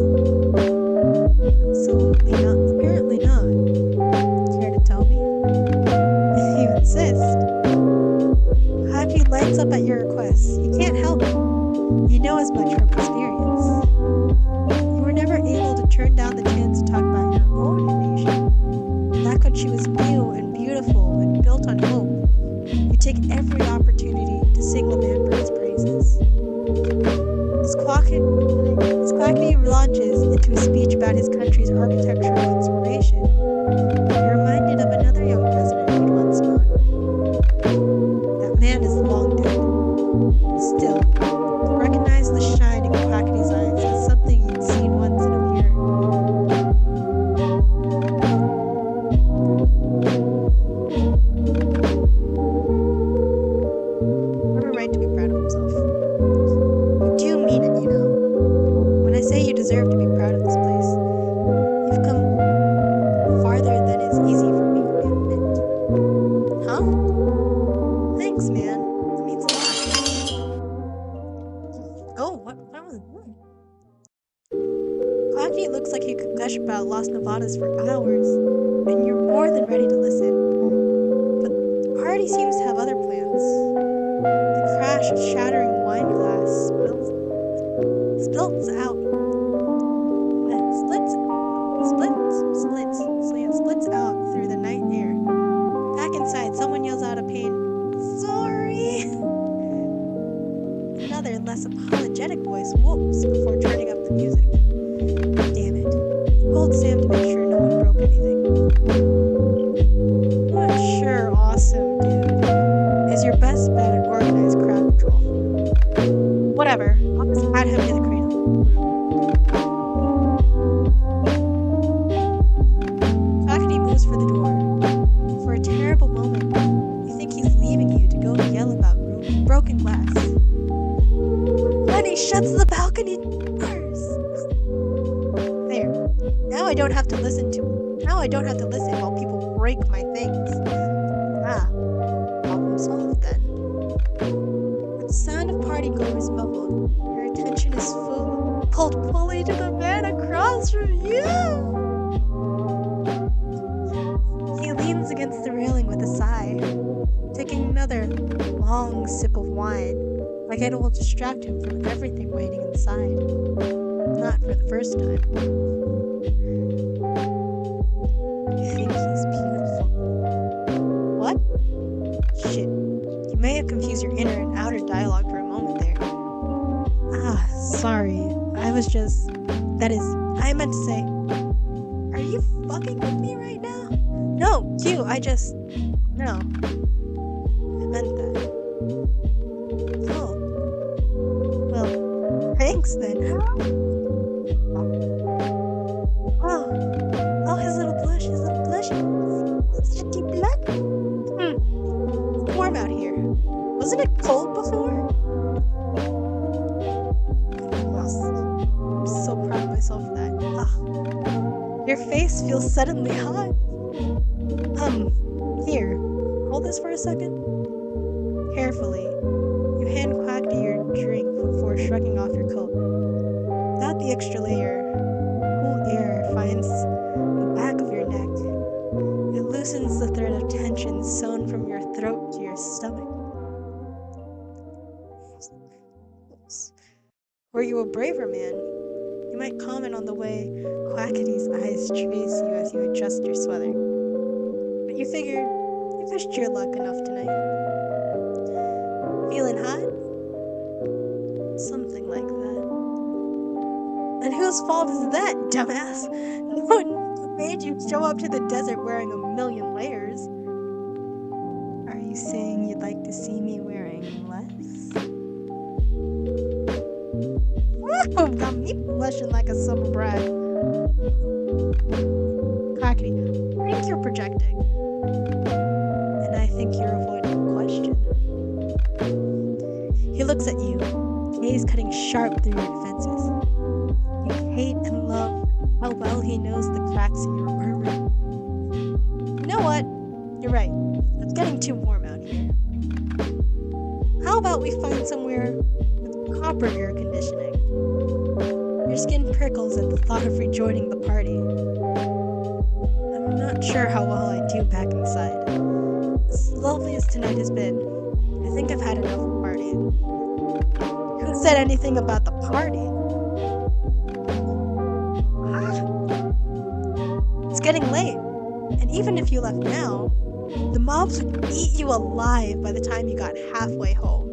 Absolutely not. Apparently not. Care to tell me? If you insist. Happy lights up at your request. You can't help it. You know as much from experience. You were never able to turn down the chance to talk about your own nation. Back when she was new and beautiful and built on hope, you take every opportunity to sing Lamanberg's praises. As Quackity launches into a speech about his country's architectural inspiration, you're reminded of another young president you'd once known. That man is long dead. Still, you recognize the shine in Quackity's eyes as something you'd seen once in a mirror. Every right to be proud of himself. You do mean it, you know. When I say you deserve to be proud of this place, you've come farther than is easy for me to admit. Huh? Thanks, man. That means a lot. Oh, what was that? Quackity looks like he could gush about Lost Nevadas for hours, and you're more than ready to listen. But Hardy seems to have other plans. The crash of shattering wine glass splits out. Splits out through the night air. Back inside, someone yells out of pain, "Sorry!" Another, less apologetic voice whoops before turning up the music. Damn it. Called Sam to make sure no one broke anything. Not sure awesome, dude, is your best bet at organized crowd control. Whatever. I'll just add him to the cradle. Quackity moves for the door. For a terrible moment, you think he's leaving you to go yell about broken glass. Then he shuts the balcony doors. There. Now I don't have to listen while people break my things. Ah, problem solved then. With the sound of partygoers muffled, your attention is pulled fully to the man across from you. He leans against the railing with a sigh, taking another long sip of wine, like it will distract him from everything waiting inside. Not for the first time. You think he's beautiful. What? Shit. You may have confused your inner and outer dialogue for a moment there. Ah, sorry. I meant to say, are you fucking with me right now? No, Q, no. I meant that. Oh. Well, thanks then. Oh, his little blush. It's empty blood. It's warm out here. Wasn't it cold before? I'm so proud of myself for that. Your face feels suddenly hot. Here, hold this for a second. Carefully, you hand Quackity your drink before shrugging off your coat. Without the extra layer, cool air finds the back of your neck. It loosens the thread of tension sewn from your throat to your stomach. Were you a braver man? You might comment on the way Quackity's eyes trace you as you adjust your sweater. But you figured you pushed your luck enough tonight. Feeling hot? Something like that. And whose fault is that, dumbass? No one made you show up to the desert wearing a million layers. Are you saying you'd like to see me wearing less? blushing like a summer bride. Crackety, I think you're projecting. And I think you're avoiding a question. He looks at you, gaze cutting sharp through your defenses. You hate and love how well he knows the cracks in your armor. You know what? You're right. It's getting too warm out here. How about we find somewhere with proper air conditioning? Your skin prickles at the thought of rejoining the party. I'm not sure how well I do back inside. As lovely as tonight has been, I think I've had enough of partying. Who said anything about the party? It's getting late, and even if you left now, the mobs would eat you alive by the time you got halfway home.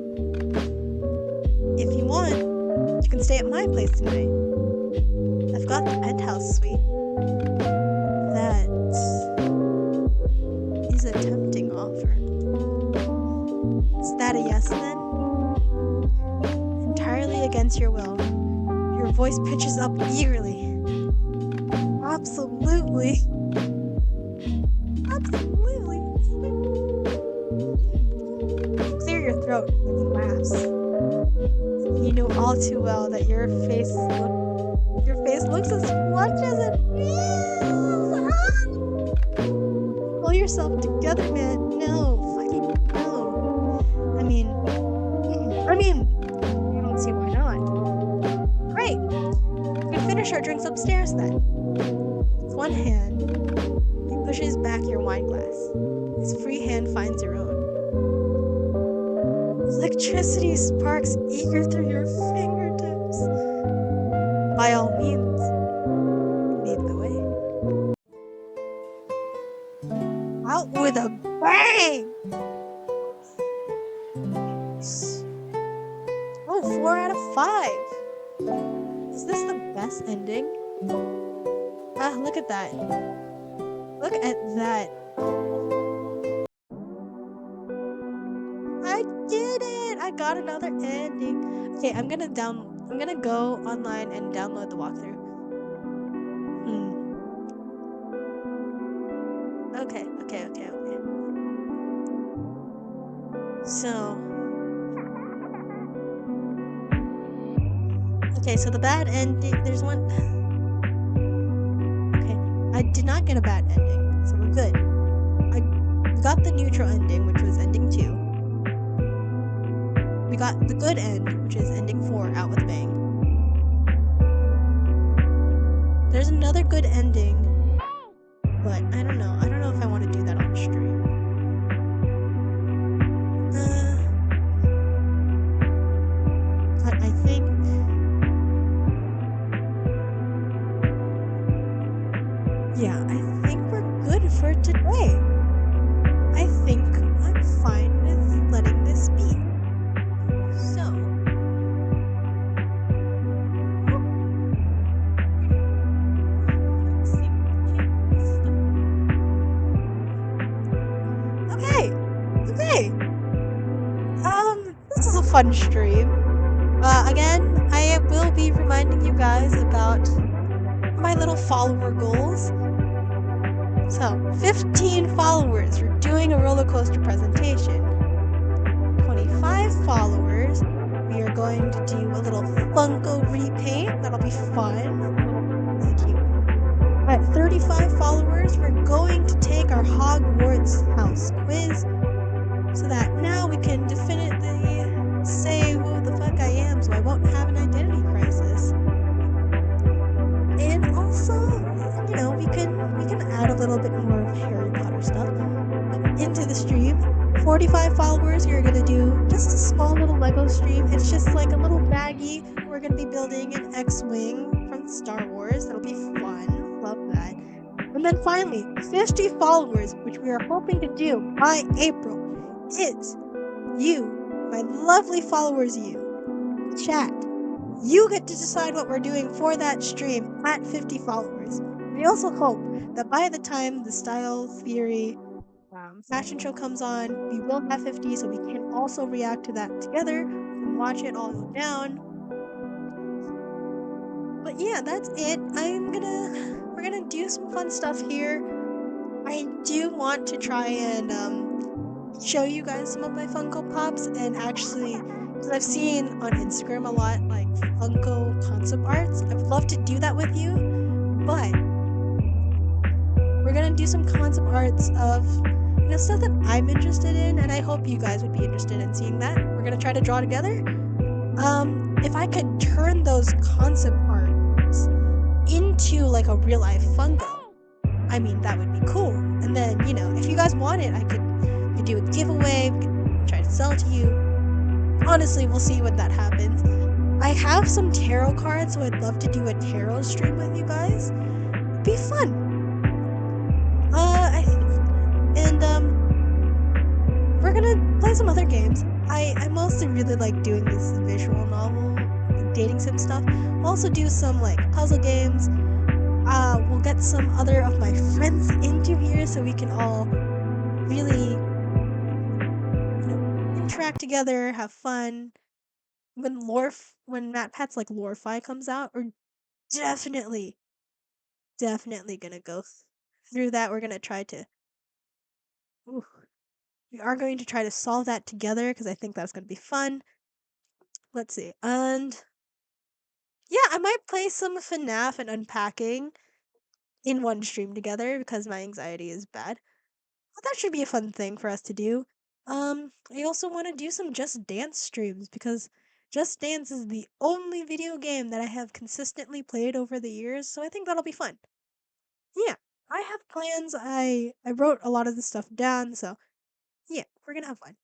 If you want, you can stay at my place tonight. I've got the penthouse suite. That is a tempting offer. Is that a yes then? Entirely against your will, your voice pitches up eagerly. Absolutely. Absolutely. You clear your throat and he laughs. You know all too well that your face looks as much as it feels. Pull yourself together, man. No, fucking no. I mean, I don't see why not. Great. We can finish our drinks upstairs then. With one hand, he pushes back your wine glass. His free hand finds your own. Electricity sparks eager through your fingertips. By all means, lead the way. Out with a bang! Oh, 4 out of 5. Is this the best ending? Ah, look at that. Look at that. I did it! I got another ending. Okay, I'm gonna go online and download the walkthrough. Okay. So the bad ending, there's one. Okay, I did not get a bad ending, so we're good. I got the neutral ending, which was ending 2. We got the good end, which is ending 4, out with a bang. There's another good ending, but I don't know. I don't know if I want to do that on stream. But I think we're good for today. I think I'm fine with letting this be. So, okay. This is a fun stream. Again, I will be reminding you guys about my little follower goals. So, 15 followers, we're doing a roller coaster presentation. 25 followers, we are going to do a little Funko repaint. That'll be fun. Really cute. At 35 followers, we're going to take our Hogwarts house quiz so that now we can definitely say who the fuck I am so I won't have an identity crisis. And also, you know, we can add a little bit more of Harry Potter stuff into the stream. 45 followers, you're gonna do just a small little Lego stream. It's just like a little baggie. We're gonna be building an X-Wing from Star Wars. That'll be fun. Love that. And then finally, 50 followers, which we are hoping to do by April, is you, my lovely followers, you. Chat. You get to decide what we're doing for that stream at 50 followers. We also hope that by the time the Style Theory fashion show comes on, we will have 50, so we can also react to that together and watch it all go down. But yeah, that's it. We're gonna do some fun stuff here. I do want to try and show you guys some of my Funko Pops and actually, because I've seen on Instagram a lot like Funko concept arts. I would love to do that with you, but we're gonna do some concept arts of stuff that I'm interested in, and I hope you guys would be interested in seeing that. We're gonna try to draw together. If I could turn those concept arts into like a real life Funko, I mean that would be cool. And then if you guys want it, I could do a giveaway. We could try to sell it to you. Honestly, we'll see when that happens. I have some tarot cards, so I'd love to do a tarot stream with you guys. It'd be fun. I and we're gonna play some other games. I mostly really like doing this visual novel, like dating sim stuff. We'll also do some like puzzle games. We'll get some other of my friends into here so we can all really, interact together, have fun. When MatPat's like Lorefy comes out, we're definitely, definitely gonna go through that. We're gonna try to. Ooh, we are going to try to solve that together because I think that's gonna be fun. Let's see, and yeah, I might play some FNAF and unpacking in one stream together because my anxiety is bad. But that should be a fun thing for us to do. I also want to do some Just Dance streams because Just Dance is the only video game that I have consistently played over the years, so I think that'll be fun. Yeah, I have plans. I wrote a lot of the stuff down, so yeah, we're gonna have fun.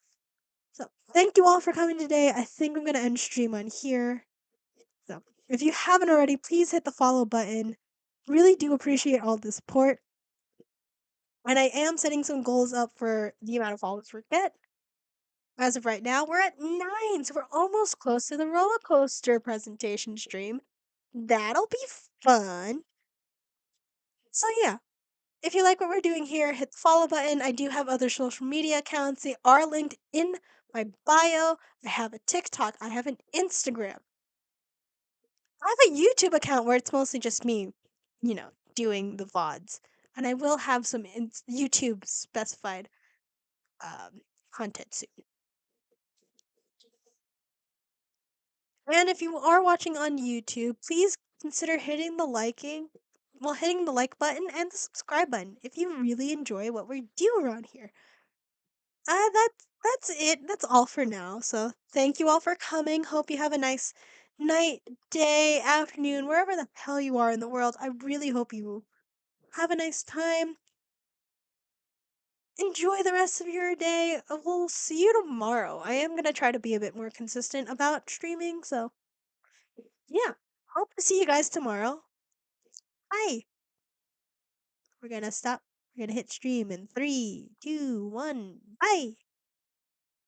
So thank you all for coming today. I think I'm gonna end stream on here. So if you haven't already, please hit the follow button. Really do appreciate all the support. And I am setting some goals up for the amount of followers we get. As of right now, we're at 9, so we're almost close to the roller coaster presentation stream. That'll be fun. So yeah, if you like what we're doing here, hit the follow button. I do have other social media accounts. They are linked in my bio. I have a TikTok. I have an Instagram. I have a YouTube account where it's mostly just me, doing the VODs. And I will have some YouTube specified content soon. And if you are watching on YouTube, please consider hitting the like button and the subscribe button if you really enjoy what we do around here. That's it. That's all for now. So thank you all for coming. Hope you have a nice night, day, afternoon, wherever the hell you are in the world. I really hope you have a nice time. Enjoy the rest of your day. We'll see you tomorrow. I am gonna try to be a bit more consistent about streaming, so yeah. Hope to see you guys tomorrow. Bye. We're gonna stop. We're gonna hit stream in 3, 2, 1. Bye.